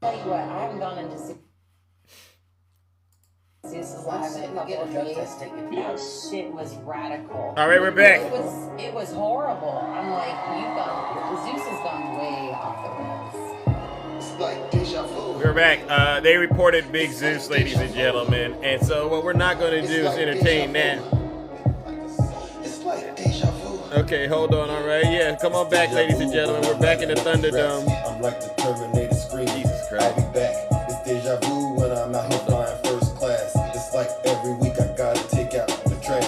Tell you what, I haven't gone into Zeus's live in a couple of days. That shit was radical. All right, we're back. It was horrible. I'm like, Zeus has gone way off the rails. It's like deja vu. We're back. They reported Big Zeus, ladies and gentlemen, and so what we're not going to do is entertain that. It's like deja vu. Okay, hold on. All right, yeah, come on back, ladies and gentlemen. We're back in the Thunderdome. I'm like the Terminator scream. Jesus Christ. I'll be back. It's deja vu when I'm out here flying first class. It's like every week I gotta take out the trash.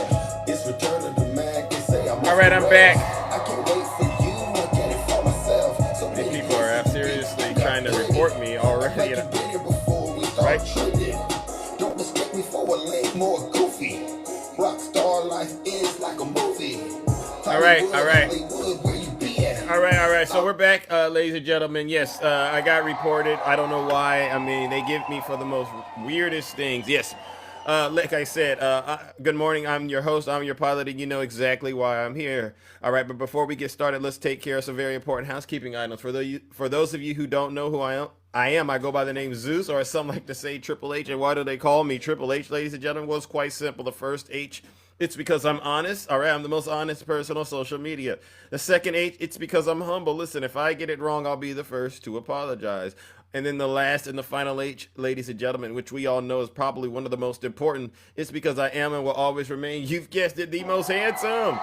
It's return of the Mac. They say I'm All right, I'm back. I can't wait for you. Look at it for myself. So These people are seriously trying to report me already. You know? Right? Don't mistake me for a lame or goofy. Rockstar life is like a movie. All right. Where you be at? All right. So we're back, ladies and gentlemen. Yes, I got reported. I don't know why. I mean, they give me for the most weirdest things. Yes. Like I said, good morning. I'm your host. I'm your pilot, and you know exactly why I'm here. All right, but before we get started, let's take care of some very important housekeeping items. For those of you who don't know who I go by the name Zeus, or as some like to say, Triple H. And why do they call me Triple H, ladies and gentlemen? Well, it's quite simple. The first H, it's because I'm honest. All right, I'm the most honest person on social media. The second H, it's because I'm humble. Listen, if I get it wrong, I'll be the first to apologize. And then the last and the final H, ladies and gentlemen, which we all know is probably one of the most important, it's because I am and will always remain, you've guessed it, the most handsome.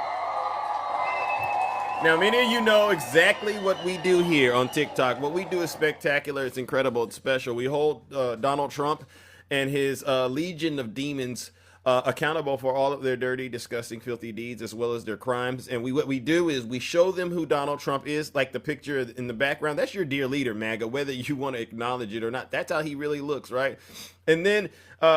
Now, many of you know exactly what we do here on TikTok. What we do is spectacular, it's incredible, it's special. We hold Donald Trump and his legion of demons accountable for all of their dirty, disgusting, filthy deeds as well as their crimes. And what we do is we show them who Donald Trump is, like the picture in the background. That's your dear leader, MAGA, whether you want to acknowledge it or not. That's how he really looks, right? And then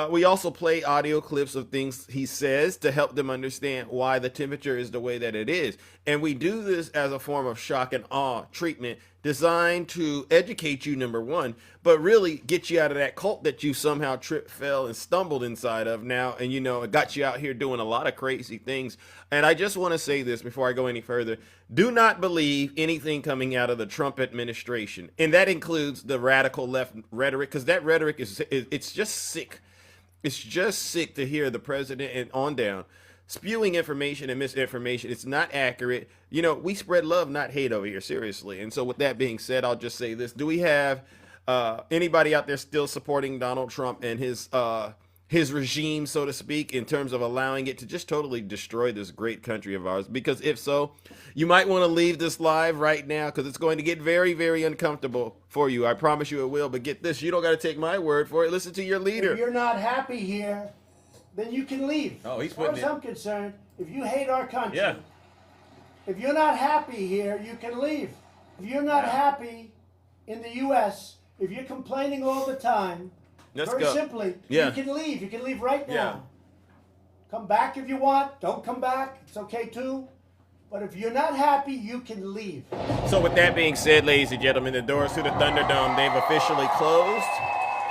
we also play audio clips of things he says to help them understand why the temperature is the way that it is. And we do this as a form of shock and awe treatment designed to educate you, number one, but really get you out of that cult that you somehow tripped, fell, and stumbled inside of now. And, you know, it got you out here doing a lot of crazy things. And I just want to say this before I go any further. Do not believe anything coming out of the Trump administration. And that includes the radical left rhetoric, because that rhetoric it's just sick. It's just sick to hear the president and on down spewing information and misinformation. It's not accurate. You know, we spread love, not hate over here, seriously. And so with that being said, I'll just say this. Do we have anybody out there still supporting Donald Trump and his regime, so to speak, in terms of allowing it to just totally destroy this great country of ours? Because if so, you might want to leave this live right now, because it's going to get very, very uncomfortable for you. I promise you it will. But get this, you don't got to take my word for it. Listen to your leader. If you're not happy here, then you can leave. Oh, he's as far putting as it. I'm concerned, if you hate our country, Yeah. if you're not happy here, you can leave. If you're not happy in the U.S., if you're complaining all the time, Let's very go. simply, Yeah. you can leave. You can leave right now. Yeah. Come back if you want. Don't come back. It's okay too. But if you're not happy, you can leave. So with that being said, ladies and gentlemen, the doors to the Thunderdome, they've officially closed.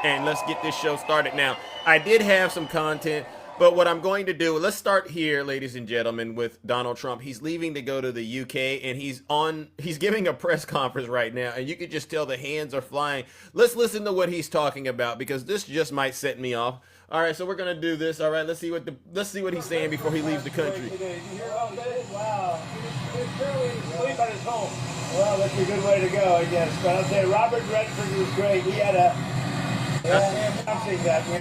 And let's get this show started. Now, I did have some content, but what I'm going to do, let's start here, ladies and gentlemen, with Donald Trump. He's leaving to go to the UK, and he's giving a press conference right now, and you can just tell the hands are flying. Let's listen to what he's talking about, because this just might set me off. All right, so we're gonna do this. All right, let's see what he's saying before he leaves the country. Wow. Sleep at his home. Well, that's a good way to go, I guess. But I'll say Robert Redford was great. He had a... something that way.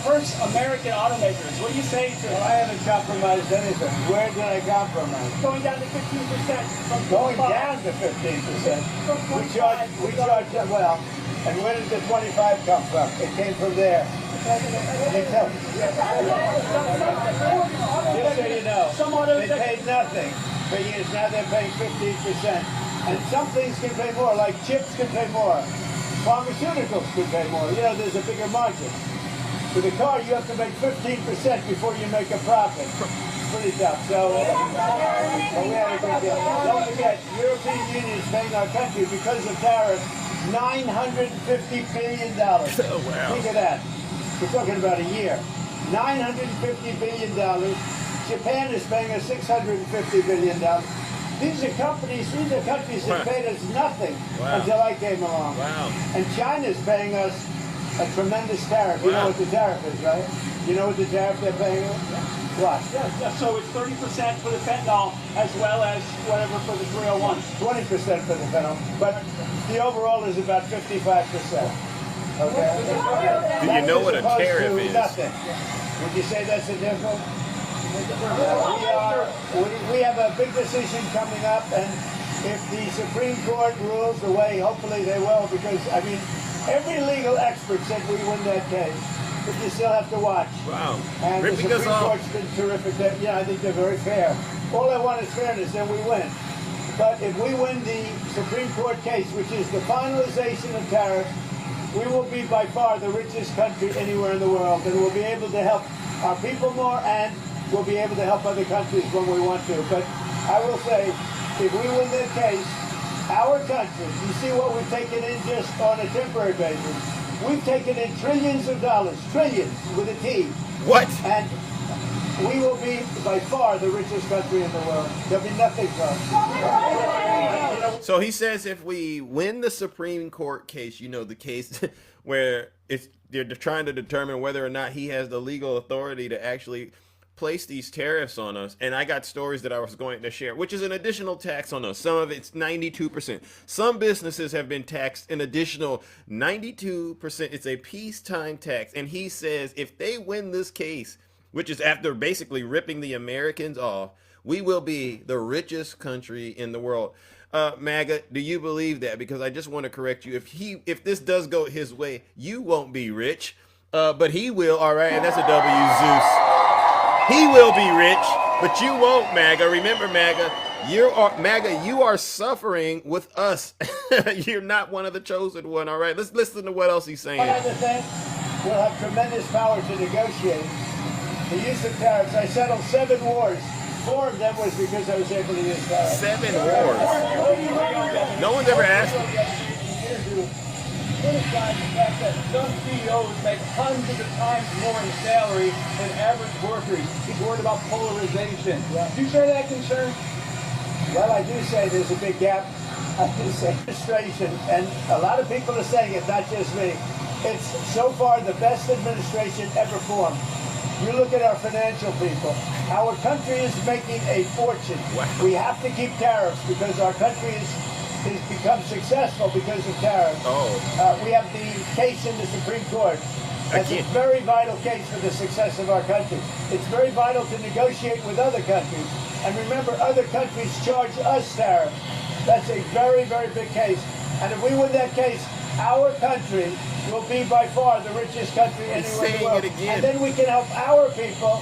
First American automakers. What do you say to Well, I haven't compromised anything. Where did I compromise? going down to 15% from Going 25? down to 15%. From We 25. charge, well, and where did the 25 come from? It came from there. They tell me. Just so you know, Some autos they paid nothing for years. Now they're paying 15%. And some things can pay more, like chips can pay more. Pharmaceuticals can pay more. You know, there's a bigger margin. With a car, you have to make 15% before you make a profit. Pretty tough. So, but we had a good deal. Don't forget, European Union is paying our country because of tariffs $950 billion. Oh, wow. Think of that. We're talking about a year. $950 billion. Japan is paying us $650 billion. these are countries that paid us nothing Wow. until I came along. Wow. And China's paying us a tremendous tariff. You know Wow. what the tariff is, right? You know what the tariff they're paying us? What? Yeah, so it's 30% for the fentanyl as well as whatever for the 301. 20% for the fentanyl, but the overall is about 55%. Okay? Do you know what a As opposed tariff to is? Nothing. Would you say that's a difference? We have a big decision coming up, and if the Supreme Court rules the way, hopefully they will, because, I mean, every legal expert said we win that case, but you still have to watch. Wow. And the Ripping Supreme us off. Court's been terrific. I think they're very fair. All I want is fairness, then we win. But if we win the Supreme Court case, which is the finalization of tariffs, we will be by far the richest country anywhere in the world, and we'll be able to help our people more, and we'll be able to help other countries when we want to. But I will say, if we win that case, our country, you see what we've taken in just on a temporary basis, we've taken in trillions of dollars, trillions with a T, What? and we will be by far the richest country in the world. There'll be nothing for us. So he says if we win the Supreme Court case, you know, the case where they're trying to determine whether or not he has the legal authority to actually place these tariffs on us. And I got stories that I was going to share, which is an additional tax on us. Some of it's 92%. Some businesses have been taxed an additional 92%. It's a peacetime tax. And he says if they win this case, which is after basically ripping the Americans off, we will be the richest country in the world. MAGA, do you believe that? Because I just want to correct you. If this does go his way, you won't be rich, but he will. All right, and that's a W, Zeus. He will be rich, but you won't, MAGA. Remember, MAGA, you are suffering with us. You're not one of the chosen one. All right, let's listen to what else he's saying. One other thing, we'll have tremendous power to negotiate. The use of tariffs, I settled 7 wars. 4 of them was because I was able to use tariffs. 7 wars. No one's ever asked. Criticize the fact that some CEOs make hundreds of times more in salary than average workers. He's worried about polarization. Yeah. Do you share that concern? Well, I do say there's a big gap. I do say administration, and a lot of people are saying it, not just me. It's so far the best administration ever formed. You look at our financial people. Our country is making a fortune. Wow. We have to keep tariffs because our country is become successful because of tariffs. We have the case in the Supreme Court. That's a very vital case for the success of our country. It's very vital to negotiate with other countries. And remember, other countries charge us tariffs. That's a very, very big case. And if we win that case, our country will be by far the richest country anywhere in the world. And then we can help our people.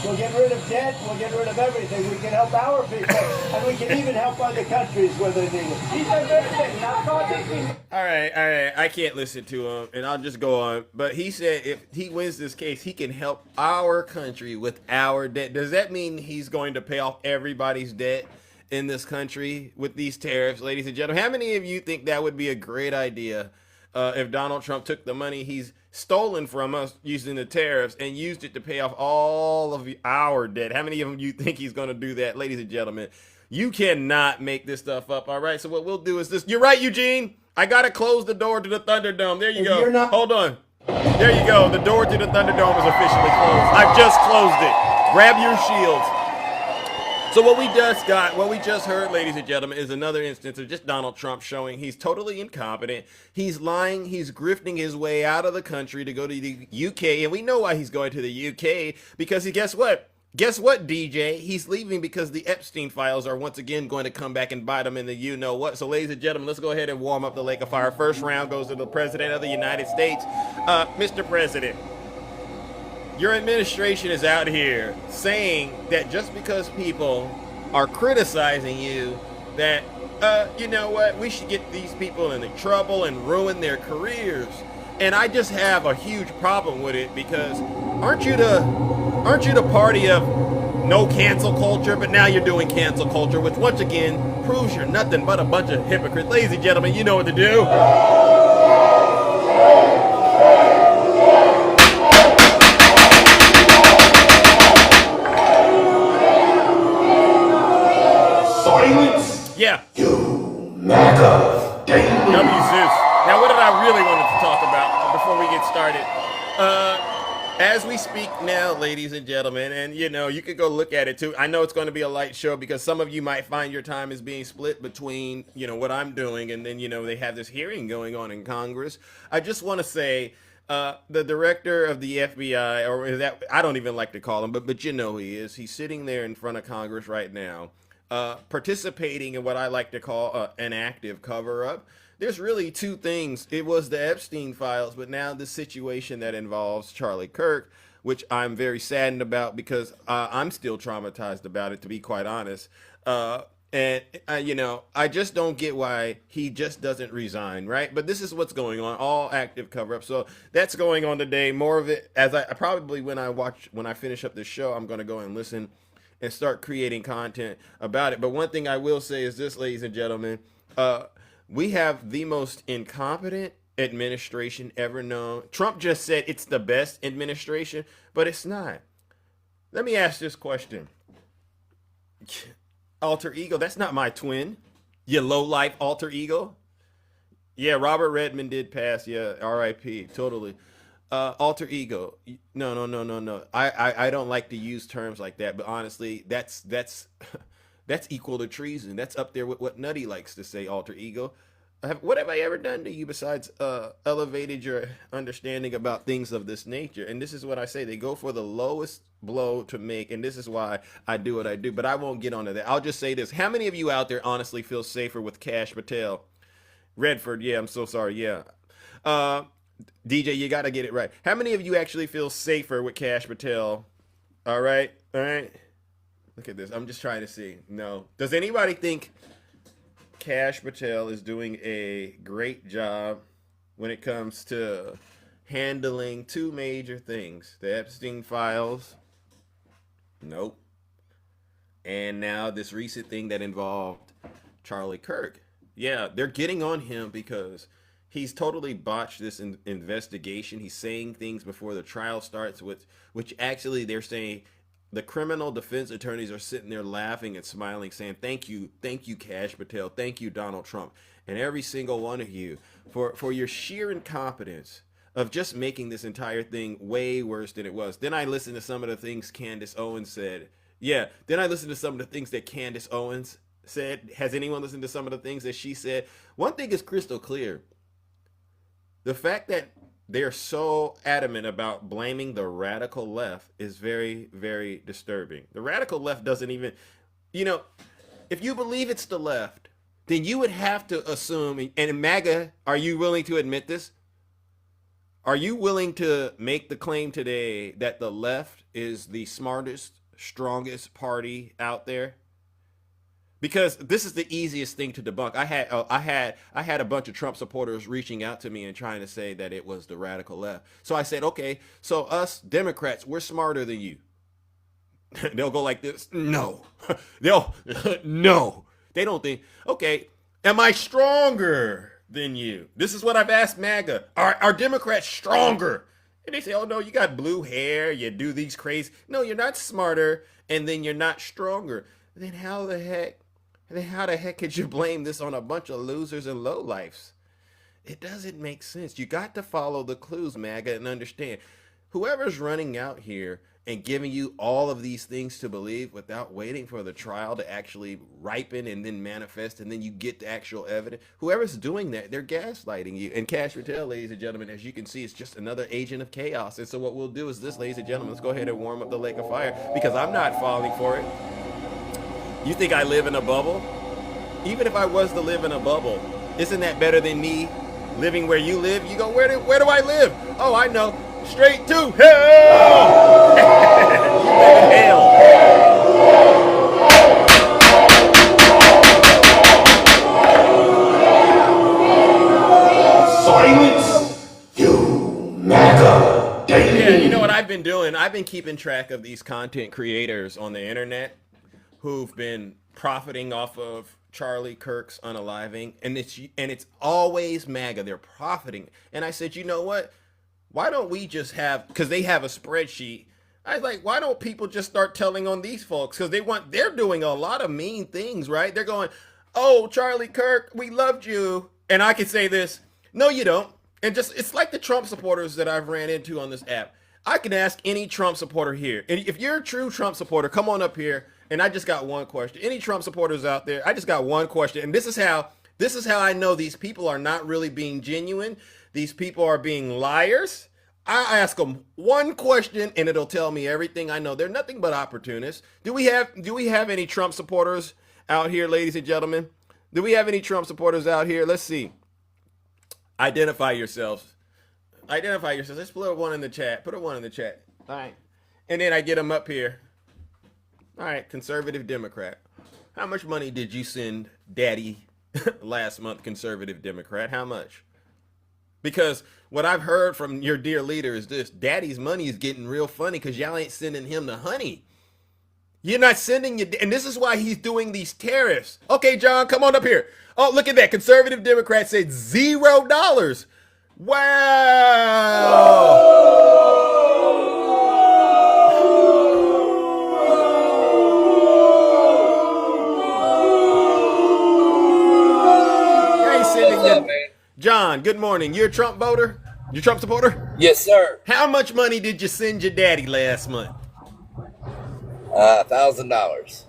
We'll get rid of debt. We'll get rid of everything. We can help our people, and we can even help other countries where they need it. He says everything, not contradicting. All right. I can't listen to him, and I'll just go on. But he said if he wins this case, he can help our country with our debt. Does that mean he's going to pay off everybody's debt in this country with these tariffs, ladies and gentlemen? How many of you think that would be a great idea if Donald Trump took the money he's stolen from us using the tariffs and used it to pay off all of our debt? How many of you think he's going to do that, ladies and gentlemen? You cannot make this stuff up, all right? So what we'll do is this. You're right, Eugene. I got to close the door to the Thunderdome. There you go. Hold on. There you go. The door to the Thunderdome is officially closed. I've just closed it. Grab your shields. So what we just heard, ladies and gentlemen, is another instance of just Donald Trump showing he's totally incompetent. He's lying. He's grifting his way out of the country to go to the UK. And we know why he's going to the UK, because guess what? Guess what, DJ? He's leaving because the Epstein files are once again going to come back and bite him in the you-know-what. So, ladies and gentlemen, let's go ahead and warm up the Lake of Fire. First round goes to the President of the United States. Mr. President, your administration is out here saying that just because people are criticizing you, that, you know what, we should get these people into trouble and ruin their careers. And I just have a huge problem with it, because aren't you the party of no cancel culture? But now you're doing cancel culture, which once again proves you're nothing but a bunch of hypocrites. Ladies and gentlemen, you know what to do. Silence! Yeah. MAGA Daily. W Zeus. Now, what did I really want to talk about before we get started? As we speak now, ladies and gentlemen, and you could go look at it too. I know it's going to be a light show because some of you might find your time is being split between, what I'm doing and then, they have this hearing going on in Congress. I just want to say the director of the FBI, or that I don't even like to call him, but he is. He's sitting there in front of Congress right now, participating in what I like to call an active cover-up. There's really two things. It was the Epstein files, but now the situation that involves Charlie Kirk, which I'm very saddened about because I'm still traumatized about it, to be quite honest. I just don't get why he just doesn't resign, right? But this is what's going on, all active cover-up. So that's going on today. More of it, as I probably, when I finish up this show, I'm going to go and listen and start creating content about it. But one thing I will say is this, ladies and gentlemen, we have the most incompetent administration ever known. Trump just said it's the best administration, but it's not. Let me ask this question. Alter ego, that's not my twin. You low-life alter ego. Yeah, Robert Redmond did pass. Yeah, R.I.P. Totally. Alter ego. No. I don't like to use terms like that, but honestly, that's equal to treason. That's up there with what Nutty likes to say, alter ego. What have I ever done to you besides elevated your understanding about things of this nature? And this is what I say. They go for the lowest blow to make, and this is why I do what I do. But I won't get onto that. I'll just say this. How many of you out there honestly feel safer with Kash Patel? Redford, yeah, I'm so sorry, yeah. DJ, you got to get it right. How many of you actually feel safer with Kash Patel? All right. Look at this. I'm just trying to see. No. Does anybody think Kash Patel is doing a great job when it comes to handling two major things? The Epstein files? Nope. And now this recent thing that involved Charlie Kirk. Yeah, they're getting on him because he's totally botched this investigation. He's saying things before the trial starts, which actually they're saying the criminal defense attorneys are sitting there laughing and smiling, saying, thank you, Kash Patel, thank you, Donald Trump, and every single one of you for your sheer incompetence of just making this entire thing way worse than it was. Then I listened to some of the things Candace Owens said. Yeah, then I listened to some of the things that Candace Owens said. Has anyone listened to some of the things that she said? One thing is crystal clear. The fact that they're so adamant about blaming the radical left is very, very disturbing. The radical left doesn't even, if you believe it's the left, then you would have to assume, and in MAGA, are you willing to admit this? Are you willing to make the claim today that the left is the smartest, strongest party out there? Because this is the easiest thing to debunk. I had a bunch of Trump supporters reaching out to me and trying to say that it was the radical left. So I said, okay, so us Democrats, we're smarter than you. They'll go like this. No. No. They don't think, okay, am I stronger than you? This is what I've asked MAGA. Are Democrats stronger? And they say, oh, no, you got blue hair. You do these crazy. No, you're not smarter. And then you're not stronger. Then how the heck could you blame this on a bunch of losers and lowlifes? It doesn't make sense. You got to follow the clues, MAGA, and understand. Whoever's running out here and giving you all of these things to believe without waiting for the trial to actually ripen and then manifest and then you get the actual evidence, whoever's doing that, they're gaslighting you. And Kash Patel, ladies and gentlemen, as you can see, is just another agent of chaos. And so what we'll do is this, ladies and gentlemen, let's go ahead and warm up the lake of fire because I'm not falling for it. You think I live in a bubble? Even if I was to live in a bubble, isn't that better than me living where you live? You go, where do I live? Oh, I know. Straight to hell! You live in hell. Silence, you MAGA Daily. Yeah, you know what I've been doing? I've been keeping track of these content creators on the internet who've been profiting off of Charlie Kirk's unaliving, and it's always MAGA. They're profiting. And I said, you know what? Why don't we just have, because they have a spreadsheet. I was like, why don't people just start telling on these folks? Because they're doing a lot of mean things, right? They're going, oh, Charlie Kirk, we loved you. And I can say this, no, you don't. And just, it's like the Trump supporters that I've ran into on this app. I can ask any Trump supporter here. And if you're a true Trump supporter, come on up here. And I just got one question. Any Trump supporters out there, I just got one question. And this is how I know these people are not really being genuine. These people are being liars. I ask them one question and it'll tell me everything I know. They're nothing but opportunists. Do we have any Trump supporters out here, ladies and gentlemen? Do we have any Trump supporters out here? Let's see. Identify yourselves. Identify yourselves. Let's put one in the chat. Put a one in the chat. All right. And then I get them up here. All right. Conservative Democrat. How much money did you send Daddy last month, Conservative Democrat? How much? Because what I've heard from your dear leader is this: Daddy's money is getting real funny because y'all ain't sending him the honey. You're not sending your, and this is why he's doing these tariffs. Okay, John, come on up here. Oh, look at that. Conservative Democrat said $0. Wow. You ain't sending your, John, good morning. You're a Trump voter? You a Trump supporter? Yes, sir. How much money did you send your daddy last month? $1,000.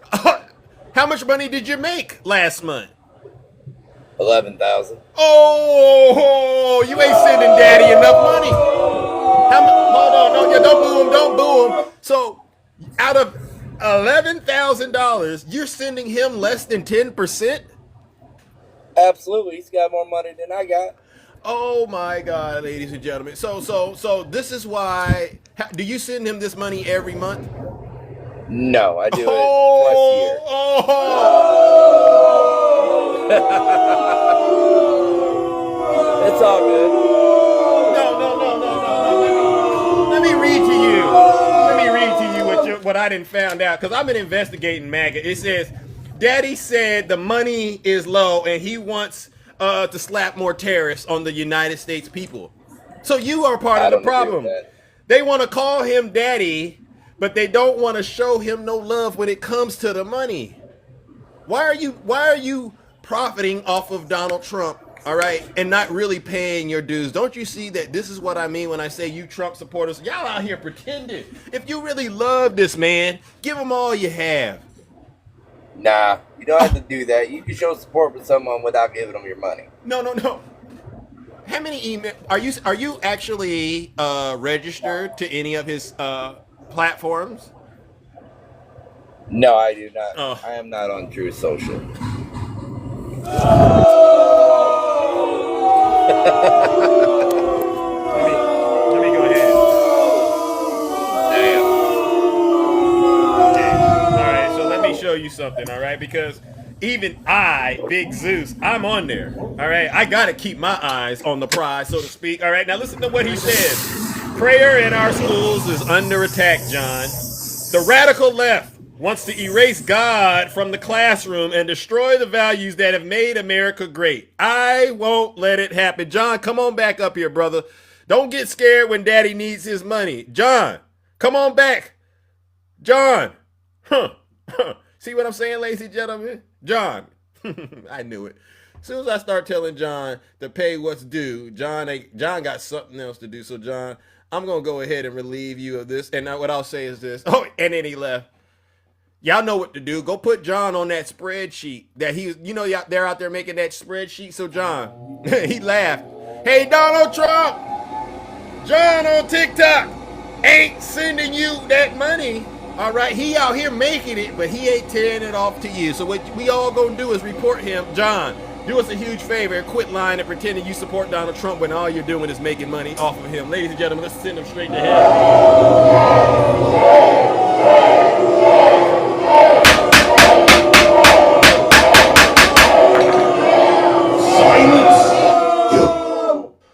How much money did you make last month? 11,000. Oh, you ain't sending Daddy enough money. Hold on, no, yeah, don't boo him. So, out of $11,000, you're sending him less than 10%? Absolutely, he's got more money than I got. Oh my God, ladies and gentlemen. So this is why. Do you send him this money every month? No, I do it twice a year. It's all good. No. Let me read to you. Let me read to you what I didn't found out, because I've been investigating MAGA. It says, Daddy said the money is low and he wants to slap more tariffs on the United States people. So you are part of the problem. They want to call him Daddy, but they don't want to show him no love when it comes to the money. Why are you profiting off of Donald Trump, all right, and not really paying your dues? Don't you see that this is what I mean when I say you Trump supporters? Y'all out here pretending. If you really love this man, give him all you have. Nah, you don't have to do that. You can show support for someone without giving them your money. No. How many email are you actually registered to any of his platforms? No, I do not. Oh. I am not on True Social. Let me go ahead. Damn. Okay. All right, so let me show you something, all right? Because even I, Big Zeus, I'm on there, all right? I got to keep my eyes on the prize, so to speak, all right? Now listen to what he says. Prayer in our schools is under attack, John. The radical left wants to erase God from the classroom and destroy the values that have made America great. I won't let it happen. John, come on back up here, brother. Don't get scared when Daddy needs his money. John, come on back. John. See what I'm saying, ladies and gentlemen? John. I knew it. As soon as I start telling John to pay what's due, John got something else to do. So, John, I'm going to go ahead and relieve you of this. And what I'll say is this. Oh, and then he left. Y'all know what to do. Go put John on that spreadsheet that they're out there making that spreadsheet. So John, he laughed. Hey, Donald Trump, John on TikTok ain't sending you that money. All right, he out here making it, but he ain't tearing it off to you. So what we all gonna do is report him. John, do us a huge favor and quit lying and pretending you support Donald Trump when all you're doing is making money off of him. Ladies and gentlemen, let's send him straight to hell.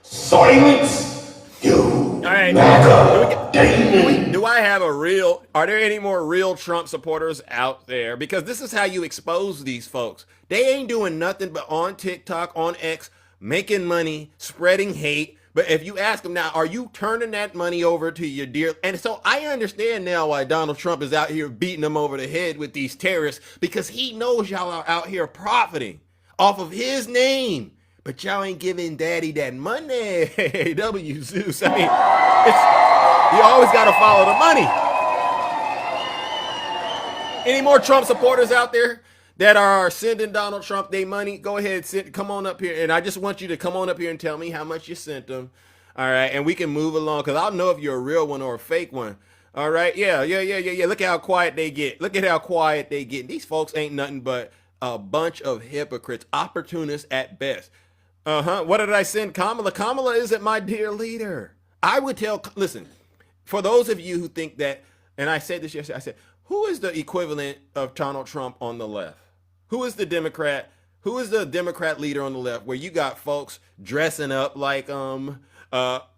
Silence you. All right. Are there any more real Trump supporters out there? Because this is how you expose these folks. They ain't doing nothing but on TikTok, on X, making money, spreading hate, But if you ask him now, are you turning that money over to your dear? And so I understand now why Donald Trump is out here beating them over the head with these terrorists, because he knows y'all are out here profiting off of his name. But y'all ain't giving daddy that money. W Zeus. I mean, you always got to follow the money. Any more Trump supporters out there that are sending Donald Trump their money? Go ahead, come on up here. And I just want you to come on up here and tell me how much you sent them. All right. And we can move along, because I'll know if you're a real one or a fake one. All right. Yeah. Look at how quiet they get. Look at how quiet they get. These folks ain't nothing but a bunch of hypocrites, opportunists at best. What did I send Kamala? Kamala isn't my dear leader. I would listen, for those of you who think that, and I said this yesterday, I said, who is the equivalent of Donald Trump on the left? Who is the Democrat? Who is the Democrat leader on the left, where you got folks dressing up like,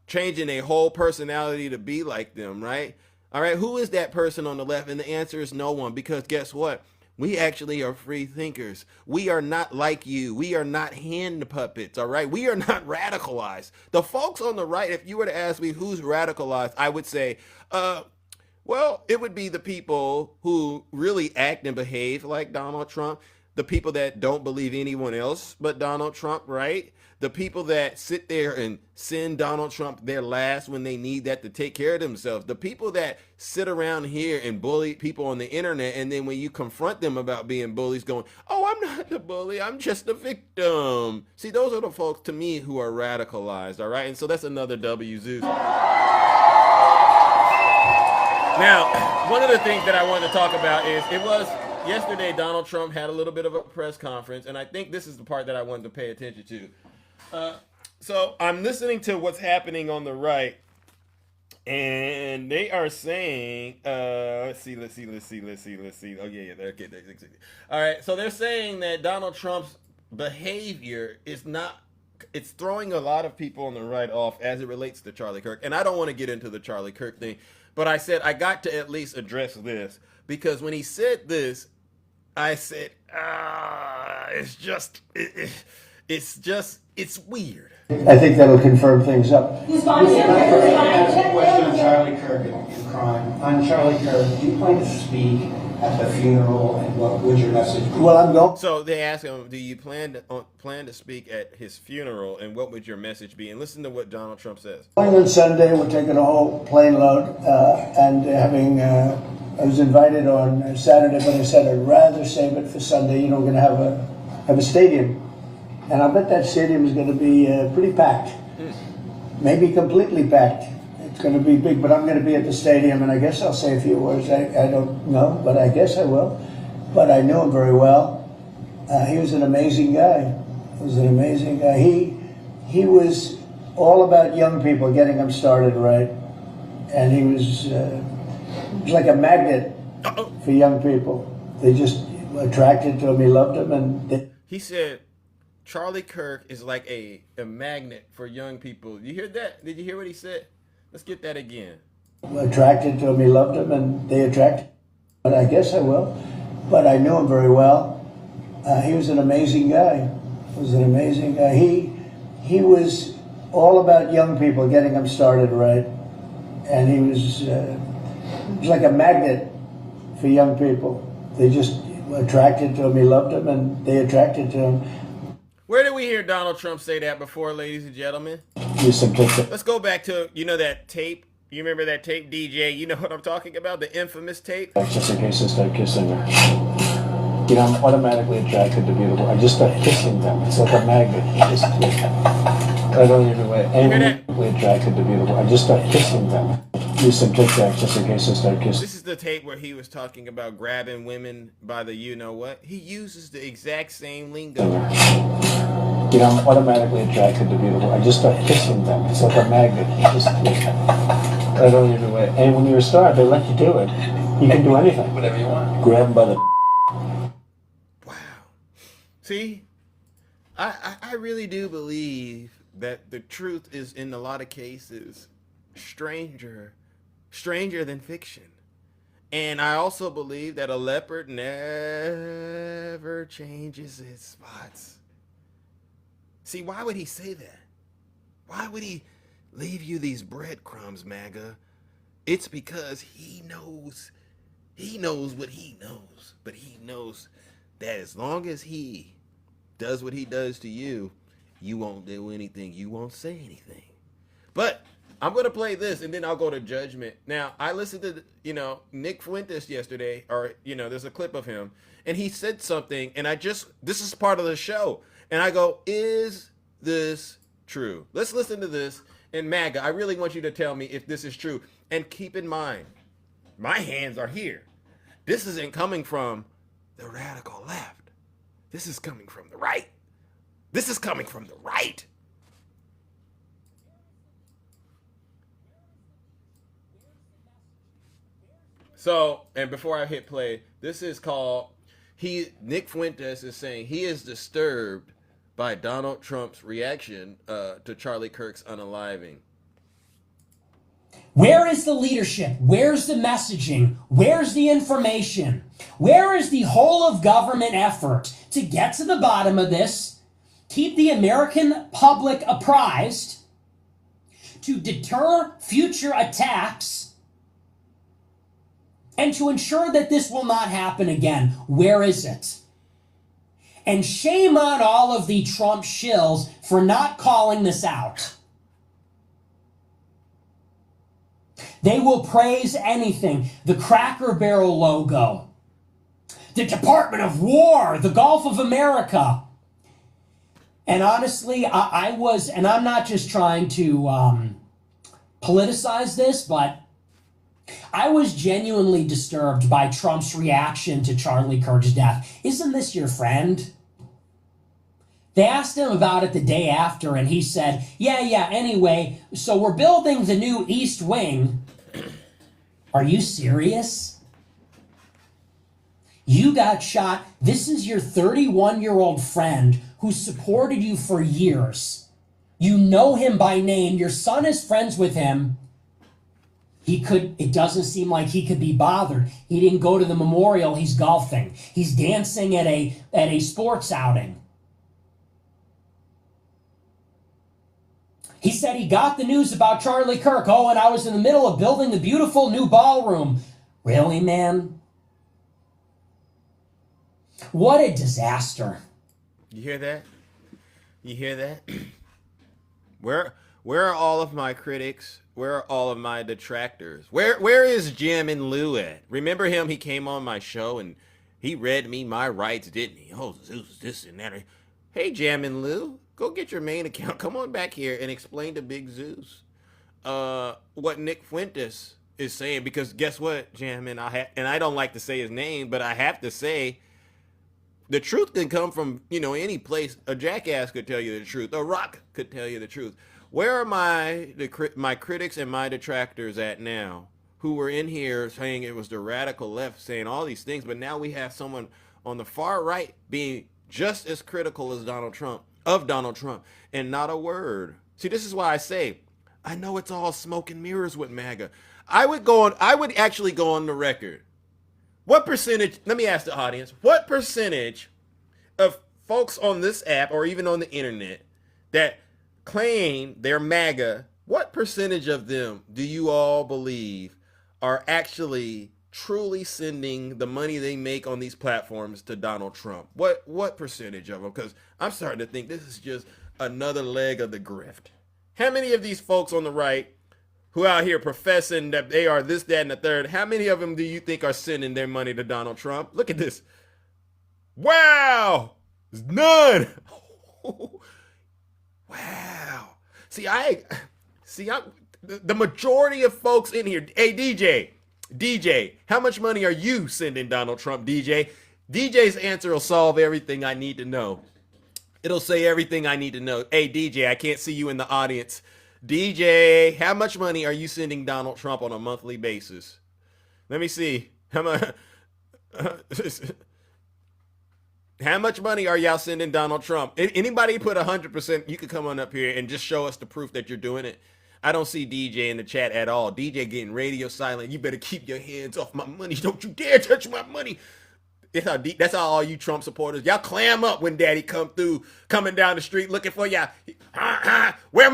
changing their whole personality to be like them, right? All right. Who is that person on the left? And the answer is no one, because guess what? We actually are free thinkers. We are not like you. We are not hand puppets, all right? We are not radicalized. The folks on the right, if you were to ask me who's radicalized, I would say, well, it would be the people who really act and behave like Donald Trump, the people that don't believe anyone else but Donald Trump, right? The people that sit there and send Donald Trump their last when they need that to take care of themselves. The people that sit around here and bully people on the internet, and then when you confront them about being bullies, going, oh, I'm not the bully, I'm just the victim. See, those are the folks, to me, who are radicalized, all right? And so that's another W Zeus. Now, one of the things that I wanted to talk about is, yesterday Donald Trump had a little bit of a press conference, and I think this is the part that I wanted to pay attention to. So I'm listening to what's happening on the right, and they are saying, let's see. Oh yeah, okay. All right, so they're saying that Donald Trump's behavior is it's throwing a lot of people on the right off as it relates to Charlie Kirk. And I don't want to get into the Charlie Kirk thing, but I said I got to at least address this, because when he said this, I said, it's weird. I think that'll confirm things up. Question on Charlie Kirk and crime. On Charlie Kirk, do you plan to speak at the funeral, and what would your message be? Well, I'm going. So they asked him, do you plan to speak at his funeral, and what would your message be? And listen to what Donald Trump says. On Sunday, we're taking a whole plane load and having. I was invited on Saturday, but I said I'd rather save it for Sunday. You know, we're going to have a stadium. And I bet that stadium is going to be pretty packed, maybe completely packed. It's going to be big, but I'm going to be at the stadium, and I guess I'll say a few words. I don't know, but I guess I will. But I knew him very well. He was an amazing guy. He was all about young people, getting them started right, and he was like a magnet for young people. They just attracted to him. He loved them, and he said Charlie Kirk is like a magnet for young people. You hear that? Did you hear what he said? Let's get that again. Attracted to him, he loved him, and they attracted. But I guess I will. But I knew him very well. He was an amazing guy. He was all about young people, getting them started right, and he was like a magnet for young people. They just attracted to him. He loved them, and they attracted to him. Where did we hear Donald Trump say that before, ladies and gentlemen? Let's go back to, that tape. You remember that tape, DJ? You know what I'm talking about? The infamous tape? Just in case I start kissing her. I'm automatically attracted to beautiful. I just start kissing them. It's like a magnet. I don't even wait. Automatically attracted to beautiful. I just start kissing them. Use some Tic Tacs just in case I start kissing. This is the tape where he was talking about grabbing women by the you-know-what. He uses the exact same lingo. I'm automatically attracted to beautiful. I just start kissing them. It's like a magnet. I don't even wait. And when you're a star, they let you do it. You can do anything. Whatever you want. Grab them by the... Wow. See? I really do believe that the truth is, in a lot of cases, stranger than fiction. And I also believe that a leopard never changes its spots. See, why would he say that? Why would he leave you these breadcrumbs, MAGA, it's because he knows what he knows. But he knows that as long as he does what he does to you, you won't do anything. You won't say anything. But I'm going to play this and then I'll go to judgment. Now, I listened to, Nick Fuentes yesterday, or, there's a clip of him, and he said something, and this is part of the show. And I go, is this true? Let's listen to this. And MAGA, I really want you to tell me if this is true. And keep in mind, my hands are here. This isn't coming from the radical left. This is coming from the right. This is coming from the right. So, and before I hit play, this is called, Nick Fuentes is saying he is disturbed by Donald Trump's reaction to Charlie Kirk's unaliving. Where is the leadership? Where's the messaging? Where's the information? Where is the whole of government effort to get to the bottom of this, keep the American public apprised, to deter future attacks, and to ensure that this will not happen again? Where is it? And shame on all of the Trump shills for not calling this out. They will praise anything. The Cracker Barrel logo, the Department of War, the Gulf of America. And honestly, I was, and I'm not just trying to politicize this, but I was genuinely disturbed by Trump's reaction to Charlie Kirk's death. Isn't this your friend? They asked him about it the day after, and he said, yeah, anyway, so we're building the new East Wing. Are you serious? You got shot. This is your 31-year-old friend who supported you for years. You know him by name. Your son is friends with him. It doesn't seem like he could be bothered. He didn't go to the memorial. He's golfing. He's dancing at a sports outing. He said he got the news about Charlie Kirk. Oh, and I was in the middle of building the beautiful new ballroom. Really, man? What a disaster. You hear that? You hear that? Where are all of my critics? Where are all of my detractors? Where is Jim and Lou at? Remember him? He came on my show and he read me my rights, didn't he? Oh, Zeus, this and that. Hey, Jim and Lou. Go get your main account. Come on back here and explain to Big Zeus what Nick Fuentes is saying. Because guess what, Jam? And I don't like to say his name, but I have to say the truth can come from any place. A jackass could tell you the truth. A rock could tell you the truth. Where are my critics and my detractors at now? Who were in here saying it was the radical left saying all these things, but now we have someone on the far right being just as critical as Donald Trump. Of Donald Trump, and not a word. See, this is why I say, I know it's all smoke and mirrors with MAGA. I would actually go on the record. What percentage, let me ask the audience, what percentage of folks on this app or even on the internet that claim they're MAGA, what percentage of them do you all believe are actually truly sending the money they make on these platforms to Donald Trump? What percentage of them? Because I'm starting to think this is just another leg of the grift. How many of these folks on the right who out here professing that they are this, that, and the third, how many of them do you think are sending their money to Donald Trump? Look at this. Wow. There's none. Wow. See, the majority of folks in here, hey, DJ, how much money are you sending Donald Trump, DJ? DJ's answer will solve everything I need to know. It'll say everything I need to know. Hey, DJ, I can't see you in the audience. DJ, how much money are you sending Donald Trump on a monthly basis? Let me see. How much money are y'all sending Donald Trump? Anybody put 100%, you could come on up here and just show us the proof that you're doing it. I don't see DJ in the chat at all. DJ getting radio silent. You better keep your hands off my money. Don't you dare touch my money. That's how all you Trump supporters, y'all clam up when daddy coming down the street looking for y'all. Where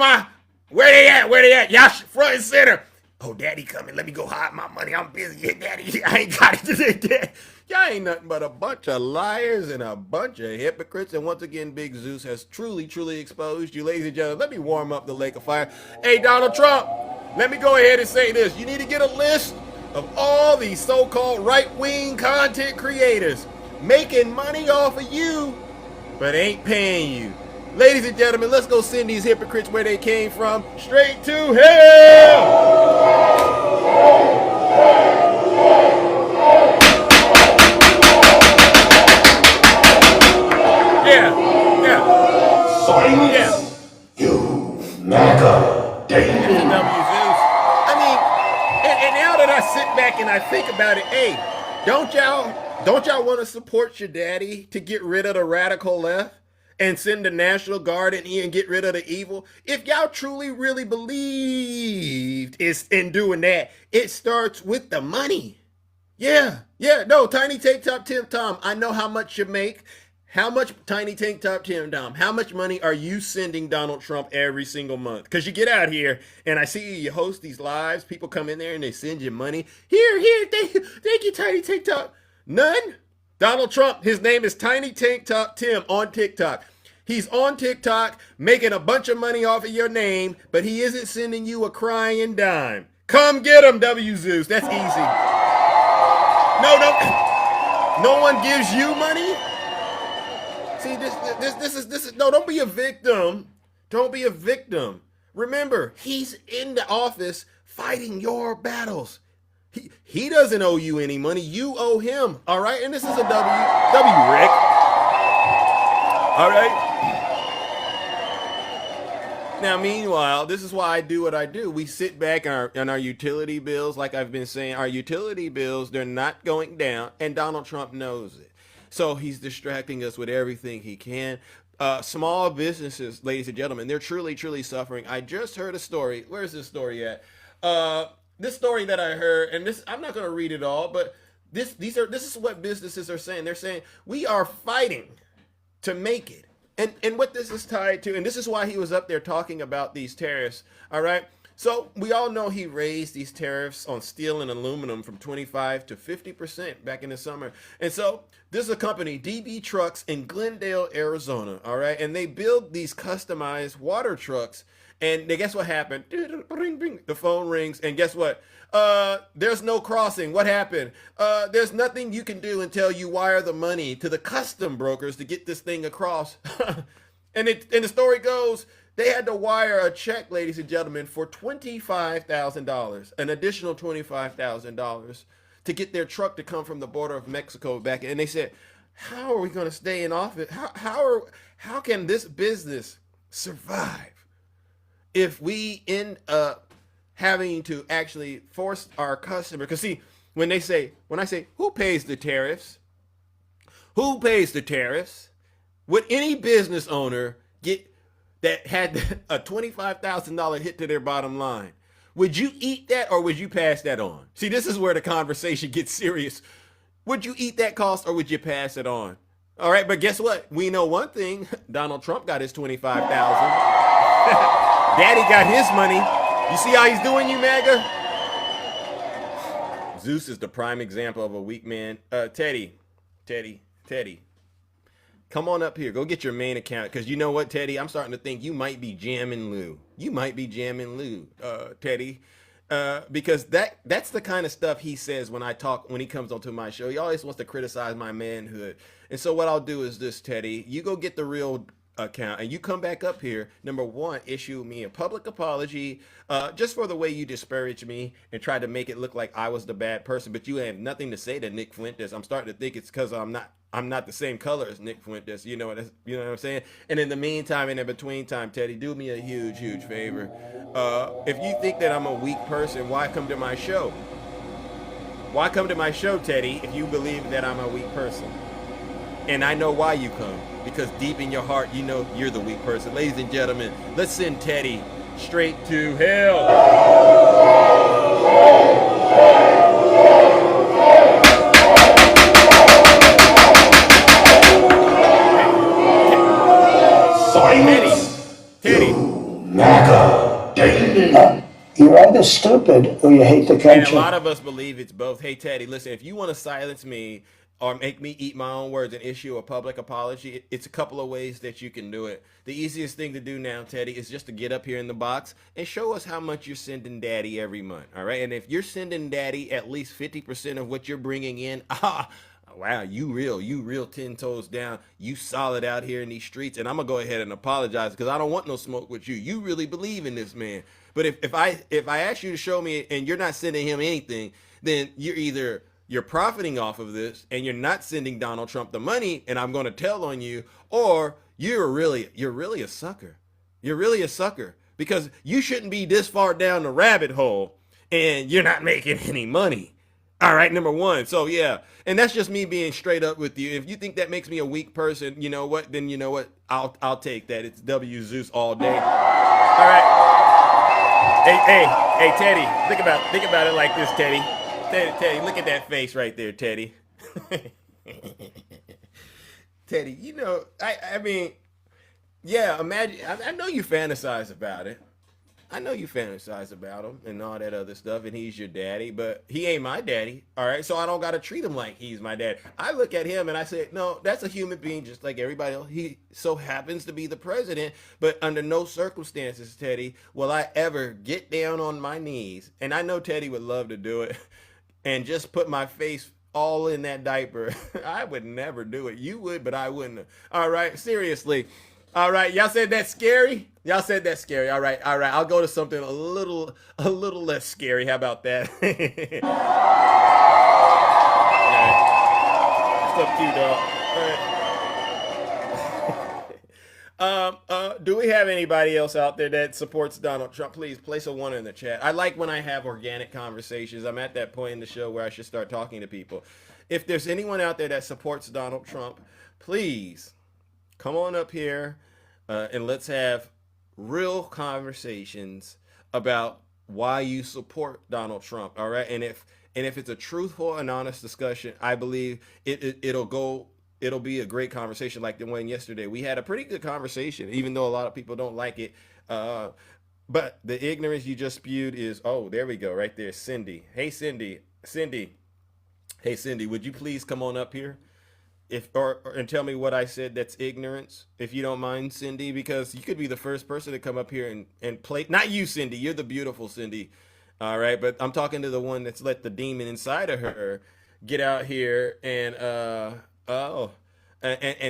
Where they at? Where they at? Y'all front and center. Oh, daddy coming. Let me go hide my money. I'm busy. Yeah, daddy, I ain't got it today, dad. Y'all ain't nothing but a bunch of liars and a bunch of hypocrites. And once again, Big Zeus has truly, truly exposed you. Ladies and gentlemen, let me warm up the lake of fire. Hey, Donald Trump, let me go ahead and say this. You need to get a list of all these so-called right-wing content creators making money off of you, but ain't paying you. Ladies and gentlemen, let's go send these hypocrites where they came from, straight to hell! Silence, you MAGA David. I mean, and now that I sit back and I think about it, hey, don't y'all want to support your daddy to get rid of the radical left and send the National Guard and get rid of the evil? If y'all truly, really believed in doing that, it starts with the money. Yeah, no, Tiny Tank Top Tim Tom, I know how much you make. How much, Tiny Tank Top Tim Tom, how much money are you sending Donald Trump every single month? Because you get out here and I see you host these lives, people come in there and they send you money. Here, thank you, Tiny Tank Top. None? Donald Trump, his name is Tiny Tank Top Tim on TikTok. He's on TikTok making a bunch of money off of your name, but he isn't sending you a crying dime. Come get him, W Zeus. That's easy. No one gives you money? See, this is no, don't be a victim. Don't be a victim. Remember, he's in the office fighting your battles. He doesn't owe you any money. You owe him. All right? And this is a W, Rick. All right? Now, meanwhile, this is why I do what I do. We sit back on our utility bills, like I've been saying. Our utility bills, they're not going down, and Donald Trump knows it. So he's distracting us with everything he can. Small businesses, ladies and gentlemen, they're truly, truly suffering. I just heard a story. Where's this story at? This story that I heard, and this, I'm not going to read it all, but this is what businesses are saying. They're saying we are fighting to make it. And what this is tied to, and this is why he was up there talking about these tariffs. All right. So we all know he raised these tariffs on steel and aluminum from 25 to 50% back in the summer. And so this is a company, DB Trucks in Glendale, Arizona. All right. And they build these customized water trucks. And guess what happened? The phone rings. And guess what? There's no crossing. What happened? There's nothing you can do until you wire the money to the custom brokers to get this thing across. And the story goes, they had to wire a check, ladies and gentlemen, for $25,000, an additional $25,000 to get their truck to come from the border of Mexico back. And they said, how are we going to stay in office? How can this business survive if we end up having to actually force our customer? Because see, when I say, who pays the tariffs? Who pays the tariffs? Would any business owner that had a $25,000 hit to their bottom line, would you eat that or would you pass that on? See, this is where the conversation gets serious. Would you eat that cost or would you pass it on? All right, but guess what? We know one thing. Donald Trump got his $25,000. Daddy got his money. You see how he's doing, you MAGA? Zeus is the prime example of a weak man. Teddy. Come on up here. Go get your main account. Because you know what, Teddy? I'm starting to think you might be jamming Lou. Teddy. Because that's the kind of stuff he says when he comes onto my show. He always wants to criticize my manhood. And so what I'll do is this, Teddy. You go get the real account and you come back up here. Number one, issue me a public apology just for the way you disparaged me and tried to make it look like I was the bad person. But you have nothing to say to Nick Fuentes. I'm starting to think it's because I'm not the same color as Nick Fuentes. You know what I'm saying? And in the meantime, and in between time, Teddy, do me a huge, huge favor. If you think that I'm a weak person, why come to my show? Why come to my show, Teddy, if you believe that I'm a weak person? And I know why you come. Because deep in your heart, you know you're the weak person. Ladies and gentlemen, let's send Teddy straight to hell. Silence, Teddy. you MAGA You're either stupid or you hate the And a country. lot of us believe it's both. Hey, Teddy, listen, if you want to silence me or make me eat my own words and issue a public apology, it's a couple of ways that you can do it. The easiest thing to do now, Teddy, is just to get up here in the box and show us how much you're sending Daddy every month, all right? And if you're sending Daddy at least 50% of what you're bringing in, wow, you real 10 toes down. You solid out here in these streets. And I'm going to go ahead and apologize because I don't want no smoke with you. You really believe in this man. But if I ask you to show me and you're not sending him anything, then you're profiting off of this and you're not sending Donald Trump the money and I'm going to tell on you, or you're really a sucker. You're really a sucker because you shouldn't be this far down the rabbit hole and you're not making any money. All right, number one. So yeah, and that's just me being straight up with you. If you think that makes me a weak person, you know what? Then you know what? I'll take that. It's W Zeus all day. All right. Hey, Teddy. Think about it like this, Teddy. Teddy, look at that face right there, Teddy. Teddy, you know, I mean, yeah. Imagine. I know you fantasize about it. I know you fantasize about him and all that other stuff, and he's your daddy, but he ain't my daddy, all right? So I don't got to treat him like he's my dad. I look at him and I say, no, that's a human being just like everybody else. He so happens to be the president, but under no circumstances, Teddy, will I ever get down on my knees, and I know Teddy would love to do it, and just put my face all in that diaper. I would never do it. You would, but I wouldn't. All right, seriously. All right, y'all said that's scary? Y'all said that's scary. All right. I'll go to something a little less scary. How about that? What's up, dog? Do we have anybody else out there that supports Donald Trump? Please place a 1 in the chat. I like when I have organic conversations. I'm at that point in the show where I should start talking to people. If there's anyone out there that supports Donald Trump, please come on up here and let's have real conversations about why you support Donald Trump. All right. And if it's a truthful and honest discussion, I believe it'll be a great conversation like the one yesterday. We had a pretty good conversation, even though a lot of people don't like it. But the ignorance you just spewed is, oh, there we go. Right there. Cindy. Hey, Cindy. Hey, Cindy, would you please come on up here? And tell me what I said that's ignorance, if you don't mind, Cindy, because you could be the first person to come up here and play. Not you, Cindy. You're the beautiful Cindy. All right. But I'm talking to the one that's let the demon inside of her get out here and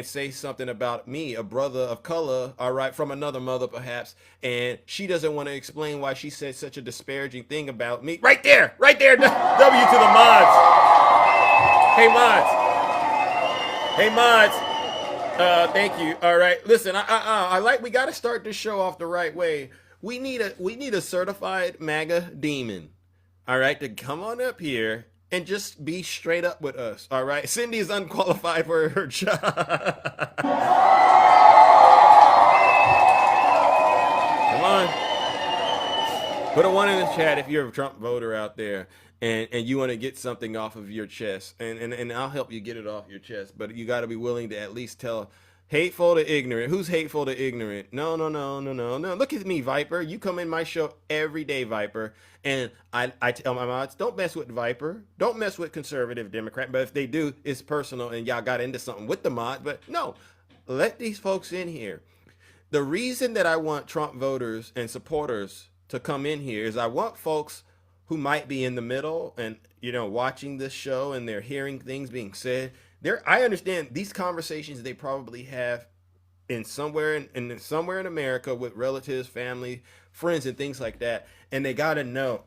say something about me, a brother of color, all right, from another mother perhaps, and she doesn't want to explain why she said such a disparaging thing about me. Right there. W to the mods. Hey, mods. Thank you. All right. Listen, we got to start this show off the right way. We need a certified MAGA demon, all right, to come on up here and just be straight up with us, all right? Cindy is unqualified for her job. Come on. Put a 1 in the chat if you're a Trump voter out there. And you want to get something off of your chest, and I'll help you get it off your chest, but you got to be willing to at least tell hateful to ignorant. Who's hateful to ignorant? No. Look at me, Viper. You come in my show every day, Viper, and I tell my mods, don't mess with Viper. Don't mess with conservative Democrat, but if they do, it's personal, and y'all got into something with the mod, but no, let these folks in here. The reason that I want Trump voters and supporters to come in here is I want folks who might be in the middle and, watching this show and they're hearing things being said. I understand these conversations they probably have somewhere in America with relatives, family, friends, and things like that. And they got to know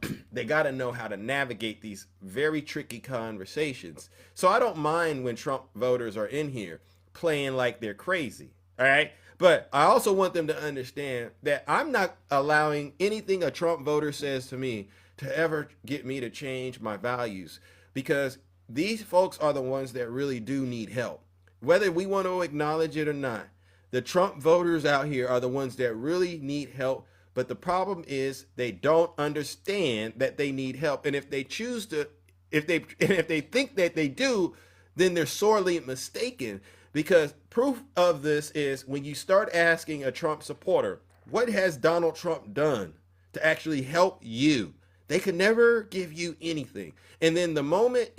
how to navigate these very tricky conversations. So I don't mind when Trump voters are in here playing like they're crazy. All right. But I also want them to understand that I'm not allowing anything a Trump voter says to me to ever get me to change my values, because these folks are the ones that really do need help. Whether we want to acknowledge it or not, the Trump voters out here are the ones that really need help. But the problem is they don't understand that they need help. And if they choose to, if they think that they do, then they're sorely mistaken, because proof of this is when you start asking a Trump supporter, what has Donald Trump done? to actually help you. They could never give you anything. And then the moment,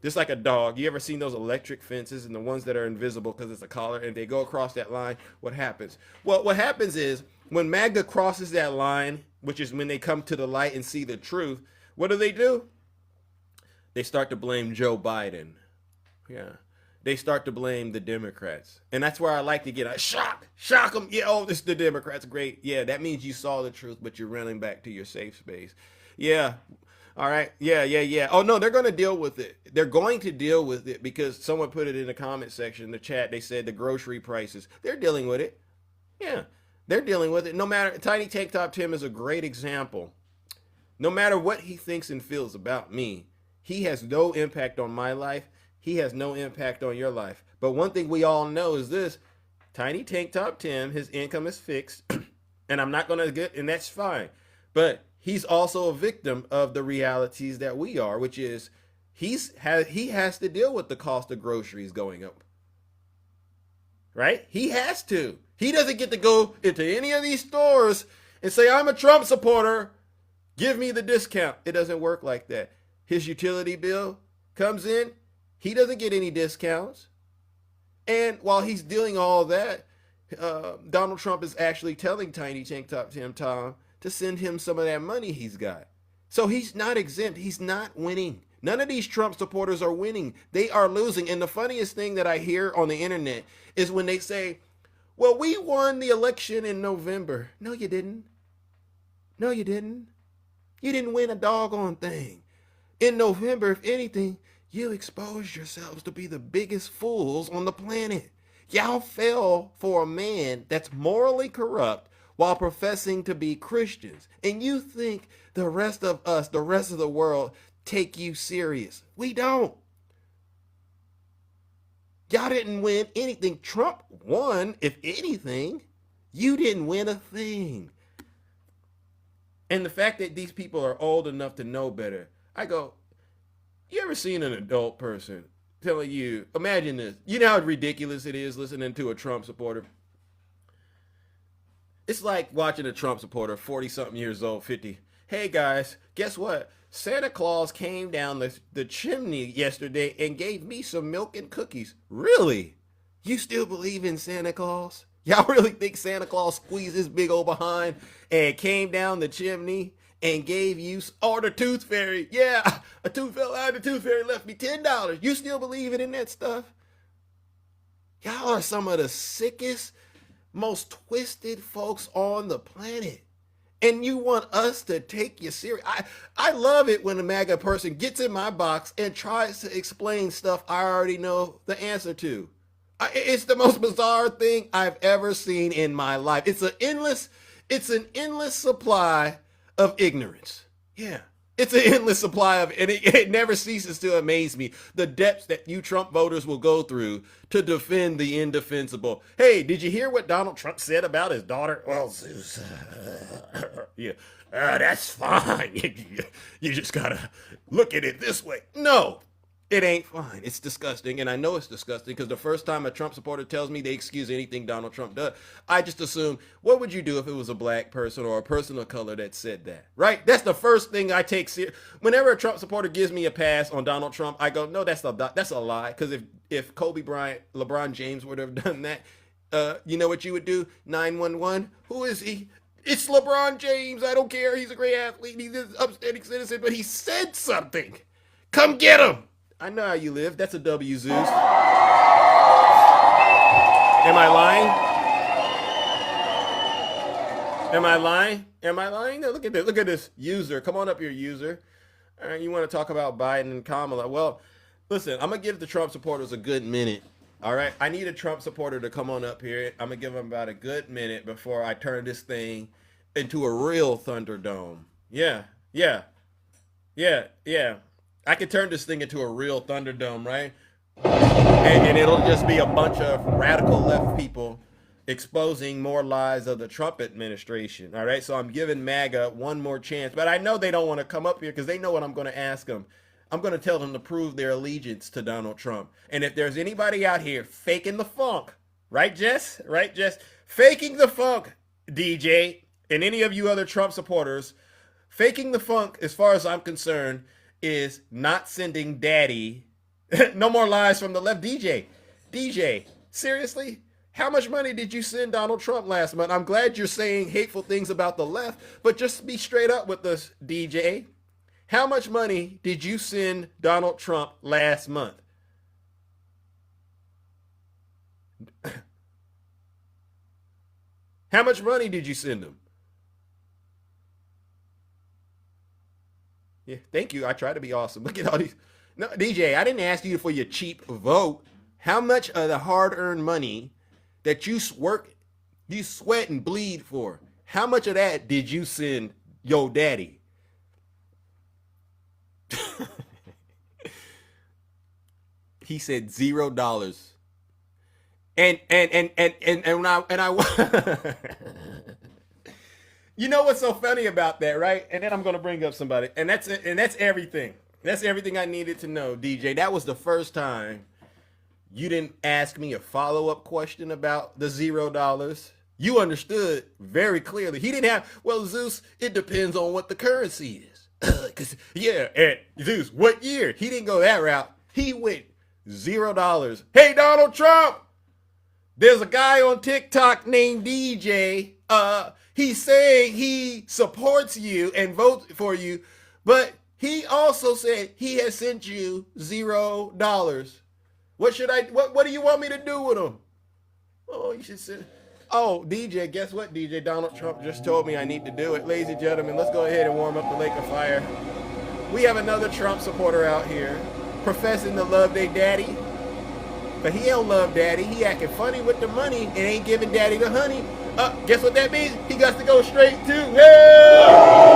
just like a dog, you ever seen those electric fences and the ones that are invisible because it's a collar and they go across that line? What happens? Well, what happens is when MAGA crosses that line, which is when they come to the light and see the truth, what do? They start to blame Joe Biden. Yeah. They start to blame the Democrats. And that's where I like to get a shock them. Yeah, oh, this the Democrats. Great. Yeah, that means you saw the truth, but you're running back to your safe space. Yeah. All right. Yeah. Oh, no, they're going to deal with it. They're going to deal with it because someone put it in the comment section, the chat. They said the grocery prices. They're dealing with it. Yeah, they're dealing with it. No matter, Tiny Tank Top Tim is a great example. No matter what he thinks and feels about me, he has no impact on my life. He has no impact on your life. But one thing we all know is this: Tiny Tank Top Tim, his income is fixed, and I'm not going to get, and that's fine. But he's also a victim of the realities that we are, which is he has to deal with the cost of groceries going up. Right? He has to. He doesn't get to go into any of these stores and say, I'm a Trump supporter, give me the discount. It doesn't work like that. His utility bill comes in, he doesn't get any discounts. And while he's doing all that, Donald Trump is actually telling Tiny Tank Top Tim Tom to send him some of that money he's got. So he's not exempt. He's not winning. None of these Trump supporters are winning. They are losing. And the funniest thing that I hear on the internet is when they say, well, we won the election in November. No, you didn't. No, you didn't. You didn't win a doggone thing. In November, if anything, you exposed yourselves to be the biggest fools on the planet. Y'all fell for a man that's morally corrupt while professing to be Christians. And you think the rest of us, the rest of the world, take you serious. We don't. Y'all didn't win anything. Trump won, if anything. You didn't win a thing. And the fact that these people are old enough to know better, I go, you ever seen an adult person telling you, imagine this, you know how ridiculous it is listening to a Trump supporter? It's like watching a Trump supporter, 40-something years old, 50. Hey guys, guess what? Santa Claus came down the chimney yesterday and gave me some milk and cookies. Really? You still believe in Santa Claus? Y'all really think Santa Claus squeezed his big old behind and came down the chimney and gave you, or the Tooth Fairy? Yeah, a tooth fell out, the Tooth Fairy left me $10. You still believe in that stuff? Y'all are some of the sickest, most twisted folks on the planet. And you want us to take you serious. I love it when a MAGA person gets in my box and tries to explain stuff I already know the answer to. It's the most bizarre thing I've ever seen in my life. It's an endless supply of ignorance. Yeah. It's an endless supply of, and it never ceases to amaze me, the depths that you Trump voters will go through to defend the indefensible. Hey, did you hear what Donald Trump said about his daughter? Well, Zeus, yeah, that's fine. You just gotta look at it this way. No, it ain't fine. It's disgusting, and I know it's disgusting because the first time a Trump supporter tells me they excuse anything Donald Trump does, I just assume, what would you do if it was a black person or a person of color that said that, right? That's the first thing I take serious. Whenever a Trump supporter gives me a pass on Donald Trump, I go, no, that's a lie. Because if Kobe Bryant, LeBron James would have done that, you know what you would do? 911, who is he? It's LeBron James. I don't care. He's a great athlete. He's an upstanding citizen, but he said something. Come get him. I know how you live. That's a W, Zeus. Am I lying? Am I lying? Am I lying? No, look at this. Look at this user. Come on up here, user. All right, you want to talk about Biden and Kamala? Well, listen, I'm going to give the Trump supporters a good minute. All right? I need a Trump supporter to come on up here. I'm going to give them about a good minute before I turn this thing into a real Thunderdome. Yeah. I could turn this thing into a real Thunderdome, right? And it'll just be a bunch of radical left people exposing more lies of the Trump administration. All right, so I'm giving MAGA one more chance, but I know they don't want to come up here because they know what I'm going to ask them. I'm going to tell them to prove their allegiance to Donald Trump. And if there's anybody out here faking the funk, right, Jess? Right, Jess? Faking the funk, DJ. and any of you other Trump supporters, faking the funk, as far as I'm concerned, is not sending daddy. No more lies from the left. DJ, seriously? How much money did you send Donald Trump last month? I'm glad you're saying hateful things about the left, but just be straight up with us, DJ. How much money did you send Donald Trump last month? How much money did you send him? Yeah, thank you. I try to be awesome. Look at all these. No, DJ, I didn't ask you for your cheap vote. How much of the hard-earned money that you work, you sweat and bleed for, how much of that did you send your daddy? He said $0. And I you know what's so funny about that, right? And then I'm gonna bring up somebody, and that's everything. That's everything I needed to know, DJ. That was the first time you didn't ask me a follow-up question about the $0. You understood very clearly. He didn't have, well, Zeus, it depends on what the currency is. Cause yeah, and Zeus, what year? He didn't go that route. He went $0. Hey, Donald Trump, there's a guy on TikTok named DJ. He's saying he supports you and votes for you, but he also said he has sent you $0. What do you want me to do with him? Oh, you should send. Oh, DJ, guess what, DJ? Donald Trump just told me I need to do it. Ladies and gentlemen, let's go ahead and warm up the lake of fire. We have another Trump supporter out here professing to love their daddy, but he don't love daddy. He acting funny with the money and ain't giving daddy the honey. Guess what that means? He got to go straight to hell.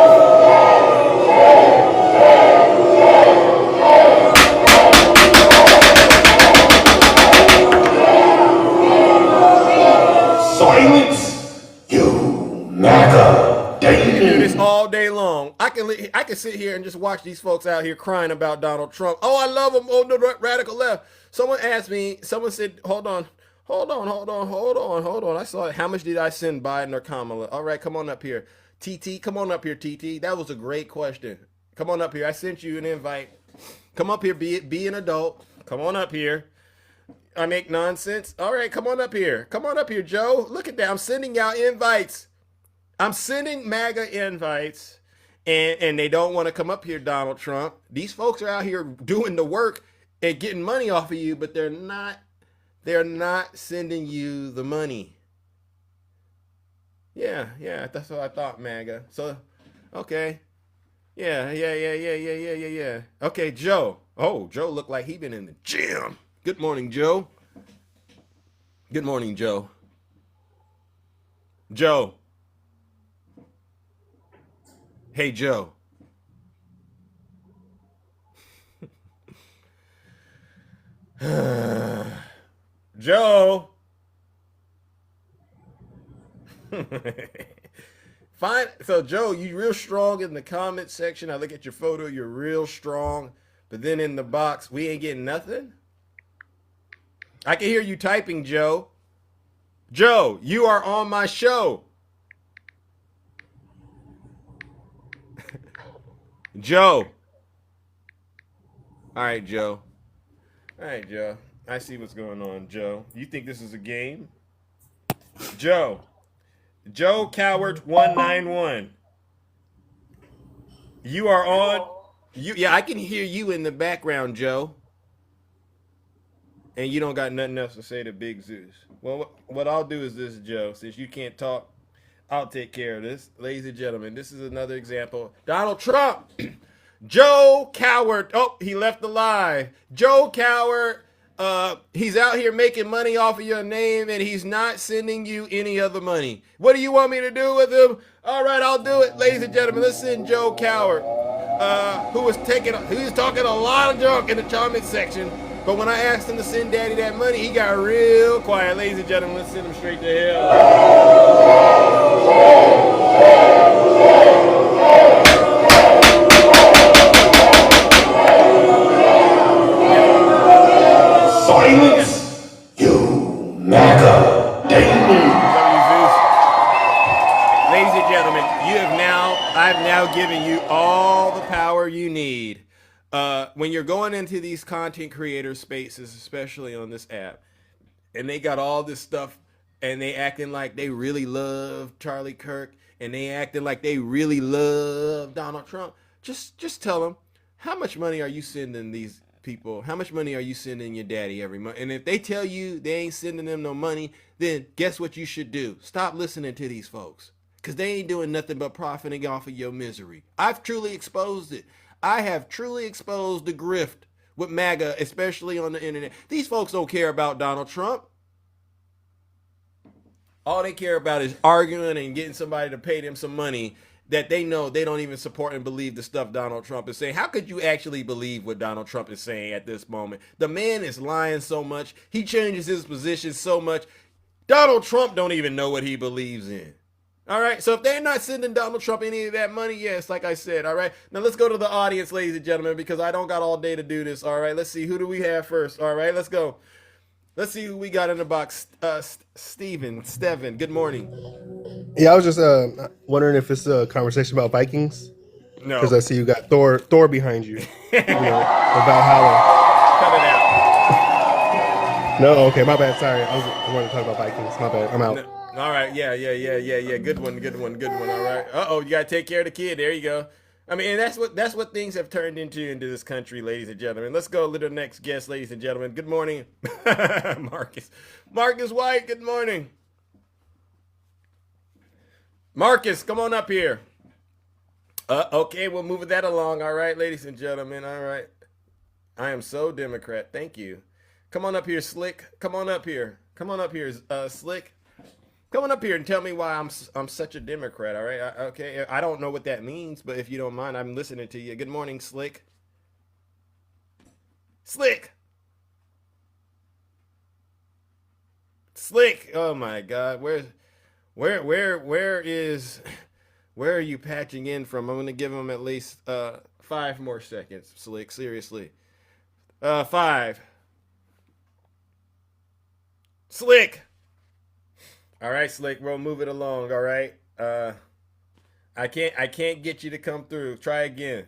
Silence, you MAGA I can do this all day long. I can sit here and just watch these folks out here crying about Donald Trump. Oh, I love him. Oh, the radical left. Someone asked me, someone said, hold on. I saw it. How much did I send Biden or Kamala? All right, come on up here. TT, come on up here, TT. That was a great question. Come on up here. I sent you an invite. Come up here, be an adult. Come on up here. I make nonsense. All right, come on up here. Come on up here, Joe. Look at that. I'm sending out invites. I'm sending MAGA invites, and they don't want to come up here, Donald Trump. These folks are out here doing the work and getting money off of you, but they're not sending you the money. Yeah, that's what I thought, MAGA. So, okay. Yeah. Okay, Joe. Oh, Joe looked like he been in the gym. Good morning, Joe. Good morning, Joe. Joe. Hey, Joe. Joe. Fine. So, Joe, you real strong in the comment section. I look at your photo. You're real strong. But then in the box, we ain't getting nothing? I can hear you typing, Joe. Joe, you are on my show. Joe. All right, Joe. I see what's going on, Joe. You think this is a game? Joe Coward 191. You are on. Yeah, I can hear you in the background, Joe. And you don't got nothing else to say to Big Zeus. Well, what I'll do is this, Joe. Since you can't talk, I'll take care of this. Ladies and gentlemen, this is another example. Donald Trump. Joe Coward. Oh, he left the live. Joe Coward. He's out here making money off of your name, and he's not sending you any other money. What do you want me to do with him? All right, I'll do it. Ladies and gentlemen, let's send Joe Coward, who was talking a lot of junk in the comment section. But when I asked him to send Daddy that money, he got real quiet. Ladies and gentlemen, let's send him straight to hell. Silence, you MAGA Daily. ladies and gentlemen, I've now given you all the power you need. When you're going into these content creator spaces, especially on this app, and they got all this stuff, and they acting like they really love Charlie Kirk, and they acting like they really love Donald Trump, just tell them, how much money are you sending these people? How much money are you sending your daddy every month? And if they tell you they ain't sending them no money, then guess what you should do? Stop listening to these folks, because they ain't doing nothing but profiting off of your misery. I've truly exposed it. I have truly exposed the grift with MAGA, especially on the internet. These folks don't care about Donald Trump. All they care about is arguing and getting somebody to pay them some money that they know they don't even support and believe the stuff Donald Trump is saying. How could you actually believe what Donald Trump is saying at this moment? The man is lying so much. He changes his position so much. Donald Trump don't even know what he believes in. All right, so if they're not sending Donald Trump any of that money, yes, like I said, all right. Now let's go to the audience, ladies and gentlemen, because I don't got all day to do this, all right. Let's see, who do we have first? All right, let's go. Let's see who we got in the box. Steven, good morning. Yeah, I was just wondering if it's a conversation about Vikings. No. Because I see you got Thor behind you. About Valhalla. Cut it out. No, okay, my bad, sorry. I wanted to talk about Vikings. My bad, I'm out. No. All right, yeah. Good one. All right. Uh-oh, you gotta take care of the kid. There you go. I mean, and that's what things have turned into this country, ladies and gentlemen. Let's go to the next guest, ladies and gentlemen. Good morning, Marcus White. Good morning, Marcus. Come on up here. Okay, we'll move that along. All right, ladies and gentlemen. All right. I am so Democrat. Thank you. Come on up here, Slick. Come on up here, Slick. Come on up here and tell me why I'm such a Democrat, all right? Okay, I don't know what that means, but if you don't mind, I'm listening to you. Good morning, Slick. Slick! Oh my God, where are you patching in from? I'm gonna give him at least 5 more seconds, Slick, seriously. 5. Slick! All right, Slick, we'll move it along, all right? I can't get you to come through. Try again.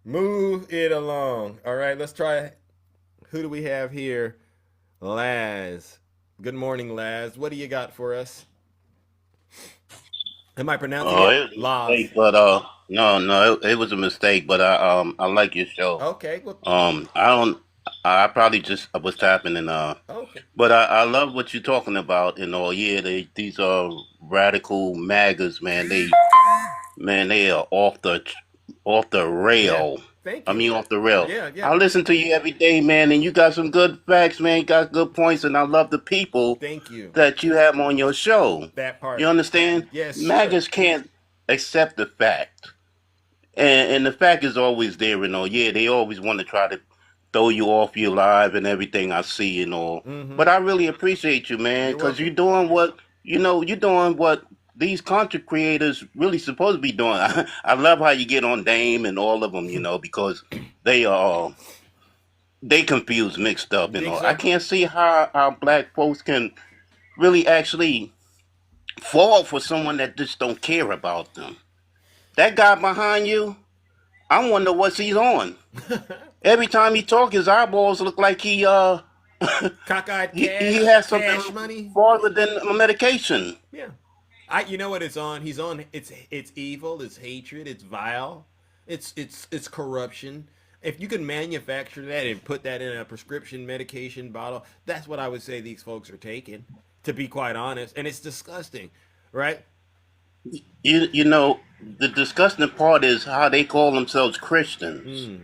Move it along. All right, let's try. Who do we have here? Laz. Good morning, Laz. What do you got for us? Am I pronouncing it? Laz. Mistake, but no, it was a mistake. But I like your show. Okay. Well, I probably just was tapping and okay. But I love what you're talking about. Yeah, these are radical MAGAs, man. They are off the rail. Yeah. Thank you. I mean, off the rail. Yeah. I listen to you every day, man, and you got some good facts, man. You got good points, and I love the people. Thank you. That you have on your show. That part. You understand? Yes. MAGAs can't accept the fact, and the fact is always there. Yeah, they always want to try to throw you off your live and everything I see and all. Mm-hmm. But I really appreciate you, man, because you're doing what these content creators really supposed to be doing. I love how you get on Dame and all of them, because they confused, mixed up, I can't see how black folks can really actually fall for someone that just don't care about them. That guy behind you, I wonder what he's on. Every time he talk, his eyeballs look like he cockeyed. He has something money farther than a medication. Yeah, you know what it's on? He's on. It's evil. It's hatred. It's vile. It's corruption. If you can manufacture that and put that in a prescription medication bottle, that's what I would say these folks are taking. To be quite honest, and it's disgusting, right? The disgusting part is how they call themselves Christians.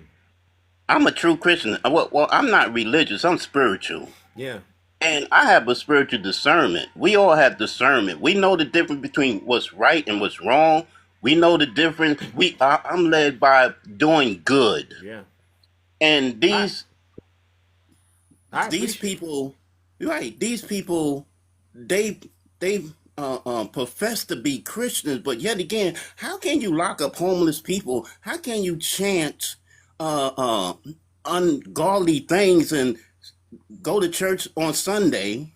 I'm a true Christian. Well, I'm not religious. I'm spiritual. Yeah. And I have a spiritual discernment. We all have discernment. We know the difference between what's right and what's wrong. We know the difference. I'm led by doing good. Yeah. And these people, right? These people, they profess to be Christians, but yet again, how can you lock up homeless people? How can you chant ungodly things and go to church on Sunday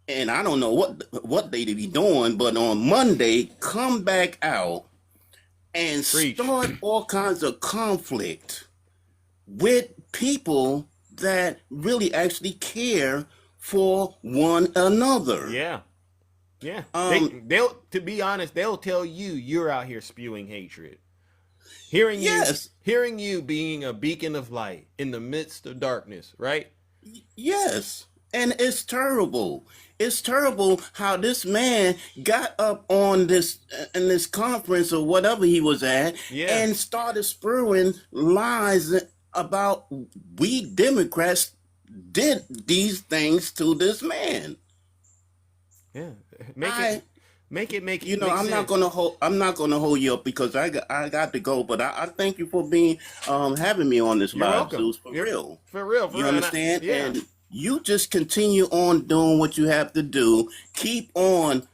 and I don't know what they be doing, but on Monday, come back out and Preach. start all kinds of conflict with people that really actually care for one another. Yeah. Yeah. Um, They'll, to be honest, they'll tell you you're out here spewing hatred. Hearing yes, you being a beacon of light in the midst of darkness, right? yes. And it's terrible. It's terrible how this man got up on this in this conference or whatever he was at Yeah. and started spewing lies about we Democrats did these things to this man. Yeah. I, Make it make I'm not sense. gonna hold you up because I got to go. But I thank you for being having me on this You're live, welcome. Zeus, for You're real. for real. You understand? Yeah. And you just continue on doing what you have to do. Keep on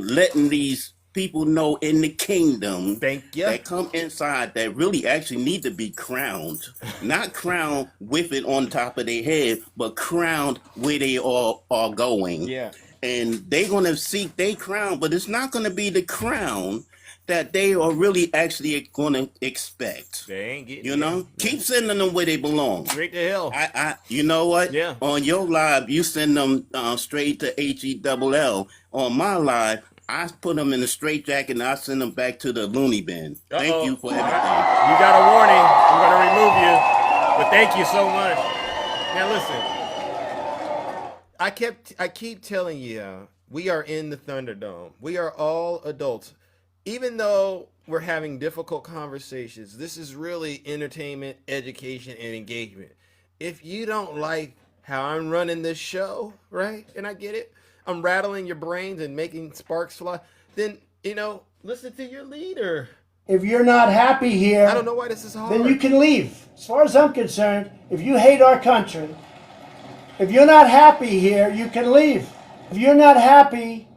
letting these people know in the kingdom Thank you. that come inside that really actually need to be crowned. Not crowned with it on top of their head, but crowned where they all are going. Yeah. And they're gonna seek their crown, but it's not gonna be the crown that they are really actually gonna expect. They ain't getting You know, keep sending them where they belong. straight to hell. You know what? Yeah. On your live, you send them straight to HELL. On my live, I put them in a straight jacket and I send them back to the loony bin. Thank you for everything. You got a warning. I'm going to remove you. But thank you so much. Now listen. I keep telling you, we are in the Thunderdome. We are all adults. Even though we're having difficult conversations, this is really entertainment, education, and engagement. If you don't like how I'm running this show, right? And I get it. I'm rattling your brains and making sparks fly. Then, listen to your leader. If you're not happy here, I don't know why this is hard. then you can leave. As far as I'm concerned, if you hate our country, if you're not happy here, you can leave. If you're not happy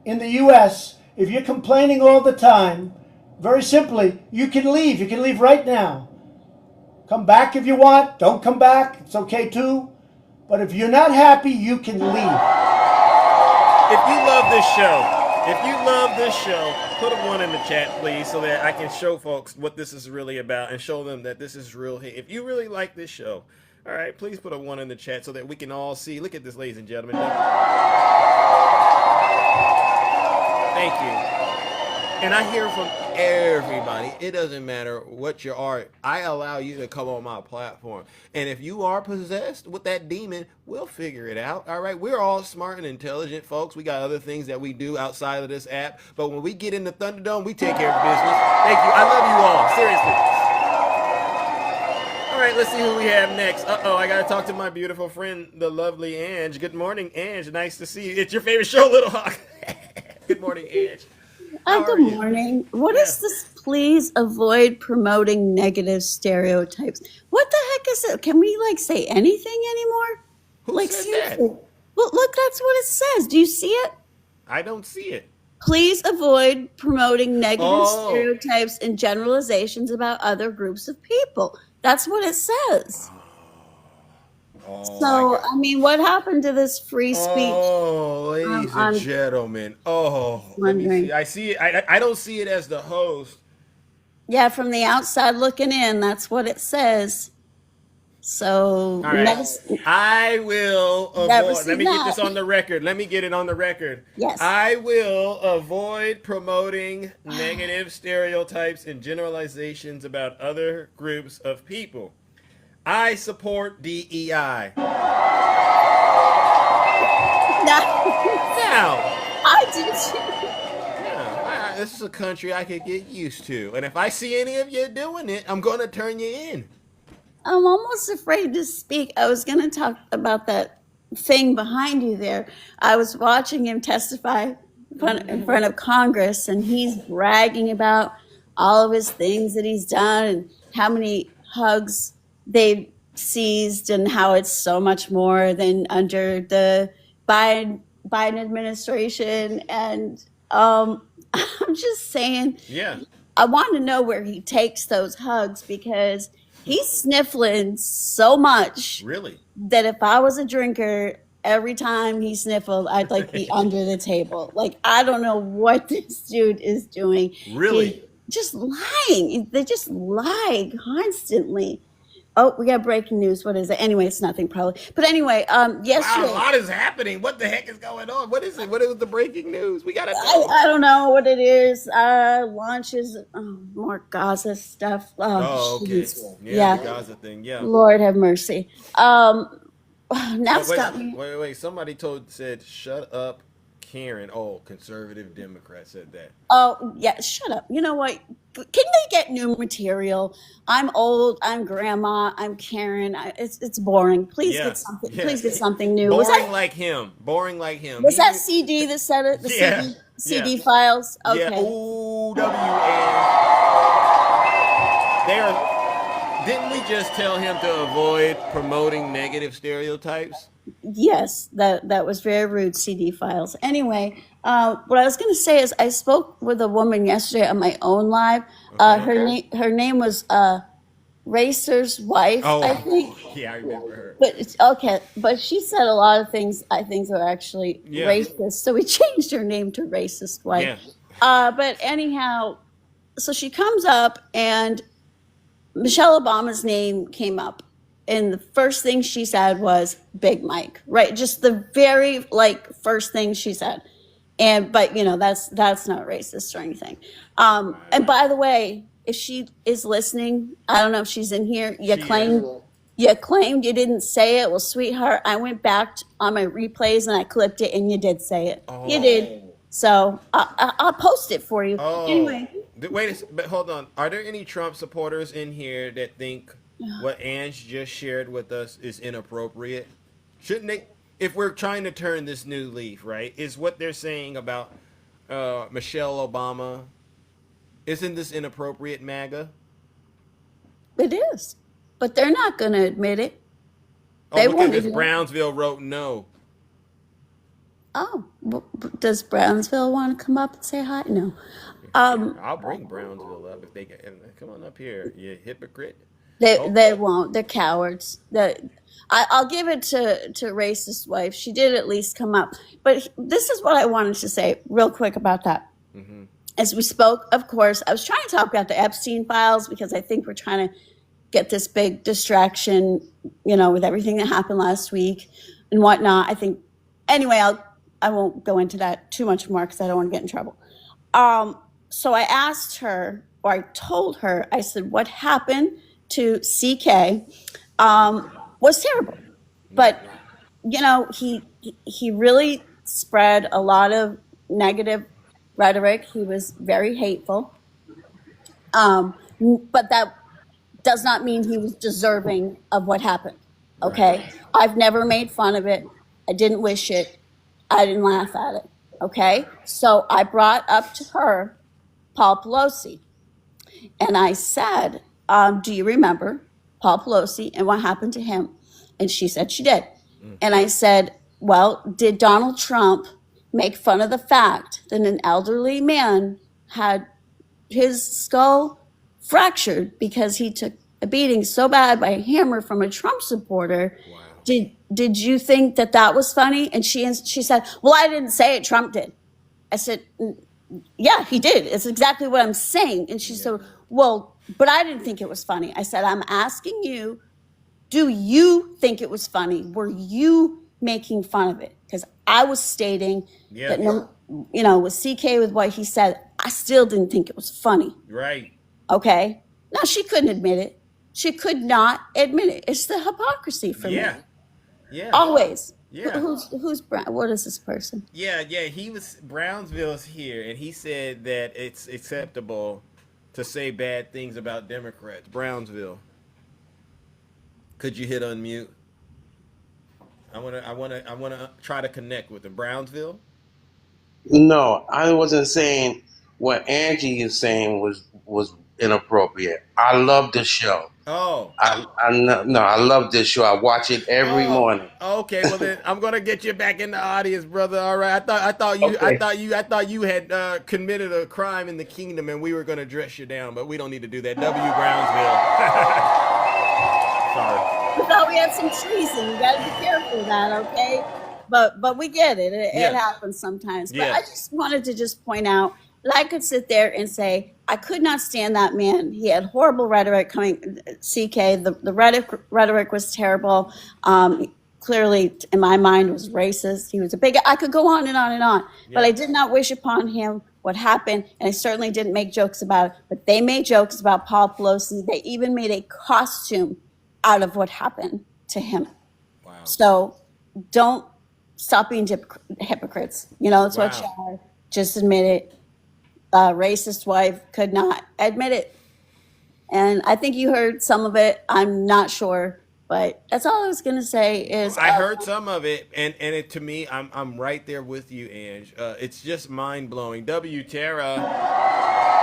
in the U.S., if you're complaining all the time, very simply, you can leave. You can leave right now. Come back if you want. Don't come back. It's okay too. But if you're not happy, you can leave. If you love this show, put a 1 in the chat, please, so that I can show folks what this is really about and show them that this is real hate. If you really like this show, all right, please put a 1 in the chat so that we can all see. Look at this, ladies and gentlemen. Thank you. And I hear from everybody. It doesn't matter what you are. I allow you to come on my platform. And if you are possessed with that demon, we'll figure it out. All right. We're all smart and intelligent folks. We got other things that we do outside of this app. But when we get in the Thunderdome, we take care of business. Thank you. I love you all. Seriously. All right, let's see who we have next. I got to talk to my beautiful friend, the lovely Ange. Good morning, Ange. Nice to see you. It's your favorite show, Little Hawk. Good morning, Ange. Good morning. What is this? Please avoid promoting negative stereotypes. What the heck is it? Can we say anything anymore? Who said that? Seriously. Well, look, that's what it says. Do you see it? I don't see it. Please avoid promoting negative stereotypes and generalizations about other groups of people. That's what it says. So, I mean, what happened to this free speech? Oh, ladies and gentlemen. Let me see. I see it. I don't see it as the host. Yeah, from the outside looking in, that's what it says. So, all right. I will avoid. Let me get this on the record. Let me get it on the record. Yes. I will avoid promoting negative stereotypes and generalizations about other groups of people. I support DEI. Now, I do too. Yeah, this is a country I could get used to. And if I see any of you doing it, I'm going to turn you in. I'm almost afraid to speak. I was going to talk about that thing behind you there. I was watching him testify in front of Congress, and he's bragging about all of his things that he's done and how many hugs they've seized and how it's so much more than under the Biden administration. And I'm just saying, I want to know where he takes those hugs, because he's sniffling so much really that if I was a drinker every time he sniffled, I'd like be under the table. Like, I don't know what this dude is doing. Really? He just lying. They just lie constantly. Oh, we got breaking news. What is it? Anyway, it's nothing probably. But anyway, yesterday. Wow, a lot is happening. What the heck is going on? What is it? What is the breaking news? We gotta know. I don't know what it is. Launches more Gaza stuff. Oh, okay. Jeez. Yeah, the Gaza thing. Yeah. Lord have mercy. Now it's Wait, got me. wait. Somebody said, "Shut up, Karen." Oh, conservative Democrat said that. Oh yeah, shut up. You know what? Can they get new material? I'm old. I'm grandma. I'm Karen. It's boring. Please get something. Yeah. Please get something new. Boring like him. Boring like him. Was that CD that said it? The CD files. Okay. Yeah. Ooh, Didn't we just tell him to avoid promoting negative stereotypes? Yes, that was very rude. CD files. Anyway, what I was going to say is I spoke with a woman yesterday on my own live. Her name was Racer's wife. Oh, I think. Yeah, I remember her. But it's okay. But she said a lot of things I think are actually racist. So we changed her name to Racist Wife. Yeah. But anyhow, so she comes up and Michelle Obama's name came up. And the first thing she said was Big Mike, right? Just the very first thing she said. But that's not racist or anything. And by the way, if she is listening, I don't know if she's in here. You claimed you didn't say it. Well, sweetheart, I went back on my replays and I clipped it, and you did say it. Oh. You did. So I'll post it for you. Oh. Anyway. But hold on. Are there any Trump supporters in here that think what Ange just shared with us is inappropriate? Shouldn't they? If we're trying to turn this new leaf, right? Is what they're saying about Michelle Obama? Isn't this inappropriate, MAGA? It is, but they're not going to admit it. They because Brownsville wrote no. Oh, does Brownsville want to come up and say hi? No. I'll bring Brownsville up if they get. Come on up here, you hypocrite. They won't. They're cowards. I'll give it to Racist Wife. She did at least come up. But this is what I wanted to say real quick about that. Mm-hmm. As we spoke, of course, I was trying to talk about the Epstein files because I think we're trying to get this big distraction, with everything that happened last week and whatnot. I think, anyway, I won't go into that too much more because I don't want to get in trouble. So I asked her, or I told her, I said, what happened to CK was terrible. But, he really spread a lot of negative rhetoric. He was very hateful. But that does not mean he was deserving of what happened. Okay? I've never made fun of it. I didn't wish it. I didn't laugh at it. Okay? So I brought up to her Paul Pelosi. And I said, do you remember Paul Pelosi and what happened to him? And she said she did. And I said, well, did Donald Trump make fun of the fact that an elderly man had his skull fractured because he took a beating so bad by a hammer from a Trump supporter? Wow. Did you think that was funny? And she said, well, I didn't say it. Trump did. I said, yeah, he did. It's exactly what I'm saying. And she said, well, but I didn't think it was funny. I said, I'm asking you, do you think it was funny? Were you making fun of it? Because I was stating that, with CK, with what he said, I still didn't think it was funny. Right. Okay. Now, she couldn't admit it. She could not admit it. It's the hypocrisy for me. Yeah. Always. Yeah. Who's what is this person? Yeah. Brownsville's here, and he said that it's acceptable to say bad things about Democrats. Brownsville. Could you hit unmute? I wanna try to connect with him. Brownsville? No, I wasn't saying what Angie is saying was inappropriate. I love the show. Oh. I love this show. I watch it every morning. Okay, well then I'm gonna get you back in the audience, brother. All right. I thought you had committed a crime in the kingdom, and we were gonna dress you down, but we don't need to do that. Brownsville. Sorry. We thought we had some treason. You gotta be careful of that, okay? but we get it. It Yeah. happens sometimes. But Yeah. I just wanted to just point out that I could sit there and say I could not stand that man. He had horrible rhetoric coming. CK, the rhetoric was terrible. Clearly, in my mind, was racist. He was a bigot. I could go on and on and on. But I did not wish upon him what happened, and I certainly didn't make jokes about it. But they made jokes about Paul Pelosi. They even made a costume out of what happened to him. Wow. So don't stop being hypocrites. You know, it's what you are. Just admit it. Racist wife could not admit it. And I think you heard some of it. I'm not sure. But that's all I was going to say is... I heard some of it, and it, to me, I'm right there with you, Ange. It's just mind-blowing. Tara,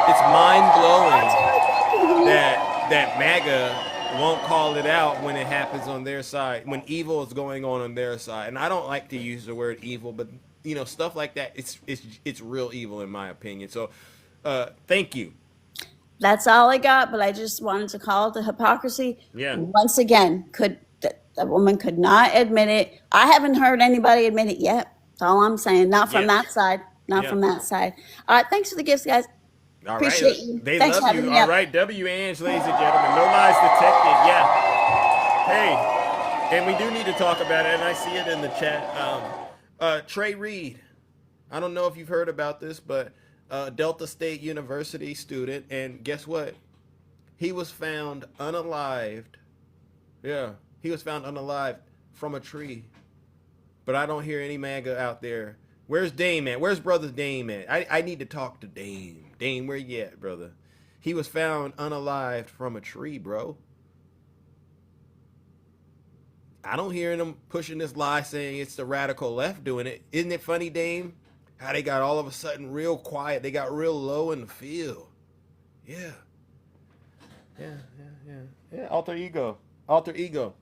it's mind-blowing that MAGA won't call it out when it happens on their side, when evil is going on their side. And I don't like to use the word evil, but, you know, stuff like that, it's real evil in my opinion. So thank you. That's all I got, but I just wanted to call it the hypocrisy. Yeah. Once again, the woman could not admit it. I haven't heard anybody admit it yet. That's all I'm saying. Not from that side. Not from that side. All right. Thanks for the gifts, guys. All Appreciate right. you. They Thanks love for having you. me All up. right. W. Ange, ladies and gentlemen. No lies detected. Yeah. Hey. And we do need to talk about it, and I see it in the chat. Trey Reed. I don't know if you've heard about this, but Delta State University student, and guess what? He was found unalived. Yeah, he was found unalived from a tree. But I don't hear any MAGA out there. Where's Dame at? Where's brother Dame at? I need to talk to Dame. Dame, where you at, brother? He was found unalived from a tree, bro. I don't hear them pushing this lie saying it's the radical left doing it. Isn't it funny, Dame? How they got all of a sudden real quiet. They got real low in the field. Yeah. Yeah. Alter ego. Alter ego.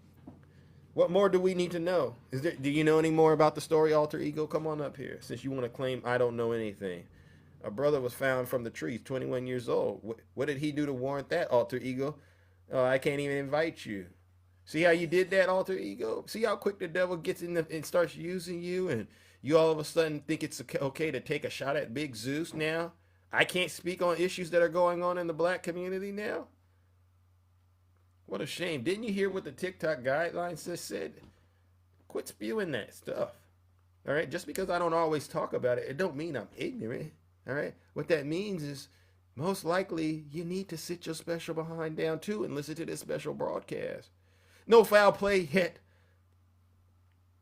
What more do we need to know? Do you know any more about the story, Alter Ego? Come on up here, since you want to claim I don't know anything. A brother was found from the trees, 21 years old. What did he do to warrant that, Alter Ego? I can't even invite you. See how you did that, Alter Ego? See how quick the devil gets in and starts using you, and you all of a sudden think it's okay to take a shot at Big Zeus now? I can't speak on issues that are going on in the black community now? What a shame. Didn't you hear what the TikTok guidelines just said? Quit spewing that stuff. All right? Just because I don't always talk about it, it don't mean I'm ignorant. All right? What that means is most likely you need to sit your special behind down too and listen to this special broadcast. No foul play yet.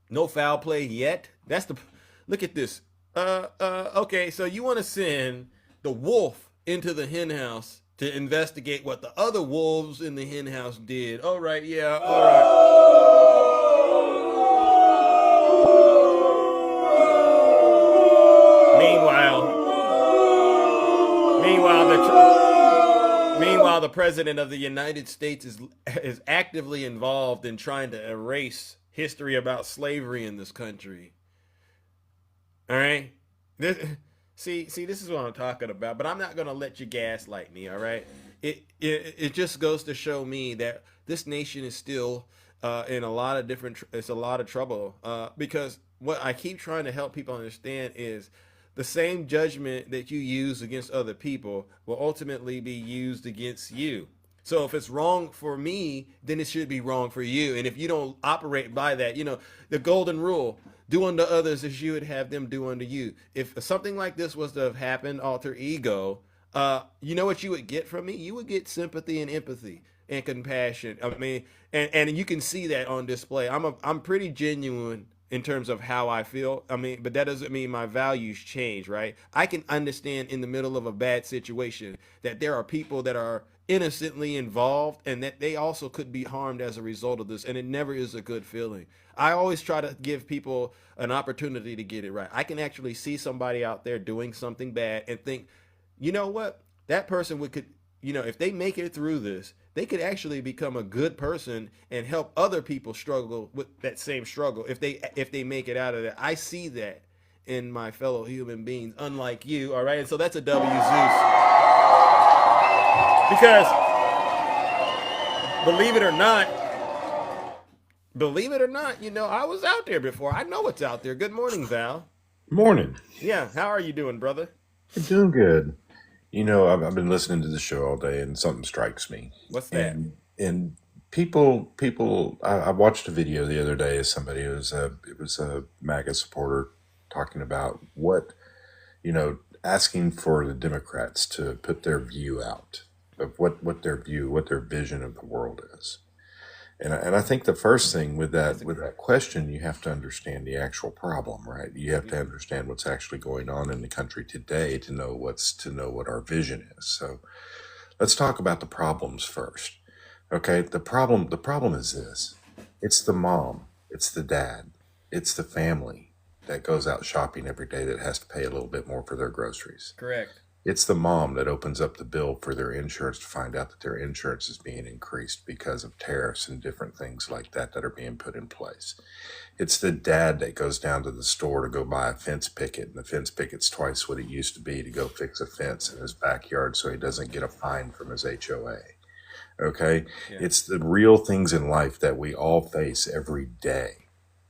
No foul play yet. That's the... Look at this. Okay, so you want to send the wolf into the hen house to investigate what the other wolves in the hen house did. All right, yeah, all right. Meanwhile, the president of the United States is actively involved in trying to erase history about slavery in this country. All right? See, this is what I'm talking about, but I'm not going to let you gaslight me, all right? It just goes to show me that this nation is still in a lot of trouble because what I keep trying to help people understand is the same judgment that you use against other people will ultimately be used against you. So if it's wrong for me, then it should be wrong for you. And if you don't operate by that, you know, the golden rule, do unto others as you would have them do unto you. If something like this was to have happened, Alter Ego, you know what you would get from me? You would get sympathy and empathy and compassion. I mean, and you can see that on display. I'm pretty genuine in terms of how I feel. I mean, but that doesn't mean my values change, right? I can understand in the middle of a bad situation that there are people that are innocently involved and that they also could be harmed as a result of this, and it never is a good feeling. I always try to give people an opportunity to get it right. I can actually see somebody out there doing something bad and think, you know what, that person could, you know, if they make it through this, they could actually become a good person and help other people struggle with that same struggle if they make it out of that. I see that in my fellow human beings, unlike you, all right? And so that's a W, Zeus. Because, believe it or not, Believe it or not, I was out there before. I know what's out there. Good morning, Val. Morning. Yeah, how are you doing, brother? I'm doing good. I've been listening to the show all day, and something strikes me. What's that? And people. I watched a video the other day of somebody. It was a MAGA supporter talking about asking for the Democrats to put their view out of what their vision of the world is. And I think the first thing with that question, you have to understand the actual problem, right? You have to understand what's actually going on in the country today to know what our vision is. So let's talk about the problems first. Okay, the problem is this. It's the mom, it's the dad, it's the family that goes out shopping every day that has to pay a little bit more for their groceries. Correct. It's the mom that opens up the bill for their insurance to find out that their insurance is being increased because of tariffs and different things like that are being put in place. It's the dad that goes down to the store to go buy a fence picket, and the fence picket's twice what it used to be to go fix a fence in his backyard so he doesn't get a fine from his HOA. Okay? Yeah. It's the real things in life that we all face every day.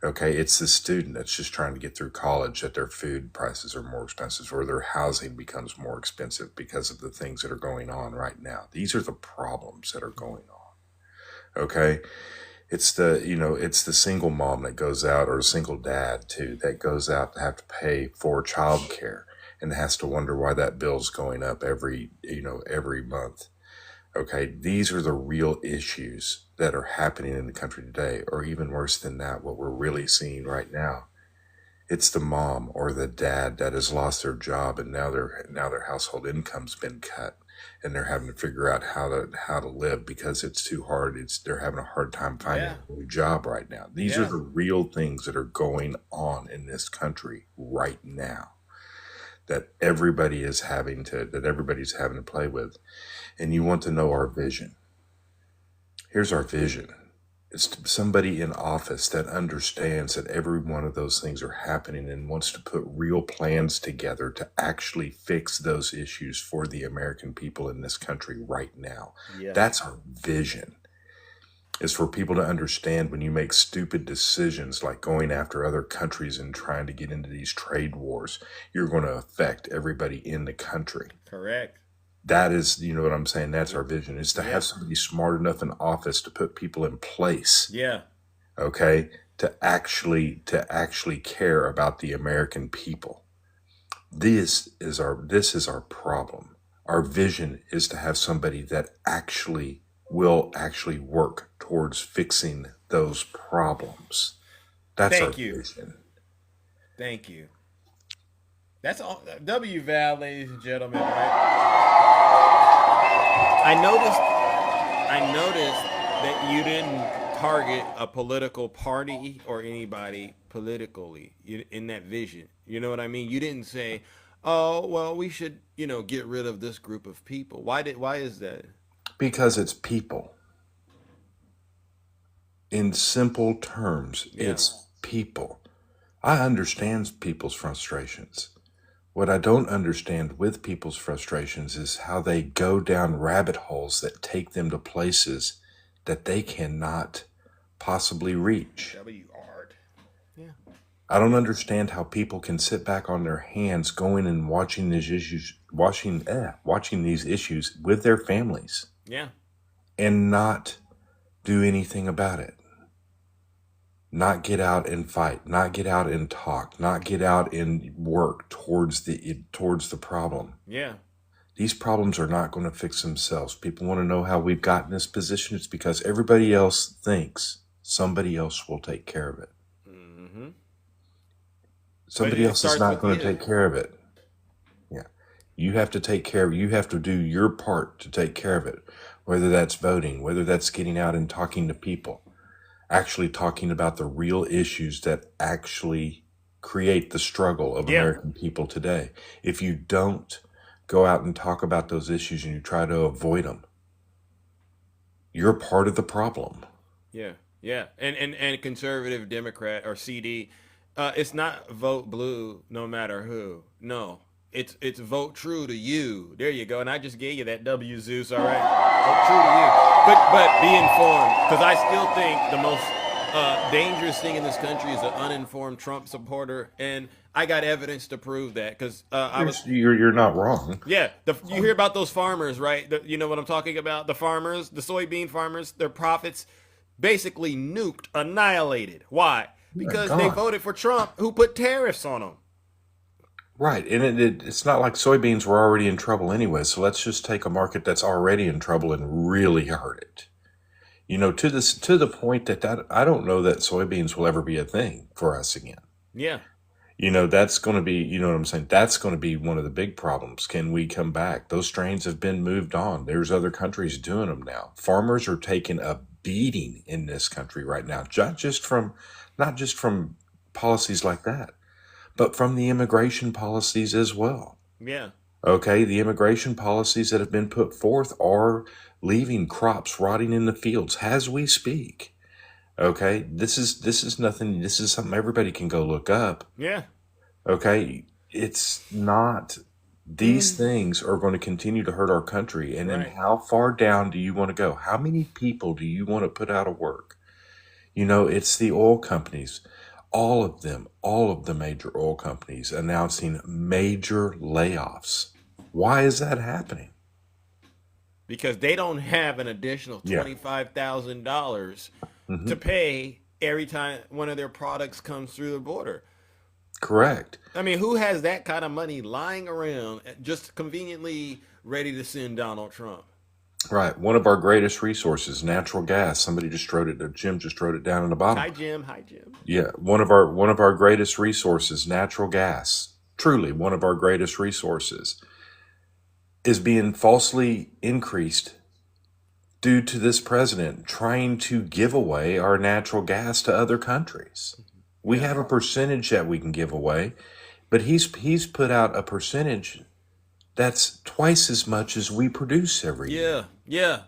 Okay, it's the student that's just trying to get through college that their food prices are more expensive or their housing becomes more expensive because of the things that are going on right now. These are the problems that are going on. Okay, it's the single mom that goes out, or a single dad too, that goes out to have to pay for childcare and has to wonder why that bill's going up every month. Okay, these are the real issues that are happening in the country today, or even worse than that, what we're really seeing right now. It's the mom or the dad that has lost their job, and now their household income's been cut, and they're having to figure out how to live because it's too hard. They're having a hard time finding a new job right now. These are the real things that are going on in this country right now that everybody's having to play with. And you want to know our vision. Here's our vision. It's somebody in office that understands that every one of those things are happening and wants to put real plans together to actually fix those issues for the American people in this country right now. Yeah. That's our vision. Is for people to understand when you make stupid decisions like going after other countries and trying to get into these trade wars, you're going to affect everybody in the country. Correct. That is, you know what I'm saying? That's our vision, is to have somebody smart enough in office to put people in place. Yeah. Okay. To actually care about the American people. This is our problem. Our vision is to have somebody that will actually work towards fixing those problems. That's our vision. Thank you. That's all. W Val, ladies and gentlemen, right? I noticed that you didn't target a political party or anybody politically in that vision. You know what I mean? You didn't say, "Oh, well, we should, get rid of this group of people." Why is that? Because it's people. In simple terms, it's people. I understand people's frustrations. What I don't understand with people's frustrations is how they go down rabbit holes that take them to places that they cannot possibly reach. Yeah. I don't understand how people can sit back on their hands going and watching these issues, watching these issues with their families. Yeah. And not do anything about it. Not get out and fight, not get out and talk, not get out and work towards the problem. Yeah. These problems are not going to fix themselves. People want to know how we've gotten in this position. It's because everybody else thinks somebody else will take care of it. Mm-hmm. Somebody else is not going to take care of it. Yeah. You have to take care of it. You have to do your part to take care of it. Whether that's voting, whether that's getting out and talking to people. Actually talking about the real issues that actually create the struggle of American people today. If you don't go out and talk about those issues and you try to avoid them, you're part of the problem. Yeah. And conservative, Democrat, or CD, it's not vote blue no matter who. No. It's vote true to you. There you go. And I just gave you that W, Zeus, all right? Vote true to you. But be informed, because I still think dangerous thing in this country is an uninformed Trump supporter, and I got evidence to prove that because You're not wrong. Yeah, you hear about those farmers, right? You know what I'm talking about? The farmers, the soybean farmers, their profits basically nuked, annihilated. Why? Because they voted for Trump, who put tariffs on them. Right, and it's not like soybeans were already in trouble anyway. So let's just take a market that's already in trouble and really hurt it. To the point that I don't know that soybeans will ever be a thing for us again. Yeah. That's going to be, you know what I'm saying? That's going to be one of the big problems. Can we come back? Those strains have been moved on. There's other countries doing them now. Farmers are taking a beating in this country right now, not just from policies like that, but from the immigration policies as well. Yeah. Okay, the immigration policies that have been put forth are leaving crops rotting in the fields as we speak. Okay, this is nothing. This is something everybody can go look up. Yeah. Okay, it's not. These things are going to continue to hurt our country. And then how far down do you want to go? How many people do you want to put out of work? It's the oil companies. All of the major oil companies announcing major layoffs. Why is that happening? Because they don't have an additional $25,000 to pay every time one of their products comes through the border. Correct. I mean, who has that kind of money lying around just conveniently ready to send Donald Trump? Right. One of our greatest resources, natural gas. Somebody just wrote it. Jim just wrote it down in the bottom. Hi, Jim. Hi, Jim. Yeah. One of our greatest resources, natural gas. Truly, one of our greatest resources is being falsely increased due to this president trying to give away our natural gas to other countries. We have a percentage that we can give away, but he's put out a percentage that's twice as much as we produce every year. Yeah.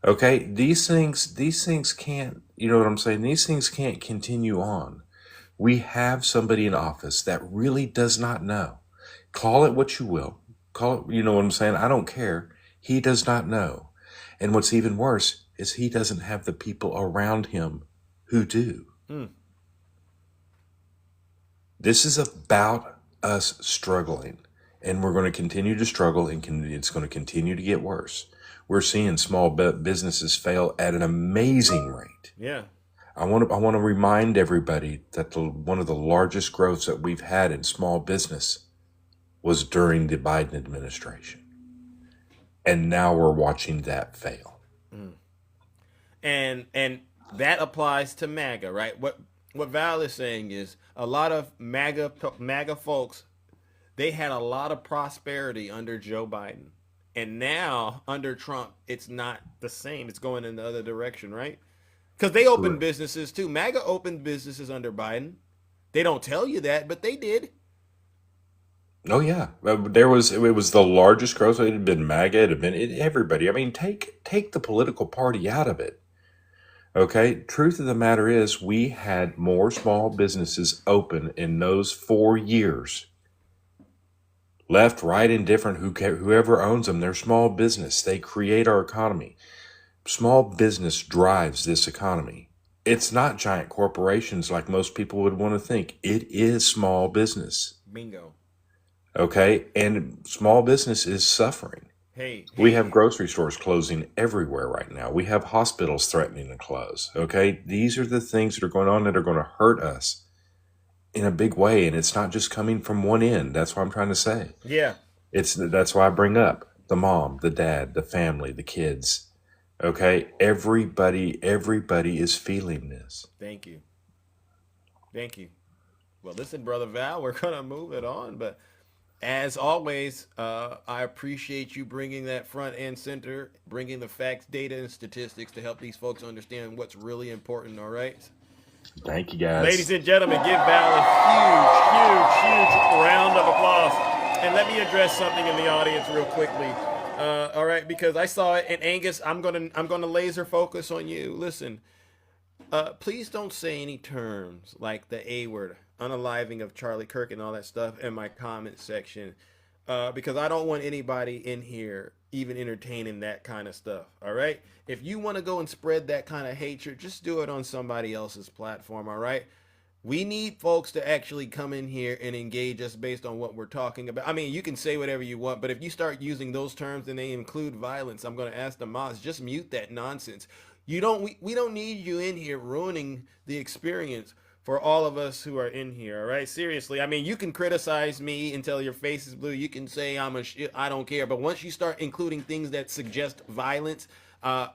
Okay, these things can't, you know what I'm saying? These things can't continue on. We have somebody in office that really does not know. Call it what you will. Call it, you know what I'm saying? I don't care. He does not know. And what's even worse is he doesn't have the people around him who do. This is about us struggling, and we're going to continue to struggle, and it's going to continue to get worse. We're seeing small businesses fail at an amazing rate. Yeah. I want to remind everybody that one of the largest growths that we've had in small business was during the Biden administration. And now we're watching that fail. And that applies to MAGA, right? What Val is saying is a lot of MAGA folks, they had a lot of prosperity under Joe Biden. And now under Trump, it's not the same. It's going in the other direction, right? Because they opened businesses too. MAGA opened businesses under Biden. They don't tell you that, but they did. Oh yeah, it was the largest growth. It had been MAGA. It had been everybody. I mean, take the political party out of it. Okay. Truth of the matter is, we had more small businesses open in those 4 years. Left, right, indifferent. Whoever owns them, they're small business. They create our economy. Small business drives this economy. It's not giant corporations like most people would want to think. It is small business. Bingo. Okay, and small business is suffering. Hey. We have grocery stores closing everywhere right now. We have hospitals threatening to close. Okay, these are the things that are going on that are going to hurt us in a big way, and it's not just coming from one end. That's what I'm trying to say. Yeah. That's why I bring up the mom, the dad, the family, the kids. Okay, everybody is feeling this. Thank you. Well, listen, Brother Val, we're gonna move it on, but as always, I appreciate you bringing that front and center, bringing the facts, data, and statistics to help these folks understand what's really important, all right? Thank you, guys. Ladies and gentlemen, give Val a huge round of applause. And let me address something in the audience real quickly. All right, because I saw it, and Angus, I'm gonna laser focus on you. Listen, please don't say any terms like the A word, unaliving of Charlie Kirk and all that stuff in my comment section, because I don't want anybody in here even entertaining that kind of stuff. All right. If you want to go and spread that kind of hatred, just do it on somebody else's platform. All right. We need folks to actually come in here and engage us based on what we're talking about. I mean, you can say whatever you want, but if you start using those terms and they include violence, I'm going to ask the mods, just mute that nonsense. We don't need you in here ruining the experience for all of us who are in here. All right. Seriously. I mean, you can criticize me until your face is blue. You can say I don't care. But once you start including things that suggest violence,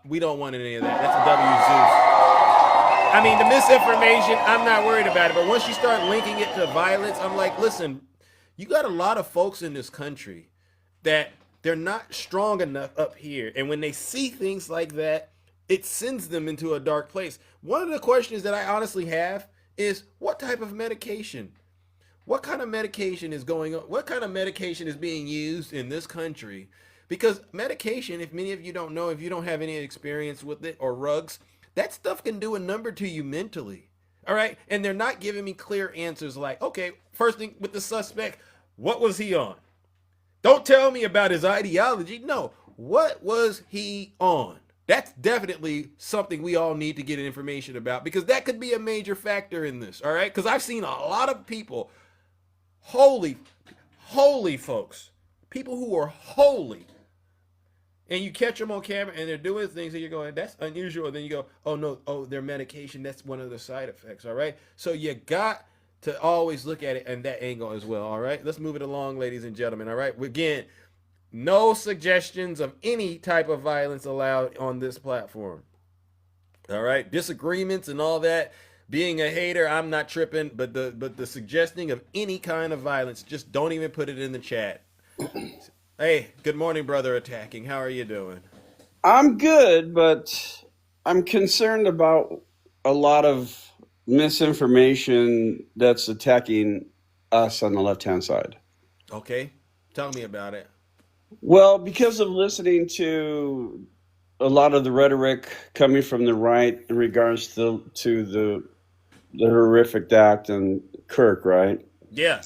we don't want any of that. That's a W Zeus. I mean, the misinformation, I'm not worried about it. But once you start linking it to violence, I'm like, listen, you got a lot of folks in this country that they're not strong enough up here. And when they see things like that, it sends them into a dark place. One of the questions that I honestly have is, what type of medication? What kind of medication is going on? What kind of medication is being used in this country? Because medication, if many of you don't know, if you don't have any experience with it, or rugs, that stuff can do a number to you mentally. All right. And they're not giving me clear answers like, okay, first thing with the suspect, what was he on? Don't tell me about his ideology. No. What was he on? That's definitely something we all need to get information about, because that could be a major factor in this. All right. Because I've seen a lot of people, holy folks, people who are holy, and you catch them on camera and they're doing things and you're going, that's unusual. And then you go, oh no, their medication, that's one of the side effects. All right. So you got to always look at it in that angle as well. All right. Let's move it along, ladies and gentlemen. All right. Again, no suggestions of any type of violence allowed on this platform. All right. Disagreements and all that. Being a hater, I'm not tripping, but the suggesting of any kind of violence, just don't even put it in the chat. Hey, good morning, brother attacking. How are you doing? I'm good, but I'm concerned about a lot of misinformation that's attacking us on the left-hand side. Okay. Tell me about it. Well, because of listening to a lot of the rhetoric coming from the right in regards to the horrific act in Kirk, right? Yeah.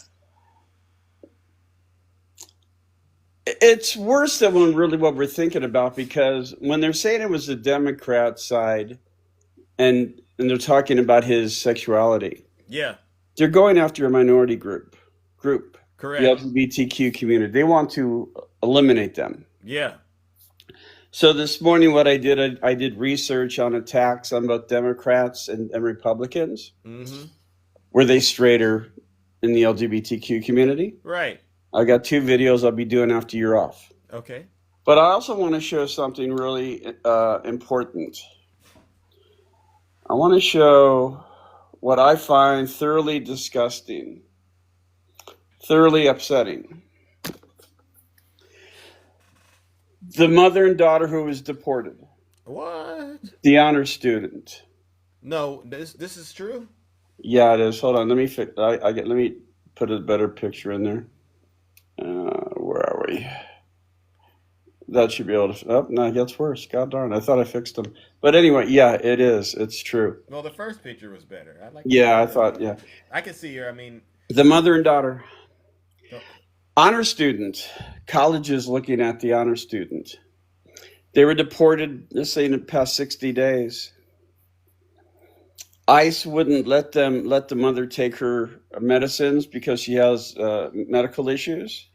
It's worse than what we're thinking about, because when they're saying it was the Democrat side and they're talking about his sexuality, yeah, they're going after a minority group, correct, the LGBTQ community. They want to eliminate them. Yeah. So this morning, what I did research on attacks on both Democrats and Republicans. Mm-hmm. Were they straighter in the LGBTQ community? Right. I got 2 videos I'll be doing after you're off. Okay. But I also want to show something really important. I want to show what I find thoroughly disgusting, thoroughly upsetting. The mother and daughter who was deported. What? The honor student. No, this is true? Yeah, it is. Hold on. Let me put a better picture in there. Where are we? That should be able to. Oh, no, it gets worse. God darn! I thought I fixed them. But anyway, yeah, it is. It's true. Well, the first picture was better. I like. Yeah, I thought. Yeah. I can see her. I mean, the mother and daughter. Honor student. College is looking at the honor student. They were deported, let's say, in the past 60 days. ICE wouldn't let the mother take her medicines because she has medical issues.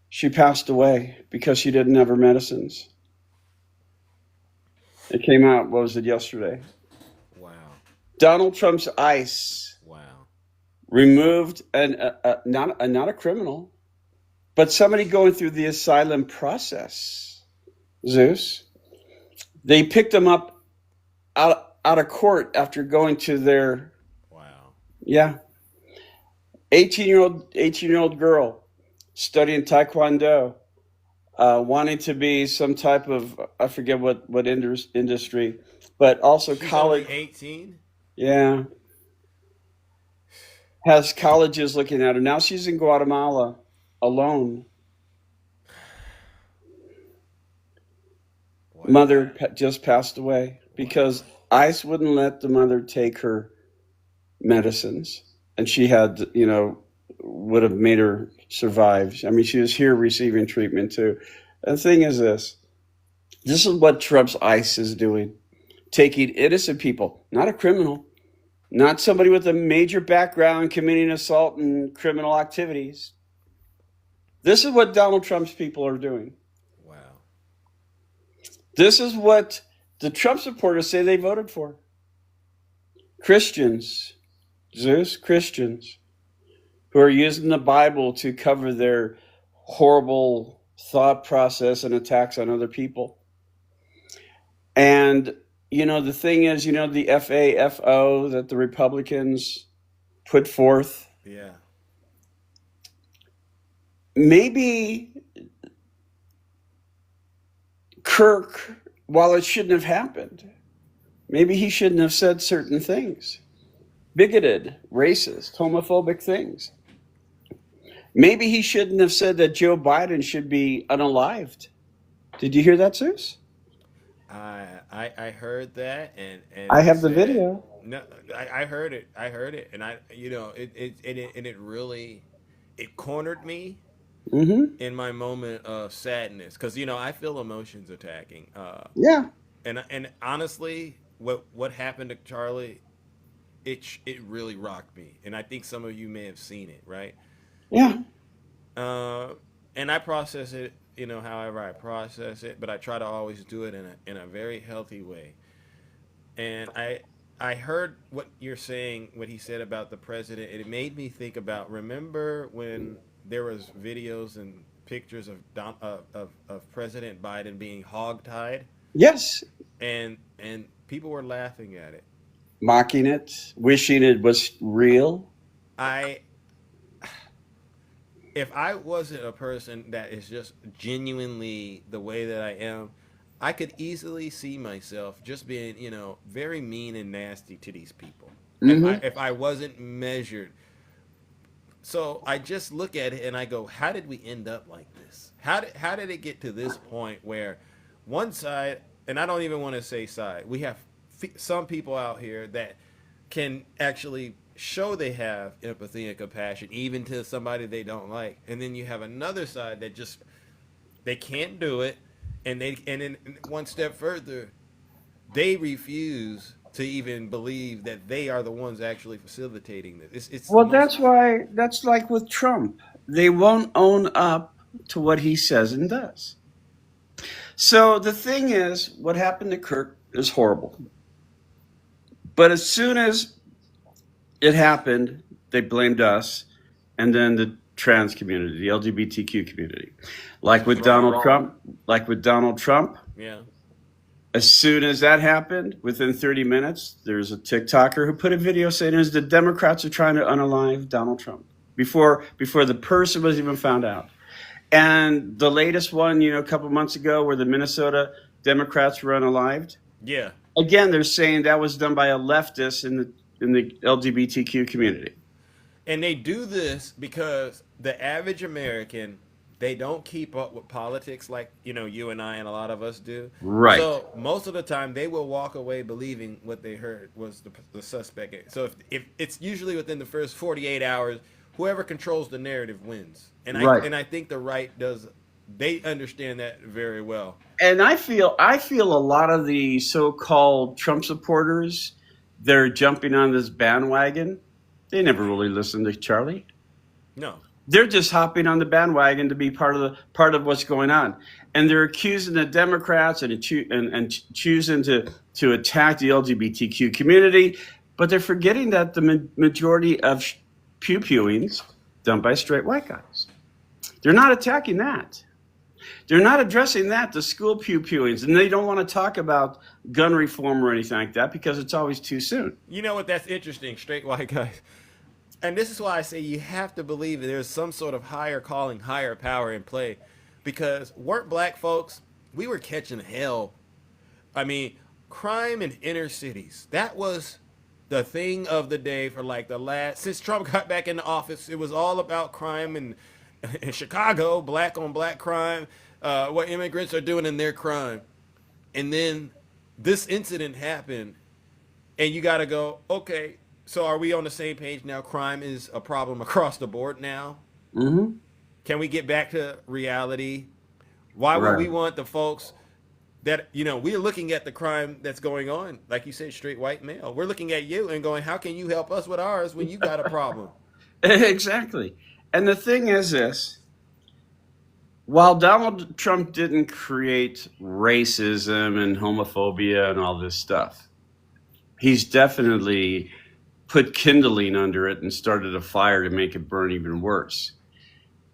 She passed away because she didn't have her medicines. It came out, what was it, yesterday? Wow. Donald Trump's ICE removed not a criminal, but somebody going through the asylum process. Zeus. They picked them up out of court after going to their 18-year-old girl studying Taekwondo, wanting to be some type of, I forget what industry, but also she's college. Only 18? Yeah. Has colleges looking at her. Now she's in Guatemala alone. Wow. Mother just passed away because ICE wouldn't let the mother take her medicines. And she had, would have made her survive. I mean, she was here receiving treatment too. The thing is this is what Trump's ICE is doing. Taking innocent people, not a criminal, not somebody with a major background committing assault and criminal activities. This is what Donald Trump's people are doing. Wow. This is what the Trump supporters say they voted for. Christians, Zeus, Christians, who are using the Bible to cover their horrible thought process and attacks on other people. And, the thing is, the FAFO that the Republicans put forth. Yeah. Maybe Kirk, while it shouldn't have happened, maybe he shouldn't have said certain things. Bigoted, racist, homophobic things. Maybe he shouldn't have said that Joe Biden should be unalived. Did you hear that, Zeus? I heard that, and I have the video. No, I heard it. And it really cornered me in my moment of sadness, because I feel emotions attacking. Yeah. And honestly, what happened to Charlie, it really rocked me, and I think some of you may have seen it, right? Yeah. And I process it, however I process it, but I try to always do it in a very healthy way. And I heard what you're saying, what he said about the president, and it made me think about, remember when there was videos and pictures of President Biden being hogtied? Yes. And people were laughing at it, mocking it, wishing it was real. If I wasn't a person that is just genuinely the way that I am, I could easily see myself just being, very mean and nasty to these people. If I wasn't measured. So I just look at it and I go, how did we end up like this? How did it get to this point where one side, and I don't even want to say side, we have some people out here that can actually show they have empathy and compassion, even to somebody they don't like, and then you have another side that just they can't do it, and then one step further, they refuse to even believe that they are the ones actually facilitating this. That's like with Trump. They won't own up to what he says and does. So the thing is, what happened to Kirk is horrible. But as soon as it happened, they blamed us, and then the trans community, the LGBTQ community. Like with Donald Trump. Yeah. As soon as that happened, within 30 minutes, there's a TikToker who put a video saying the Democrats are trying to unalive Donald Trump before the person was even found out. And the latest one, a couple months ago, where the Minnesota Democrats were unalived. Yeah. Again, they're saying that was done by a leftist in the LGBTQ community. And they do this because the average American, they don't keep up with politics like, you and I and a lot of us do. Right. So most of the time they will walk away believing what they heard was the suspect. So if it's usually within the first 48 hours, whoever controls the narrative wins. And I think the right they understand that very well. And I feel a lot of the so-called Trump supporters, they're jumping on this bandwagon. They never really listened to Charlie. No. They're just hopping on the bandwagon to be part of what's going on. And they're accusing the Democrats and choosing to attack the LGBTQ community, but they're forgetting that the majority of pew-pewings done by straight white guys. They're not attacking that. They're not addressing that, the school pew-pewings, and they don't want to talk about gun reform or anything like that because it's always too soon. You know what? That's interesting, straight white guys. And this is why I say you have to believe that there's some sort of higher calling, higher power in play, because weren't black folks, we were catching hell. I mean, crime in inner cities, that was the thing of the day for like since Trump got back in the office. It was all about crime in Chicago, black on black crime, what immigrants are doing in their crime. And then this incident happened, and you got to go, okay, So are we on the same page now? Crime is a problem across the board now. Mm-hmm. Can we get back to reality? Why would we want the folks that, we're looking at the crime that's going on, like you said, straight white male. We're looking at you and going, how can you help us with ours when you got a problem? Exactly. And the thing is this, while Donald Trump didn't create racism and homophobia and all this stuff, he's definitely put kindling under it and started a fire to make it burn even worse.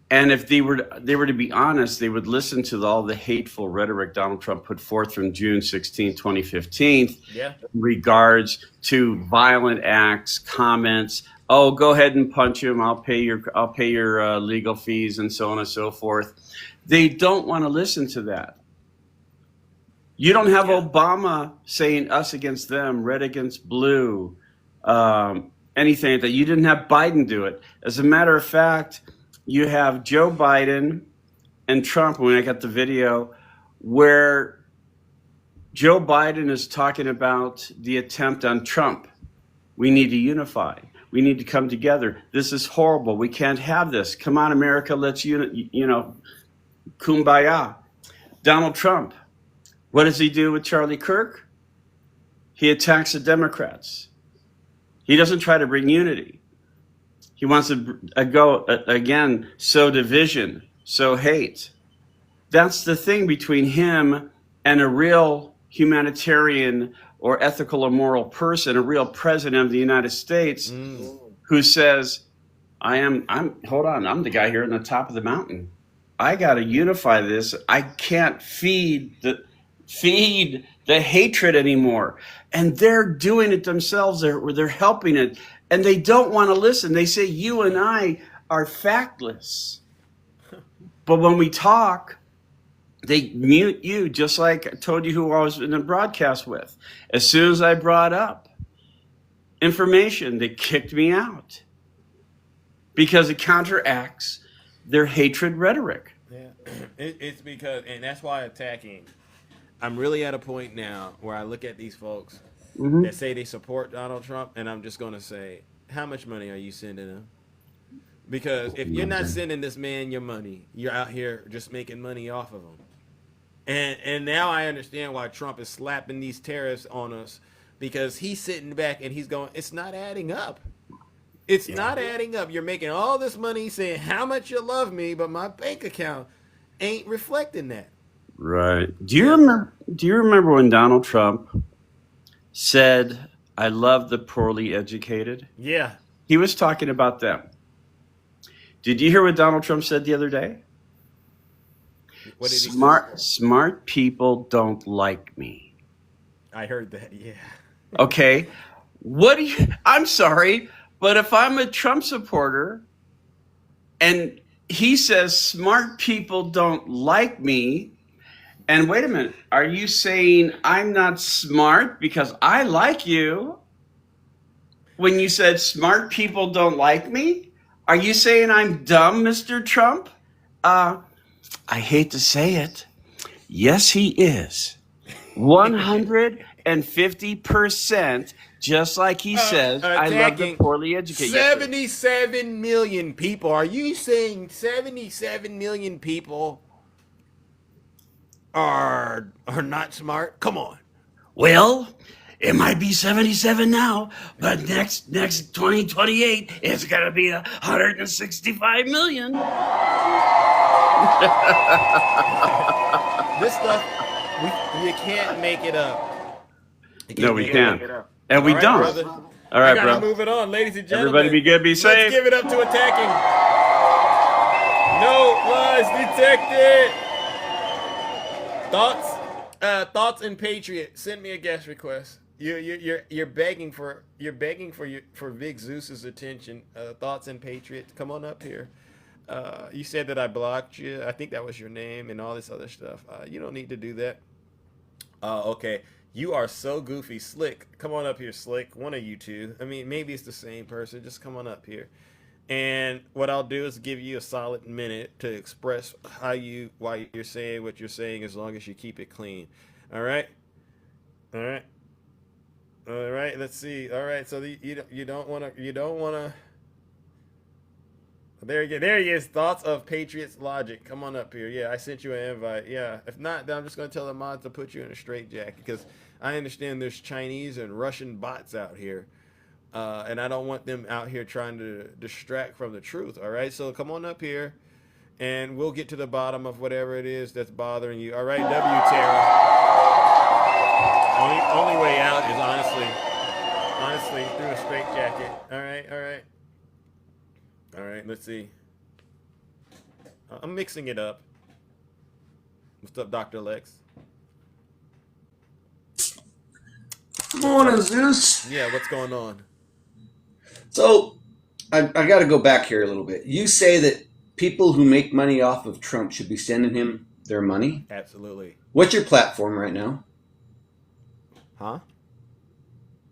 And if they were to be honest, they would listen to all the hateful rhetoric Donald Trump put forth from June 16, 2015, Yeah. in regards to violent acts, comments. Oh, go ahead and punch him. I'll pay your legal fees and so on and so forth. They don't want to listen to that. You don't have Obama saying us against them, red against blue, anything like that. You didn't have Biden do it. As a matter of fact, you have Joe Biden and Trump, when I got the video, where Joe Biden is talking about the attempt on Trump. We need to unify. We need to come together. This is horrible. We can't have this. Come on, America, let's, kumbaya. Donald Trump, what does he do with Charlie Kirk? He attacks the Democrats. He doesn't try to bring unity. He wants to sow division, sow hate. That's the thing between him and a real humanitarian or ethical or moral person, a real president of the United States who says, I'm the guy here on the top of the mountain. I got to unify this. I can't feed the hatred anymore. And they're doing it themselves. They're helping it. And they don't want to listen. They say you and I are factless. But when we talk, they mute you, just like I told you who I was in the broadcast with. As soon as I brought up information, they kicked me out because it counteracts their hatred rhetoric. Yeah, it's because, and that's why attacking. I'm really at a point now where I look at these folks that say they support Donald Trump, and I'm just going to say, how much money are you sending them? Because if you're not sending this man your money, you're out here just making money off of him. And now I understand why Trump is slapping these tariffs on us, because he's sitting back and he's going, it's not adding up. It's not adding up. You're making all this money saying how much you love me, but my bank account ain't reflecting that. Right. Do you remember when Donald Trump said, I love the poorly educated? Yeah. He was talking about them. Did you hear what Donald Trump said the other day? What did he say? Smart people don't like me. I heard that, yeah. Okay. I'm sorry, but if I'm a Trump supporter and he says smart people don't like me, and wait a minute, are you saying I'm not smart because I like you? When you said smart people don't like me? Are you saying I'm dumb, Mr. Trump? I hate to say it. Yes, he is. 150%, just like he says, I love the poorly educated. 77 million people. Are you saying 77 million people are not smart? Come on. Well, it might be 77 now, but next 2028, it's going to be 165 million. This stuff, you can't make it up. No, we can't. And we don't. Brother. All right, I gotta bro. move it on, ladies and gentlemen. Everybody be good, be safe. Let's give it up to attacking. No lies detected. Thoughts and Patriot. Send me a guest request. You're begging for Vic Zeus's attention. Thoughts and Patriot, come on up here. You said that I blocked you. I think that was your name and all this other stuff. You don't need to do that. Okay. You are so goofy. Slick, come on up here, Slick. One of you two. I mean, maybe it's the same person. Just come on up here. And what I'll do is give you a solid minute to express why you're saying what you're saying, as long as you keep it clean. All right? All right? All right, let's see. All right, so you don't want to. There he is. Thoughts of Patriots logic. Come on up here. Yeah, I sent you an invite. Yeah, if not, then I'm just gonna tell the mods to put you in a straitjacket because I understand there's Chinese and Russian bots out here, and I don't want them out here trying to distract from the truth. All right, so come on up here, and we'll get to the bottom of whatever it is that's bothering you. All right, W Tara. Only way out is honestly through a straitjacket. All right, let's see. I'm mixing it up. What's up, Dr. Lex? Morning, Zeus. Yeah, what's going on? So, I got to go back here a little bit. You say that people who make money off of Trump should be sending him their money? Absolutely. What's your platform right now? Huh?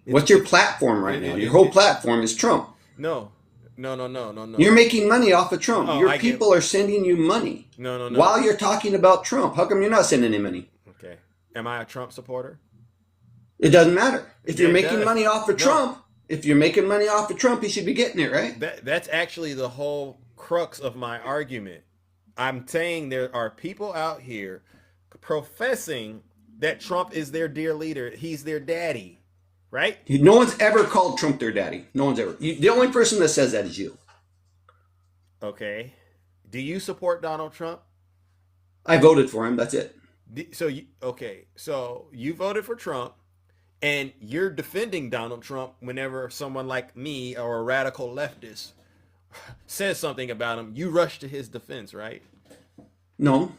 What's your platform right now? Your whole platform is Trump. No. You're making money off of Trump. Oh, your people are sending you money. No. While you're talking about Trump. How come you're not sending him money? Okay. Am I a Trump supporter? It doesn't matter. If you're it making does. money off of Trump, if you're making money off of Trump, he should be getting it, right? That's actually the whole crux of my argument. I'm saying there are people out here professing that Trump is their dear leader. He's their daddy. Right? No one's ever called Trump their daddy. No one's ever. The only person that says that is you. Okay. Do you support Donald Trump? I voted for him. That's it. So you voted for Trump, and you're defending Donald Trump whenever someone like me or a radical leftist says something about him. You rush to his defense, right? No.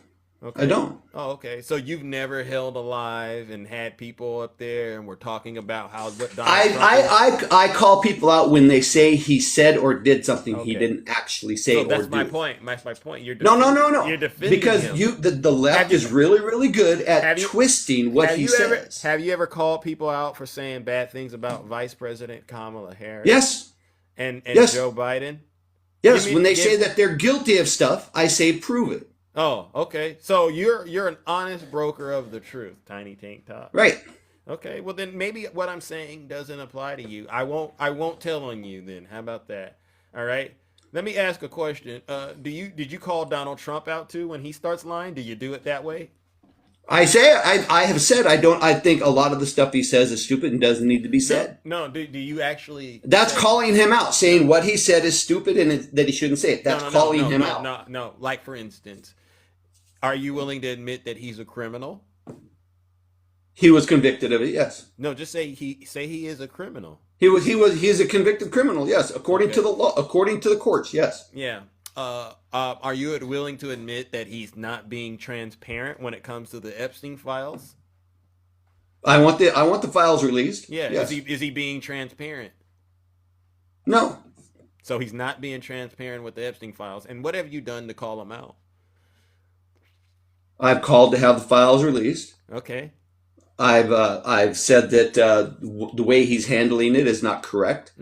Okay. I don't. Oh, okay. So you've never held a live and had people up there and we're talking about what Donald Trump I call people out when they say he said or did something he didn't actually say or do. That's my point. That's my point. No. You're defending because him. The left is really, really good at twisting what he says. Have you ever called people out for saying bad things about Vice President Kamala Harris? Yes. And yes. Joe Biden? Yes. When they say that they're guilty of stuff, I say prove it. Oh, okay. So you're an honest broker of the truth, Tiny Tank Top. Right. Okay. Well, then maybe what I'm saying doesn't apply to you. I won't tell on you then. How about that? All right. Let me ask a question. Did you call Donald Trump out too when he starts lying? Do you do it that way? I have said I think a lot of the stuff he says is stupid and doesn't need to be said. No. Do you actually? That's calling him out, saying what he said is stupid and that he shouldn't say it. That's calling him out. No. Like for instance, are you willing to admit that he's a criminal? He was convicted of it. Yes. No, just say he is a criminal. He's a convicted criminal. Yes, according to the law, according to the courts. Yes. Yeah. Are you willing to admit that he's not being transparent when it comes to the Epstein files? I want the files released. Yeah. Yes. Is he being transparent? No. So he's not being transparent with the Epstein files. And what have you done to call him out? I've called to have the files released. Okay. I've said that the way he's handling it is not correct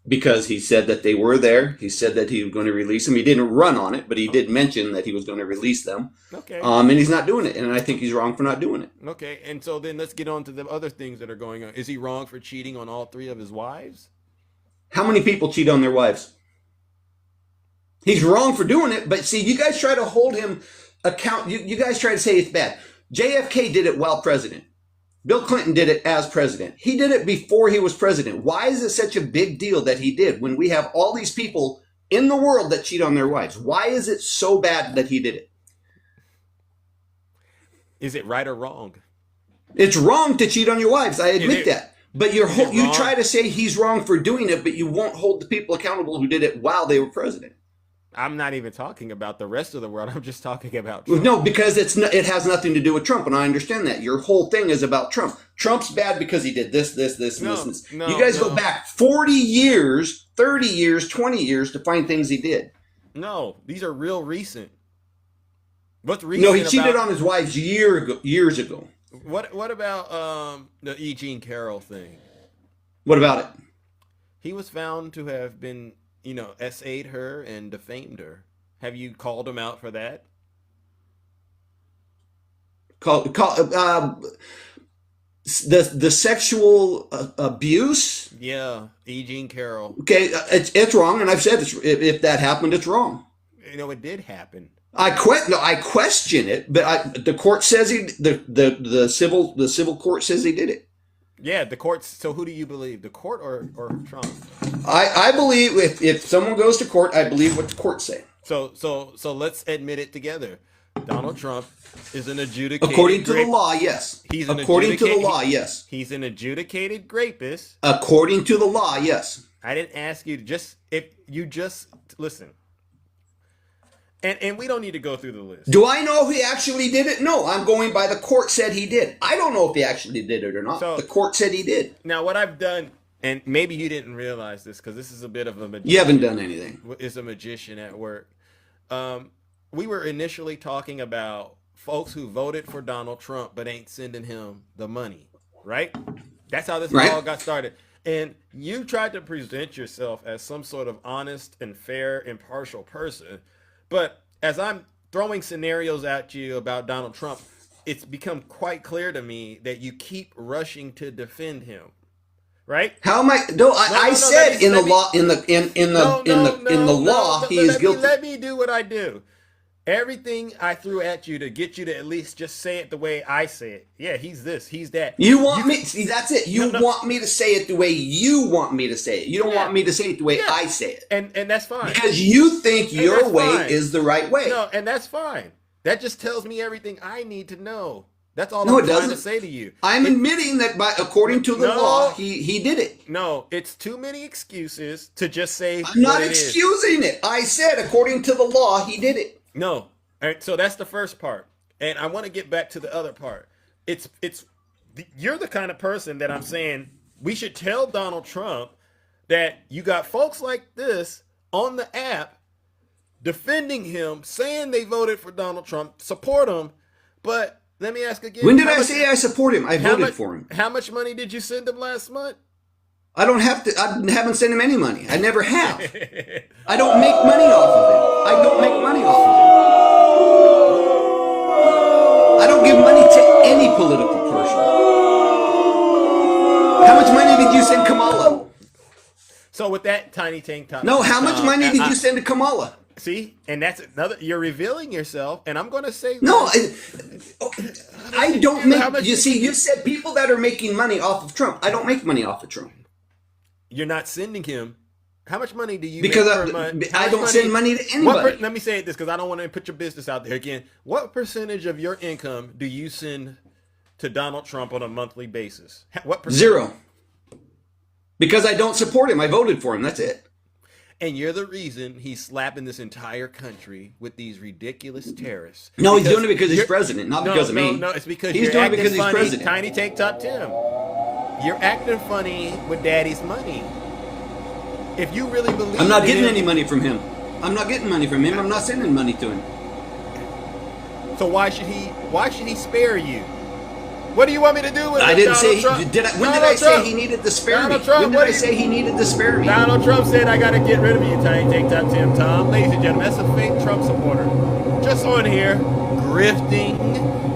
because he said that they were there. He said that he was going to release them. He didn't run on it, but he did mention that he was going to release them. Okay. And he's not doing it, and I think he's wrong for not doing it. Okay. And so then let's get on to the other things that are going on. Is he wrong for cheating on all three of his wives? How many people cheat on their wives? He's wrong for doing it, but see, you guys try to hold him account. You guys try to say it's bad. JFK did it while president. Bill Clinton did it as president. He did it before he was president. Why is it such a big deal that he did when we have all these people in the world that cheat on their wives? Why is it so bad that he did it? Is it right or wrong? It's wrong to cheat on your wives. I admit that. But you try to say he's wrong for doing it, but you won't hold the people accountable who did it while they were president. I'm not even talking about the rest of the world. I'm just talking about Trump. No, because it has nothing to do with Trump, and I understand that. Your whole thing is about Trump. Trump's bad because he did this, and this. You guys go back 40 years, 30 years, 20 years to find things he did. No, these are real recent. What's recent? No, he cheated on his wives years ago. What about the E. Jean Carroll thing? What about it? He was found to have been, essayed her and defamed her. Have you called him out for that? the sexual abuse. Yeah, E. Jean Carroll. Okay, it's wrong, and I've said if that happened, it's wrong. You know, it did happen. I question it, but the court says the civil court says he did it. Yeah, the courts. So who do you believe, the court or Trump? I believe if someone goes to court, I believe what the courts say. So let's admit it together. Donald Trump is an adjudicated. According to the law, yes. He's an He's an adjudicated rapist. According to the law, yes. I didn't ask you to just listen. And we don't need to go through the list. Do I know if he actually did it? No, I'm going by the court said he did. I don't know if he actually did it or not. So, the court said he did. Now, what I've done, and maybe you didn't realize this because this is a bit of a magician. You haven't done anything. Is a magician at work. We were initially talking about folks who voted for Donald Trump but ain't sending him the money, right? That's how this all got started. And you tried to present yourself as some sort of honest and fair, impartial person. But as I'm throwing scenarios at you about Donald Trump, it's become quite clear to me that you keep rushing to defend him, right? How am I? No, I said in the law, in the law, he is guilty. Let me do what I do. Everything I threw at you to get you to at least just say it the way I say it. Yeah, he's this, he's that. You want me? See, that's it. You want me to say it the way you want me to say it. You don't want me to say it the way I say it. And that's fine. Because you think your way is the right way. No, and that's fine. That just tells me everything I need to know. That's all I'm trying to say to you. I'm admitting that according to the law, he did it. No, it's too many excuses to just say I'm not excusing it. I said according to the law, he did it. No. All right, so that's the first part. And I want to get back to the other part. You're the kind of person that I'm saying we should tell Donald Trump that you got folks like this on the app defending him, saying they voted for Donald Trump, support him. But let me ask again. When did I say I support him? I voted for him. How much money did you send him last month? I don't have to. I haven't sent him any money. I never have. I don't make money off of him. I don't make money off of him. I don't give money to any political person. How much money did you send Kamala? So with that tiny tank top. No, how much money did you send to Kamala? See, and that's another. You're revealing yourself, and I'm going to say no. I don't make. You see, you said people that are making money off of Trump. I don't make money off of Trump. You're not sending him. How much money do you make per month? I don't send money to anybody. Let me say this because I don't want to put your business out there again. What percentage of your income do you send to Donald Trump on a monthly basis? What percentage? 0. Because I don't support him. I voted for him. That's it. And you're the reason he's slapping this entire country with these ridiculous tariffs. No, he's doing it because he's president, not because of me. No, it's because he's doing it because he's president. Tiny Tank Top Tim. You're acting funny with daddy's money. If you really believe I'm not getting any money from him. I'm not getting money from him. I'm not sending money to him. So why should he spare you? What do you want me to do with I didn't Donald say Trump? when did I say he needed to spare me? When did I say he needed to spare me? Donald Trump said I gotta get rid of you, Tiny Tank Top Tim Tom. Ladies and gentlemen, that's a fake Trump supporter. Just on here, grifting,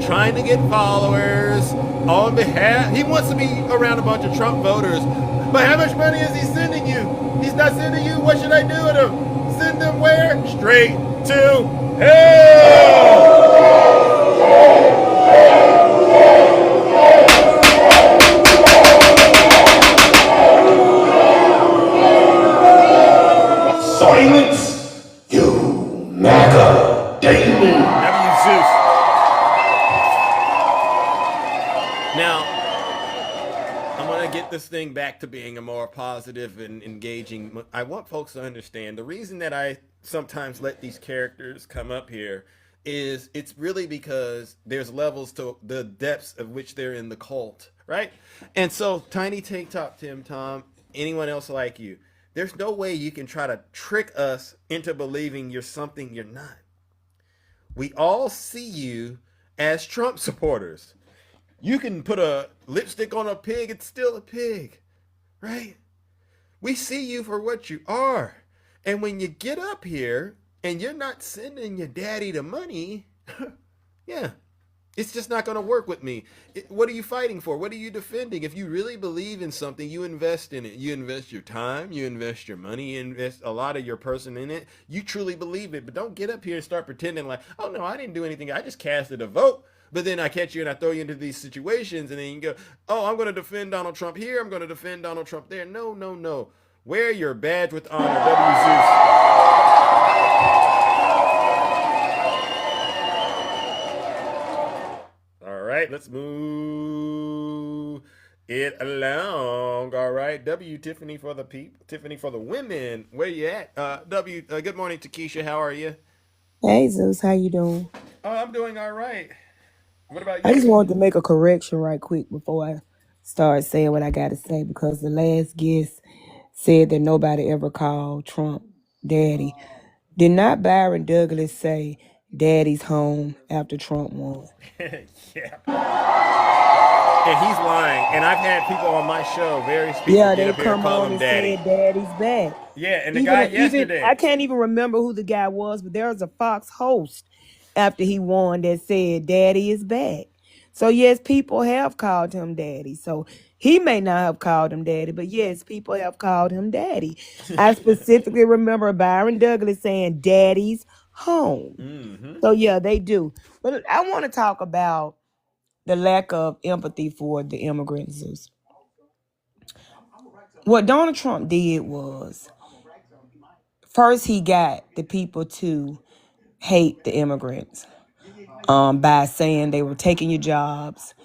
trying to get followers on behalf. He wants to be around a bunch of Trump voters. But how much money is he sending you? He's not sending you. What should I do with him? Send him where? Straight to hell! Silence, you MAGA demon. Now, I'm going to get this thing back to being a more positive and engaging. I want folks to understand the reason that I sometimes let these characters come up here is it's really because there's levels to the depths of which they're in the cult, right? And so Tiny Tank Top Tim Tom, anyone else like you, there's no way you can try to trick us into believing you're something you're not. We all see you as Trump supporters. You can put a lipstick on a pig, it's still a pig, right? We see you for what you are. And when you get up here and you're not sending your daddy the money, yeah, It's just not going to work with me. What are you fighting for? What are you defending? If you really believe in something, you invest in it. You invest your time, you invest your money, you invest a lot of your person in it. You truly believe it. But don't get up here and start pretending like, oh no, I didn't do anything. I just casted a vote. But then I catch you and I throw you into these situations, and then you go, oh, I'm going to defend Donald Trump here. I'm going to defend Donald Trump there. No, no, no. Wear your badge with honor, W. Zeus. All right, let's move it along. All right, W. Tiffany for the people, Tiffany for the women. Where you at? W. Good morning, Takesha. How are you? Hey Zeus, how you doing? Oh, I'm doing all right. What about I just you? wanted to make a correction right quick before I start saying what I got to say, because the last guest said that nobody ever called Trump daddy. Did not Byron Douglas say daddy's home after Trump won? Yeah. And he's lying. And I've had people on my show, various people Yeah, get they up here and come call on him and daddy. said daddy's back. Yeah, and the guy yesterday. I can't even remember who the guy was, but there was a Fox host after he won that said daddy is back. So yes, people have called him daddy. So he may not have called him daddy, but yes, people have called him daddy. I specifically remember Byron Douglas saying daddy's home. Mm-hmm. So yeah, they do. But I want to talk about the lack of empathy for the immigrants. What Donald Trump did was, first he got the people to hate the immigrants by saying they were taking your jobs,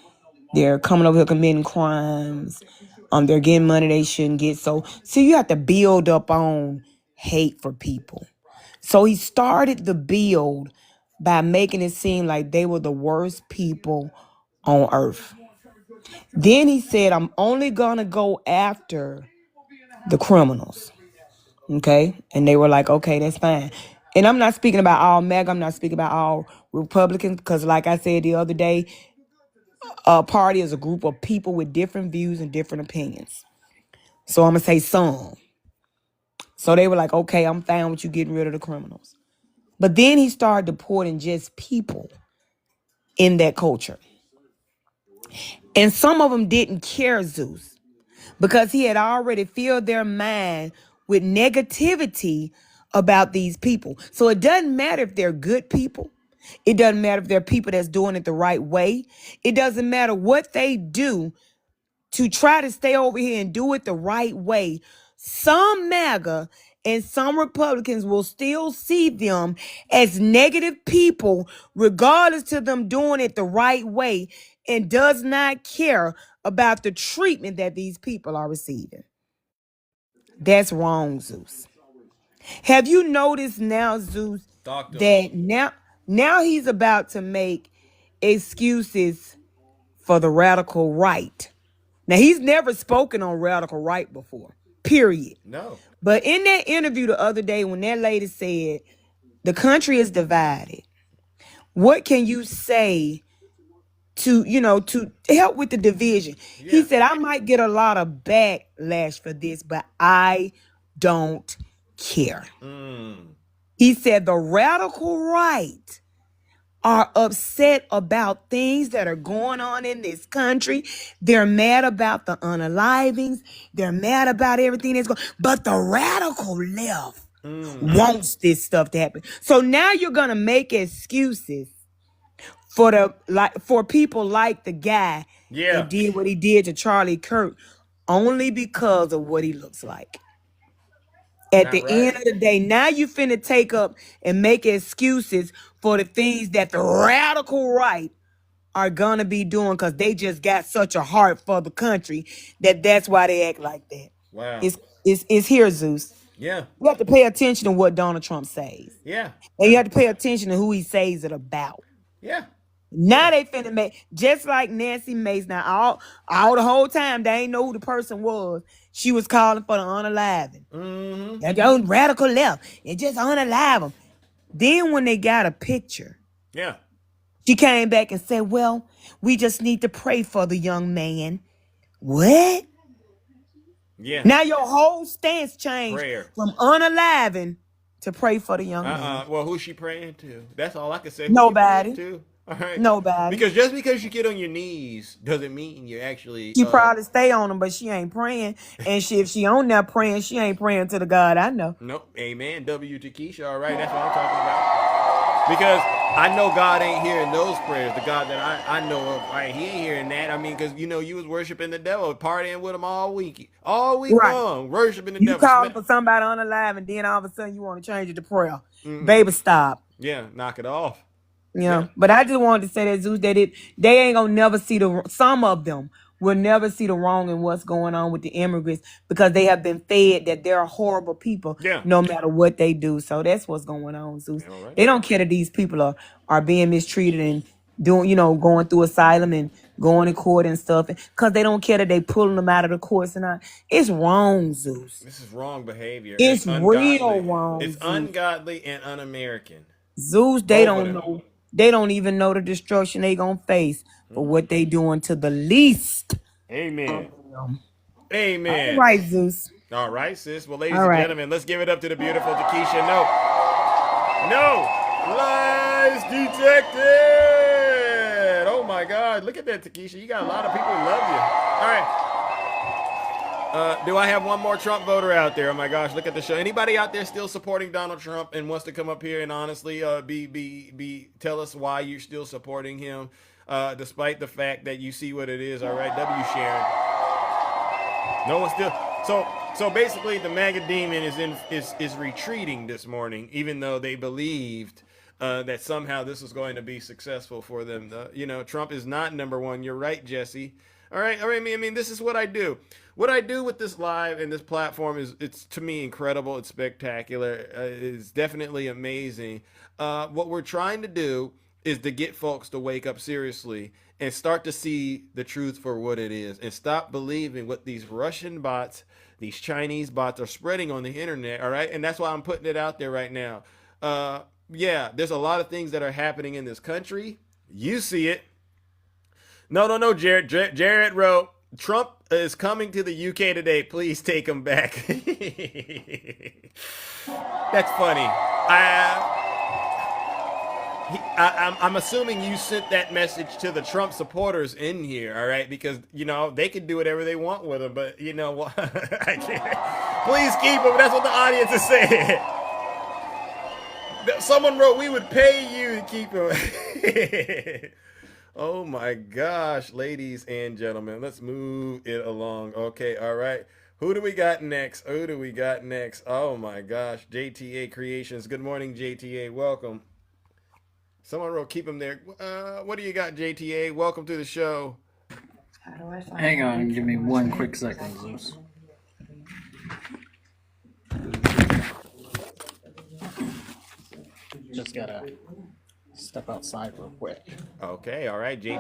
they're coming over here committing crimes, they're getting money they shouldn't get. So you have to build up on hate for people. So he started the build by making it seem like they were the worst people on earth. Then he said, I'm only gonna go after the criminals. Okay? And they were like, okay, that's fine. And I'm not speaking about all MAGA, I'm not speaking about all Republicans, because like I said the other day, a party is a group of people with different views and different opinions. So I'm gonna say some. So they were like, okay, I'm fine with you getting rid of the criminals. But then he started deporting just people in that culture. And some of them didn't care, Zeus, because he had already filled their mind with negativity about these people. So it doesn't matter if they're good people. It doesn't matter if they're people that's doing it the right way. It doesn't matter what they do to try to stay over here and do it the right way. Some MAGA and some Republicans will still see them as negative people, regardless to them doing it the right way, and does not care about the treatment that these people are receiving. That's wrong, Zeus. Have you noticed now, Zeus, that now he's about to make excuses for the radical right? Now, he's never spoken on radical right before, period. No. But in that interview the other day, when that lady said, the country is divided, what can you say to help with the division? Yeah. He said, I might get a lot of backlash for this, but I don't care. He said the radical right are upset about things that are going on in this country. They're mad about the unalivings. They're mad about everything that's going on. But the radical left wants this stuff to happen. So now you're going to make excuses for people like the guy that did what he did to Charlie Kirk only because of what he looks like. At the end of the day, now you finna take up and make excuses for the things that the radical right are gonna be doing because they just got such a heart for the country that's why they act like that. Wow. It's here, Zeus. Yeah. You have to pay attention to what Donald Trump says. Yeah. And you have to pay attention to who he says it about. Yeah. Now they finna make, just like Nancy Mace. Now all the whole time they ain't know who the person was. She was calling for the unaliving. That don't radical left. It just unalive them. Then when they got a picture, she came back and said, well, we just need to pray for the young man. What? Yeah. Now your whole stance changed from unaliving to pray for the young man. Well, who's she praying to? That's all I can say. Nobody. All right. Nobody. Because just because you get on your knees doesn't mean you actually. She probably stay on them, but she ain't praying. And if she on there praying, she ain't praying to the God I know. Nope. Amen. W to Keisha. All right. That's what I'm talking about. Because I know God ain't hearing those prayers. The God that I know of, right? He ain't hearing that. I mean, because you was worshiping the devil, partying with him all week Right. long, worshiping the You devil. calling for somebody on the live, and then all of a sudden you want to change it to prayer. Mm-mm. Baby, stop. Yeah, knock it off. Yeah. But I just wanted to say that, Zeus, that they ain't gonna never see some of them will never see the wrong in what's going on with the immigrants because they have been fed that they're horrible people no matter what they do. So that's what's going on, Zeus. They don't care that these people are being mistreated and doing, going through asylum and going to court and stuff because they don't care that they pulling them out of the courts and it's wrong, Zeus. This is wrong behavior. It's ungodly. real wrong. It's Zeus. ungodly and un-American. Zeus, they don't know. They don't even know the destruction they gonna face for what they doing to the least. Amen. Amen. All right, Zeus. All right, sis. Well, ladies and gentlemen, let's give it up to the beautiful Takesha. No lies detected. Oh my God, look at that, Takesha. You got a lot of people who love you. All right. Do I have one more Trump voter out there? Oh my gosh, look at the show. Anybody out there still supporting Donald Trump and wants to come up here and honestly tell us why you're still supporting him, despite the fact that you see what it is. All right, W Sharon. No one still. So basically, the MAGA demon is retreating this morning, even though they believed that somehow this was going to be successful for them. Trump is not number one. You're right, Jesse. All right. I mean, this is what I do. What I do with this live and this platform it's to me incredible. It's spectacular. It's definitely amazing. What we're trying to do is to get folks to wake up seriously and start to see the truth for what it is and stop believing what these Russian bots, these Chinese bots are spreading on the internet. All right. And that's why I'm putting it out there right now. There's a lot of things that are happening in this country. You see it. No, Jared. Jared wrote, Trump is coming to the UK today. Please take him back. That's funny. I'm assuming you sent that message to the Trump supporters in here, all right? Because, they can do whatever they want with him, but you know what? I can't. Please keep him. That's what the audience is saying. Someone wrote, we would pay you to keep him. Oh my gosh, ladies and gentlemen, let's move it along. Okay, all right. Who do we got next? Oh my gosh, JTA Creations. Good morning, JTA. Welcome. Someone wrote, keep him there. What do you got, JTA? Welcome to the show. How do I find Hang on, give me one quick second, Zeus. Just gotta step outside real quick. Okay, all right, JTA.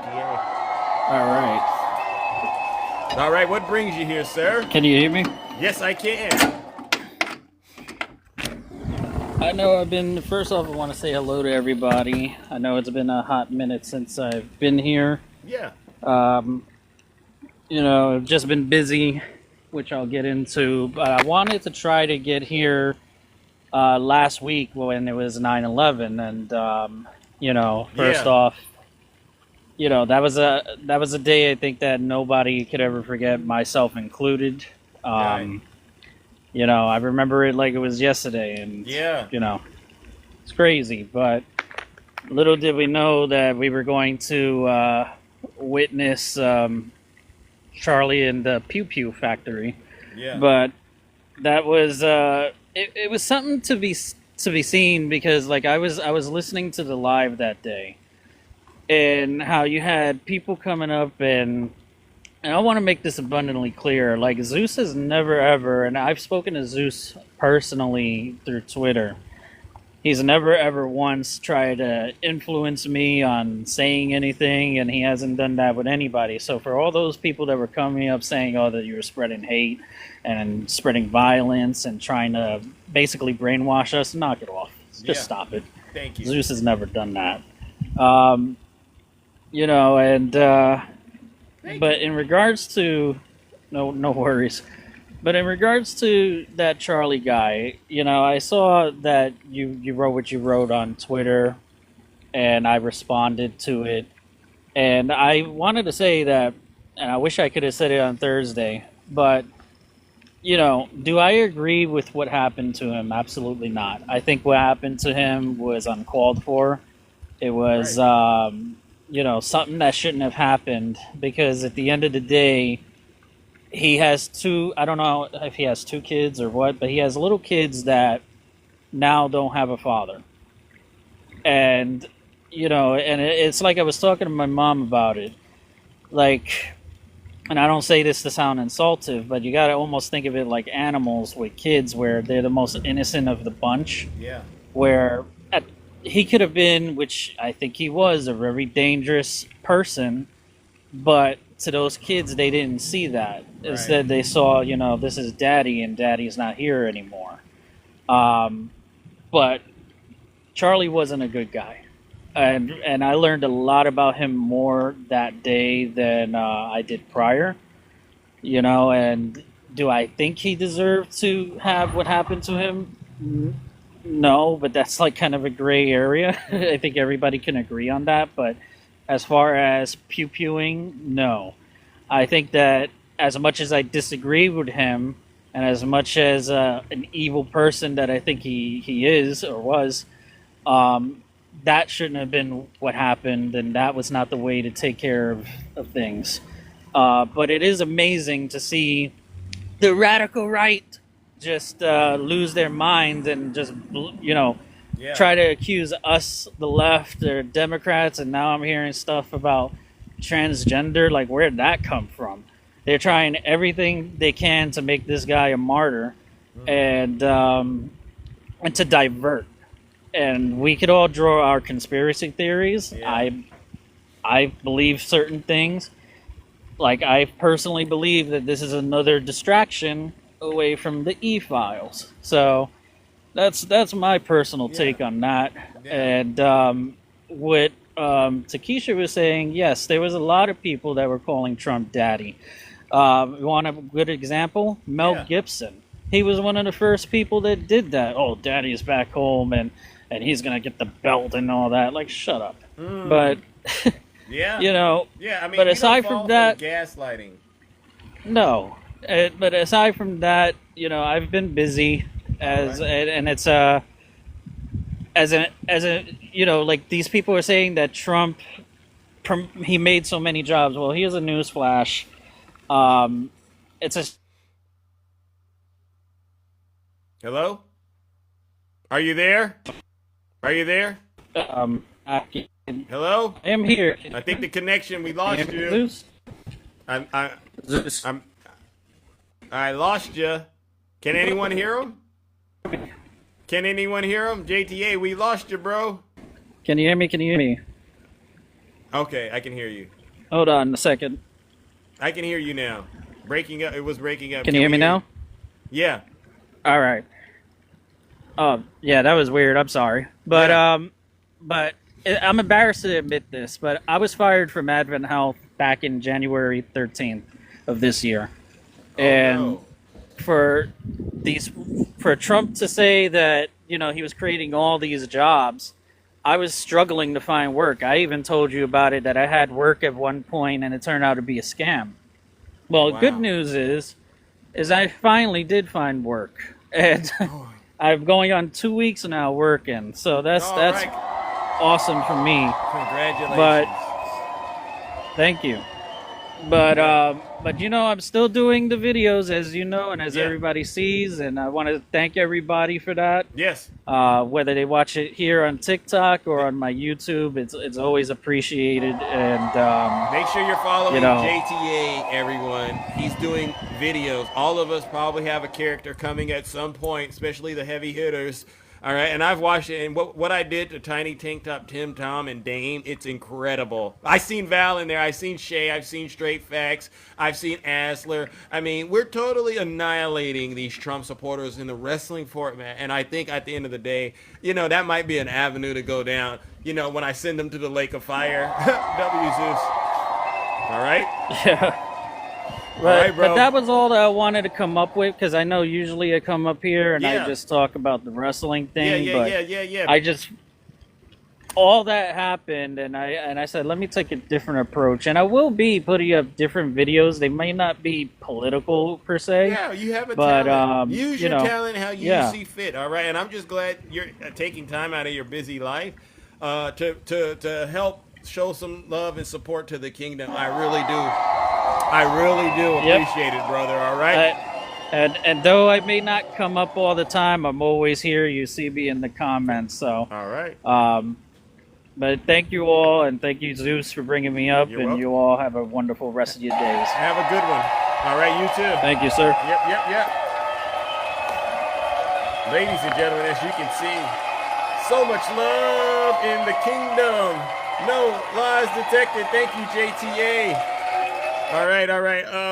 All right, what brings you here, sir? Can you hear me? Yes, I can. I know first off, I want to say hello to everybody. I know it's been a hot minute since I've been here. Yeah. I've just been busy, which I'll get into, but I wanted to try to get here last week when it was 9/11, and first off, that was a day I think that nobody could ever forget, myself included. I remember it like it was yesterday, and it's crazy. But little did we know that we were going to witness Charlie and the Pew Pew factory. Yeah. But that was it was something to be seen, because I was listening to the live that day, and how you had people coming up, and I want to make this abundantly clear. Zeus has never ever, and I've spoken to Zeus personally through Twitter, he's never ever once tried to influence me on saying anything, and he hasn't done that with anybody. So for all those people that were coming up saying, that you were spreading hate and spreading violence and trying to basically brainwash us, knock it off. Just stop it. Thank you. Zeus has never done that. But in regards to, no worries. But in regards to that Charlie guy, I saw that you wrote what you wrote on Twitter, and I responded to it. And I wanted to say that, and I wish I could have said it on Thursday, but you know, do I agree with what happened to him? Absolutely not. I think what happened to him was uncalled for. It was, you know, something that shouldn't have happened, because at the end of the day, he has two, I don't know if he has two kids or what, but he has little kids that now don't have a father. And, you know, and it's like I was talking to my mom about it. Like, and I don't say this to sound insultive, but you got to almost think of it like animals with kids, where they're the most innocent of the bunch. Yeah. Where he could have been, which I think he was, a very dangerous person, but to those kids, they didn't see that. Instead, they saw, you know, this is daddy, and daddy's not here anymore. But Charlie wasn't a good guy. And I learned a lot about him more that day than I did prior, you know. And do I think he deserved to have what happened to him? No, but that's like kind of a gray area. I think everybody can agree on that. But as far as pew-pewing, no. I think that as much as I disagree with him, and as much as an evil person that I think he is or was, that shouldn't have been what happened, and that was not the way to take care of things. But it is amazing to see the radical right just lose their minds and just, you know, try to accuse us, the left, or Democrats, and now I'm hearing stuff about transgender. Like, where'd that come from? They're trying everything they can to make this guy a martyr, and to divert. And we could all draw our conspiracy theories. Yeah. I believe certain things. Like, I personally believe that this is another distraction away from the E-files. So that's my personal take on that. Yeah. And what Takesha was saying, yes, there was a lot of people that were calling Trump daddy. You want a good example? Mel Gibson. He was one of the first people that did that. Oh, daddy's back home, and he's going to get the belt and all that. Like, shut up. But, you know, I mean, but aside from that, gaslighting. No. But aside from that, you know, I've been busy and it's as a you know, like, these people are saying that Trump, he made so many jobs. Well, here's a newsflash. It's a... Hello? Are you there? Are you there? Hello? I am here. I think the connection, we lost you. I lost you. Can anyone hear him? Can anyone hear him? JTA, we lost you, bro. Can you hear me? Can you hear me? Okay, I can hear you. Hold on a second. I can hear you now. Breaking up. It was breaking up. Can you hear me now? Yeah. All right. Yeah, that was weird. I'm sorry. But I'm embarrassed to admit this, but I was fired from Advent Health back in January 13th of this year. And for Trump to say that, you know, he was creating all these jobs, I was struggling to find work. I even told you about it, that I had work at one point and it turned out to be a scam. Well, good news is I finally did find work. And I'm going on 2 weeks now working. So that's awesome for me. Congratulations. But thank you. But you know, I'm still doing the videos, as you know, and as everybody sees, and I want to thank everybody for that. Yes. Whether they watch it here on TikTok or on my YouTube, it's always appreciated. And make sure you're following, you know, JTA, everyone. He's doing videos. All of us probably have a character coming at some point, especially the heavy hitters. All right, and I've watched it, and what I did to Tiny Tank Top, Tim Tom, and Dame, it's incredible. I seen Val in there, I've seen Shay, I've seen Straight Facts, I've seen Asler. I mean, we're totally annihilating these Trump supporters in the wrestling format, and I think at the end of the day, you know, that might be an avenue to go down, you know, when I send them to the Lake of Fire. W. Zeus. All right? Yeah. But that was all that I wanted to come up with, because I know usually I come up here and I just talk about the wrestling thing. Yeah. I just all that happened, and I said, let me take a different approach, and I will be putting up different videos. They may not be political per se. Yeah, you have a but talent. Use you your know, talent how you yeah. see fit. All right, and I'm just glad you're taking time out of your busy life to help show some love and support to the kingdom. I really do Yep. appreciate it, brother. All right. And though I may not come up all the time, I'm always here. You see me in the comments. So all right. But thank you all, and thank you, Zeus, for bringing me up. You're and welcome. you all have a wonderful rest of your days. Have a good one. All right, you too. Thank you, sir. Yep. Ladies and gentlemen, as you can see, so much love in the kingdom. No lies detected. Thank you, JTA. All right.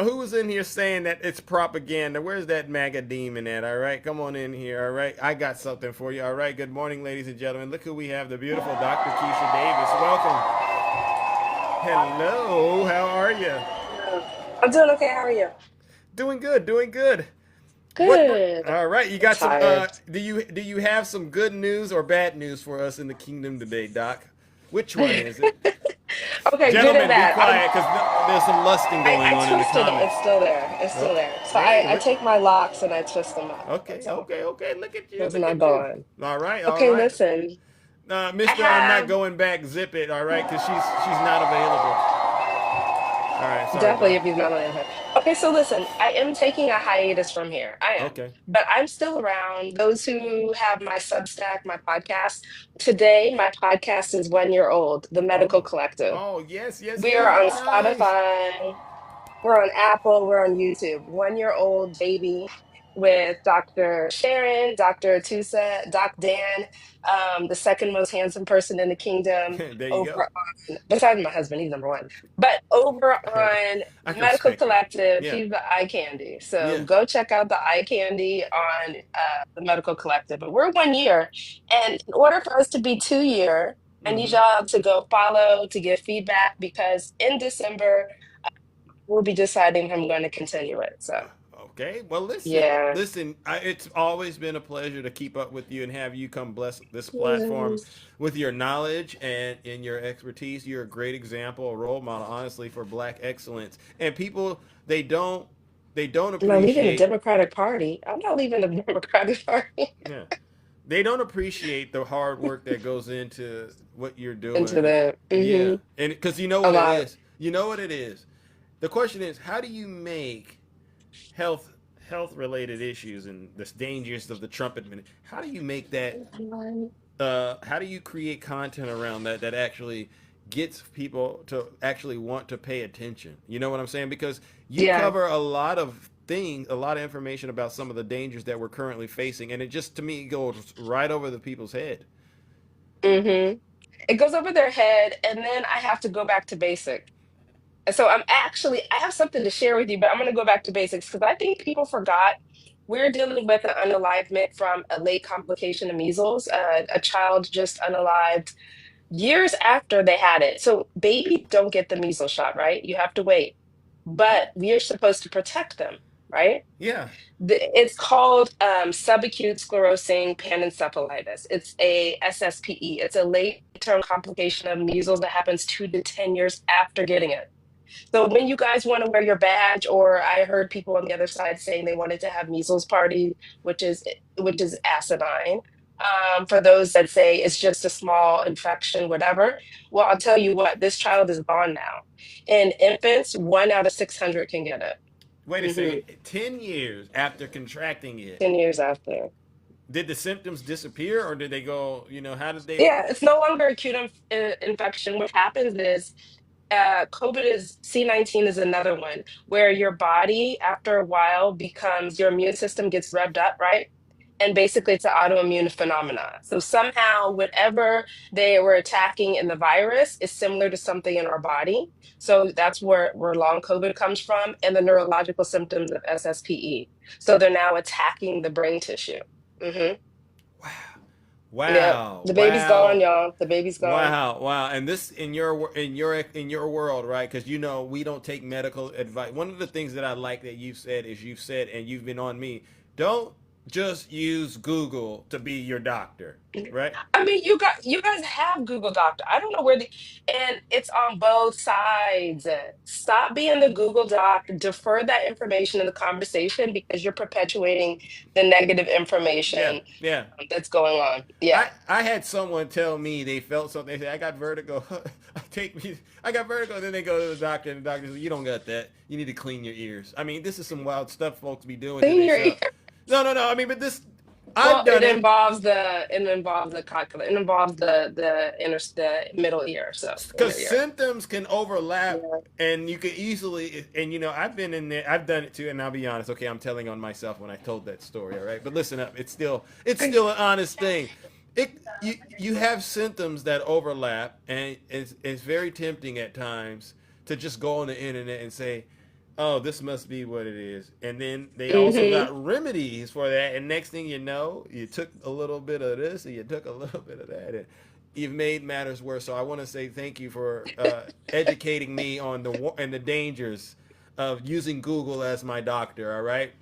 Who was in here saying that it's propaganda? Where's that MAGA demon at? All right, come on in here. All right, I got something for you. All right, good morning, ladies and gentlemen. Look who we have, the beautiful Dr. Keisha Davis. Welcome. Hello, how are you? I'm doing okay. How are you? Doing good. Good. All right, you got some. Tired. Do you have some good news or bad news for us in the kingdom today, Doc? Which one is it? Okay, good Gentlemen, and bad. be quiet because there's some lusting going I on in the twisted it. comments. It's still there. It's still there. So I take my locks and I twist them up. Okay. Look at you. Those are Look not at going. you. All right. Okay, listen. Mister, I'm not going back. Zip it. All right, because she's not available. All right. Sorry. Definitely if he's not on it. Okay, so listen, I am taking a hiatus from here. I am. Okay. But I'm still around. Those who have my Substack, my podcast. Today, my podcast is 1 year old, The Medical Collective. Oh, yes. We are on Nice. Spotify. We're on Apple. We're on YouTube. 1 year old baby with Dr. Sharon, Dr. Tusa, Doc Dan, the second most handsome person in the kingdom. There you go. Besides my husband, he's number one. But over on I can Medical respect it. Collective, Yeah. he's the eye candy. So Yeah. go check out the eye candy on the Medical Collective. But we're 1 year. And in order for us to be 2 year, I need y'all to go follow, to give feedback, because in December, we'll be deciding if I'm going to continue it. So Okay. Well, listen. Yeah. It's always been a pleasure to keep up with you and have you come bless this platform with your knowledge and in your expertise. You're a great example, a role model, honestly, for Black excellence. And people, they don't I'm not leaving the appreciate. Democratic Party. I'm not leaving the Democratic Party Yeah. They don't appreciate the hard work that goes into what you're doing. into the Yeah. And because you know a what lot. it is. You know what it is. The question is, how do you make health related issues and the dangers of the Trump administration? How do you make that? How do you create content around that actually gets people to actually want to pay attention? You know what I'm saying? Because you Yeah. cover a lot of things, a lot of information about some of the dangers that we're currently facing, and it just to me goes right over the people's head. It goes over their head, and then I have to go back to basic. And so I have something to share with you, but I'm going to go back to basics because I think people forgot we're dealing with an unalivement from a late complication of measles. A child just unalived years after they had it. So babies don't get the measles shot, right? You have to wait. But we are supposed to protect them, right? Yeah. It's called subacute sclerosing panencephalitis. It's a SSPE. It's a late-term complication of measles that happens 2 to 10 years after getting it. So when you guys want to wear your badge, or I heard people on the other side saying they wanted to have measles party, which is asinine. For those that say it's just a small infection, whatever. Well, I'll tell you what, this child is gone now. In infants, 1 out of 600 can get it. Wait a second. 10 years after contracting it. 10 years after. Did the symptoms disappear, or did they go? How did they? Yeah, it's no longer acute infection. What happens is COVID is C19 is another one where your body, after a while, your immune system gets revved up, right? And basically, it's an autoimmune phenomena. So somehow, whatever they were attacking in the virus is similar to something in our body. So that's where long COVID comes from, and the neurological symptoms of SSPE. So they're now attacking the brain tissue. Wow. Yep. The baby's gone, y'all. The baby's gone. Wow. And this in your world, right? Because we don't take medical advice. One of the things that I like that you've said is and you've been on me. Don't just use Google to be your doctor, right? I mean, you guys have Google Doctor. I don't know where and it's on both sides. Stop being the Google Doc. Defer that information in the conversation because you're perpetuating the negative Yeah, information yeah. that's going on. Yeah. I had someone tell me they felt something. They said, I got vertigo. I got vertigo. Then they go to the doctor, and the doctor says, you don't got that. You need to clean your ears. I mean, this is some wild stuff folks be doing to Clean your ear. themselves. No. I mean, but this, Well, I've done it. it involves the coccyx. It involves the middle ear. So Because inner ear. symptoms can overlap, Yeah. and you can easily, and I've been in there, I've done it too, and I'll be honest. Okay, I'm telling on myself when I told that story. All right, but listen up, it's still an honest thing. You have symptoms that overlap, and it's very tempting at times to just go on the internet and say, oh, this must be what it is. And then they also got remedies for that. And next thing you know, you took a little bit of this and you took a little bit of that. And you've made matters worse. So I want to say thank you for educating me on the dangers of using Google as my doctor. All right.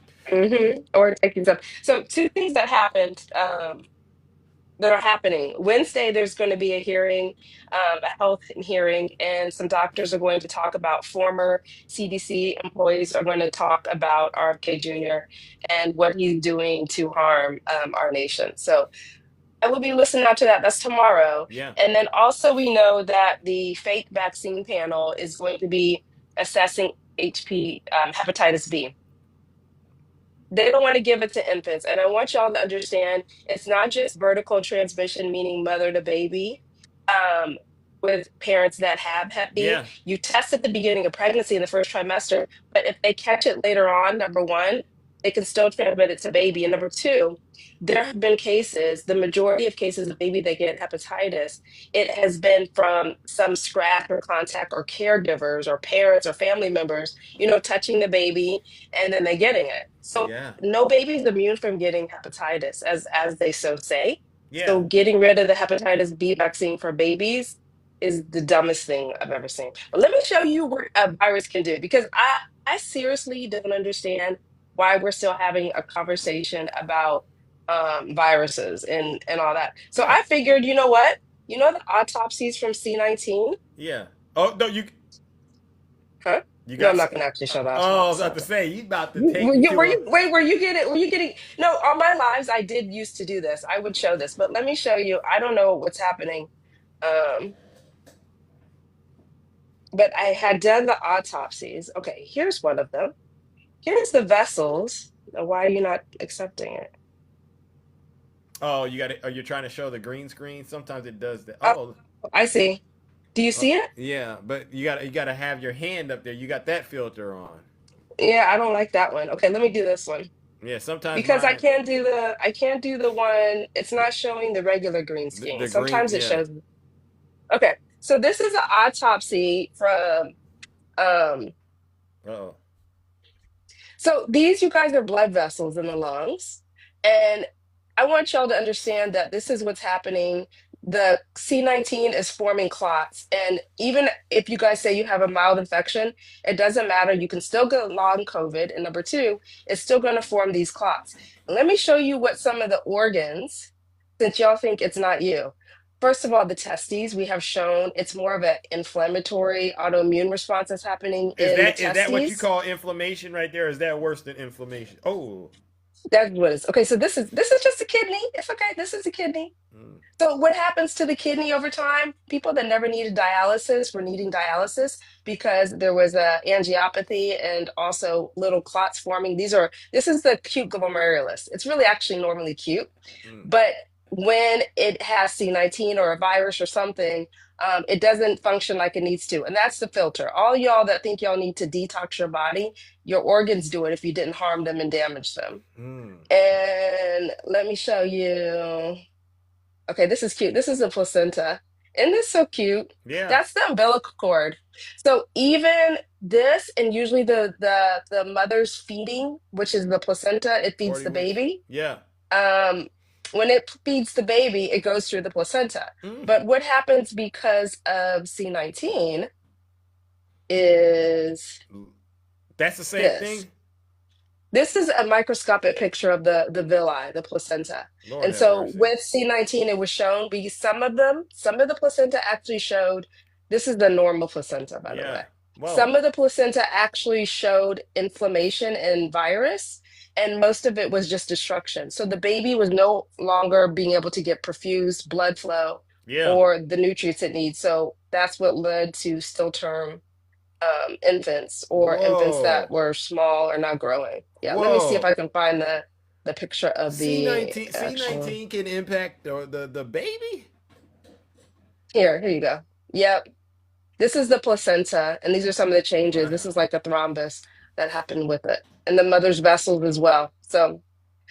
Or taking some. So two things that happened. That are happening. Wednesday, there's going to be a hearing, a health hearing, and some doctors are going to talk about former CDC employees are going to talk about RFK Jr. and what he's doing to harm our nation. So I will be listening out to that. That's tomorrow. Yeah. And then also we know that the fake vaccine panel is going to be assessing hepatitis B. They don't want to give it to infants. And I want y'all to understand it's not just vertical transmission, meaning mother to baby, with parents that have Hep B. Yeah. You test at the beginning of pregnancy in the first trimester, but if they catch it later on, number one, they can still transmit it to baby. And number two, there have been cases, the majority of cases of baby that get hepatitis, it has been from some scratch or contact or caregivers or parents or family members, touching the baby and then they getting it. So Yeah. no baby is immune from getting hepatitis, as they so say. Yeah. So getting rid of the hepatitis B vaccine for babies is the dumbest thing I've ever seen. But let me show you what a virus can do, because I seriously don't understand why we're still having a conversation about viruses and all that. So I figured, you know what? You know the autopsies from C-19? Yeah. Oh no, Huh? you No, got. I'm not going to actually show that. Oh, I was about to say you about to take Were me you, to a. were you getting, no, on my lives, I did used to do this. I would show this, but let me show you. I don't know what's happening. Um, but I had done the autopsies. Okay, here's one of them. Here's the vessels. Now, why are you not accepting it? Oh, you got it. Are you trying to show the green screen? Sometimes it does that. Oh, Oh, I see. Do you see it? yeah, but you gotta have your hand up there. You got that filter on. Yeah, I don't like that one. Okay, let me do this one. Yeah, sometimes Because mine I can't do the one, it's not showing the regular green screen. the green. Sometimes it Yeah. shows. Okay, so this is an autopsy from um Oh. so these, you guys, are blood vessels in the lungs. And I want y'all to understand that this is what's happening. The C-19 is forming clots. And even if you guys say you have a mild infection, it doesn't matter. You can still get long COVID. And number two, it's still going to form these clots. Let me show you what some of the organs, since y'all think it's not you. First of all, the testes, we have shown it's more of an inflammatory autoimmune response that's happening in the Is that what you testes. call inflammation right there? Or is that worse than inflammation? Oh. That's what it's okay. So this is just a kidney. It's okay. This is a kidney. So what happens to the kidney over time? People that never needed dialysis were needing dialysis because there was a angiopathy and also little clots forming. This is the acute glomerulus. It's really actually normally acute, but when it has C-19 or a virus or something, it doesn't function like it needs to. And that's the filter. All y'all that think y'all need to detox your body, your organs do it if you didn't harm them and damage them. And let me show you. Okay, this is cute. This is the placenta. Isn't this so cute? Yeah. That's the umbilical cord. So even this, and usually the mother's feeding, which is the placenta, it feeds 40 the weeks. baby. Yeah. When it feeds the baby, it goes through the placenta. But what happens because of C-19 is That's the same this. thing. This is a microscopic picture of the villi, the placenta. Lord And have so mercy. with C19, it was shown because some of the placenta actually showed, this is the normal placenta, by the way. Yeah. Whoa. Some of the placenta actually showed inflammation and virus, and most of it was just destruction. So the baby was no longer being able to get perfused blood flow Yeah. or the nutrients it needs. So that's what led to still term infants or infants Whoa. that were small or not growing. Yeah, let me see if Whoa. I can find the picture of the C19 actual. C19 can impact the baby? Here you go. Yep. This is the placenta, and these are some of the changes. This is like a thrombus that happened with it, and the mother's vessels as well. So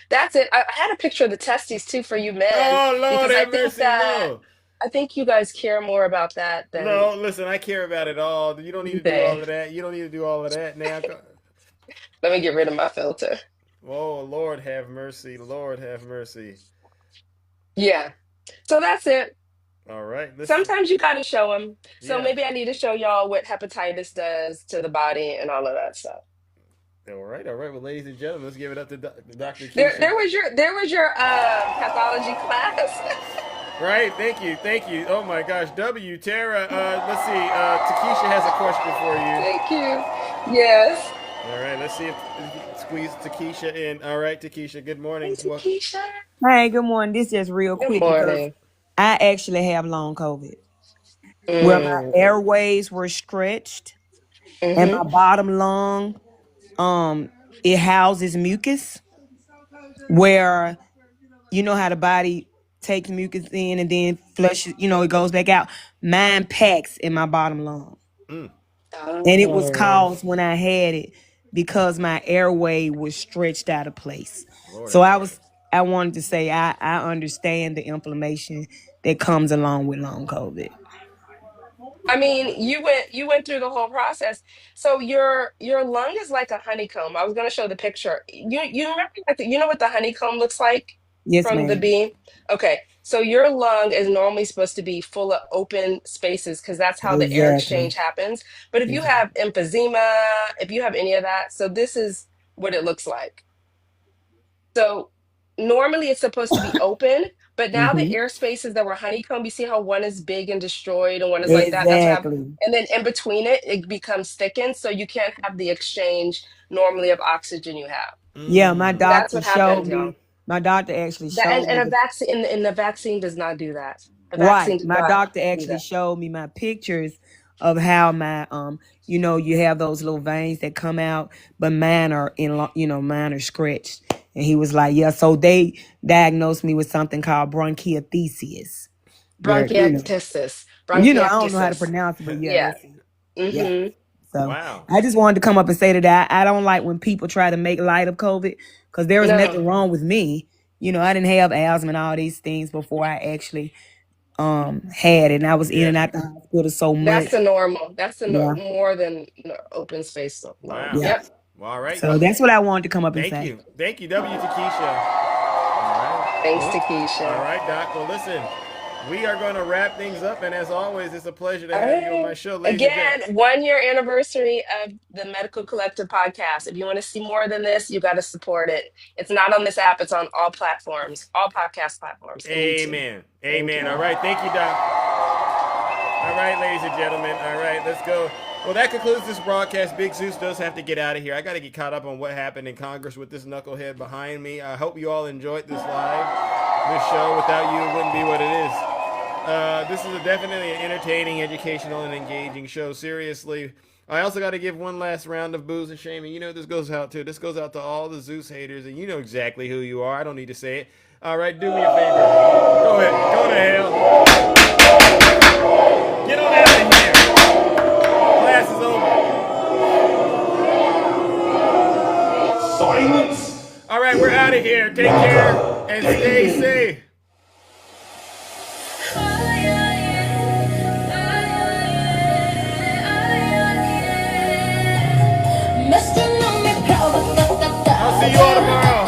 that's it. I had a picture of the testes too for you men Oh Lord because I have think mercy. that No. I think you guys care more about that than No, listen, I care about it all. You don't need to do all of that. You don't need to do all of that now. Let me get rid of my filter. Oh, Lord have mercy. Lord have mercy. Yeah. So that's it. All right. Sometimes you gotta show them. So Yeah. maybe I need to show y'all what hepatitis does to the body and all of that stuff. All right. Well, ladies and gentlemen, let's give it up to Dr. There Keisha. was your pathology class. Right. Thank you. Oh my gosh. W. Tara. Let's see. Takesha has a question for you. Thank you. Yes. All right. Let's see if squeeze Takesha in. All right, Takesha. Good morning. Hey, Takesha. Hey, good morning. This just real Good quick because morning. I actually have long COVID, where my airways were stretched and my bottom lung, it houses mucus, where you know how the body takes mucus in and then flushes, it goes back out. Mine packs in my bottom lung. And it was caused when I had it because my airway was stretched out of place. So I wanted to say I understand the inflammation that comes along with long COVID. I mean, you went through the whole process. So your lung is like a honeycomb. I was gonna show the picture. You remember you know what the honeycomb looks like Yes, from the ma'am. bean? Okay. So your lung is normally supposed to be full of open spaces because that's how the air Exactly. exchange happens. But if you have emphysema, if you have any of that, so this is what it looks like. So normally it's supposed to be open, but now the Mm-hmm. air spaces that were honeycomb, you see how one is big and destroyed and one is like that. That's what happened. Exactly. And then in between it becomes thickened, so you can't have the exchange normally of oxygen you have. Yeah, my That's doctor what showed happens, y'all. me. My doctor actually That showed me. and a vaccine and the vaccine does not do that. The vaccine Right. does My not doctor do actually that. showed me my pictures of how my you have those little veins that come out, but mine are mine are scratched. And he was like, yeah, so they diagnosed me with something called bronchiectasis. Bronchiectasis. I don't know how to pronounce it, but Yeah. that's it. Yeah. So Wow. I just wanted to come up and say that I don't like when people try to make light of COVID because there was nothing wrong with me. I didn't have asthma and all these things before I actually had it, and I was in and out the hospital so much. That's the normal. That's the Yeah. more than open space. Wow. Yeah. Yep. Well, all right. So that's what I wanted to come up and Thank say. you. Thank you, W. Takesha. All right. Thanks, Takesha. All right, Doc. Well, listen, we are going to wrap things up, and as always, it's a pleasure to have you on my show. Ladies and Again, gentlemen. 1 year anniversary of the Medical Collective podcast. If you want to see more than this, you got to support it. It's not on this app. It's on all platforms, all podcast platforms. and YouTube. Amen. Amen. All right. Thank you, Doc. All right, ladies and gentlemen. All right, let's go. Well, that concludes this broadcast. Big Zeus does have to get out of here. I got to get caught up on what happened in Congress with this knucklehead behind me. I hope you all enjoyed this show. Without you, it wouldn't be what it is. This is definitely an entertaining, educational, and engaging show. Seriously. I also got to give one last round of booze and shaming. You know this goes out to. This goes out to all the Zeus haters, and you know exactly who you are. I don't need to say it. All right, do me a favor. Go ahead. Go to hell. Get on out of here. Class is over. Silence. All right, we're out of here. Take care and stay safe. I'll see you all tomorrow.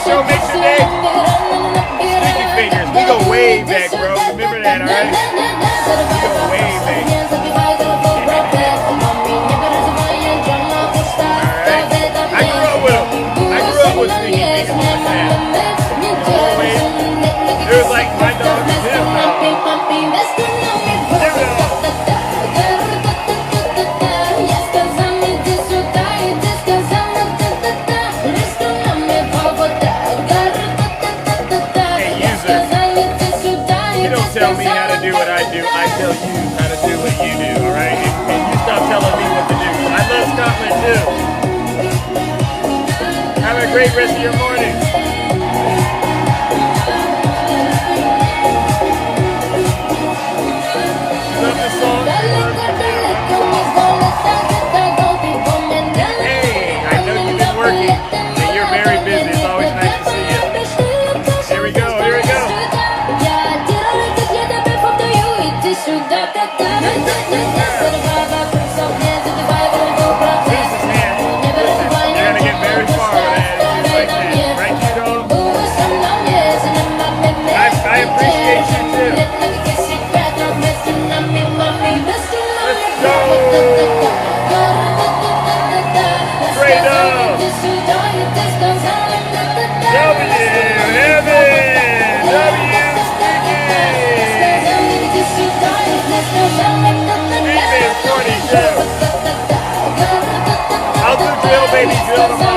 show makes your day. Sticky fingers. We go way back, bro. Remember that, all right? We go way back. I grew up with him. I grew up with Sticky Fingers on the tab. It was like my dog is his dog. Tell me how to do what I do. I tell you how to do what you do, all right? And you stop telling me what to do. I love Scotland too. Have a great rest of your morning. Love this song. Hey, I know you've been working and you're very busy. It's always nice to see you. Here we go. Here we go. I appreciate you too. Let's go. Straight up. W, Evan. W, Sticky. 42. I'll do drill, baby, drill tomorrow.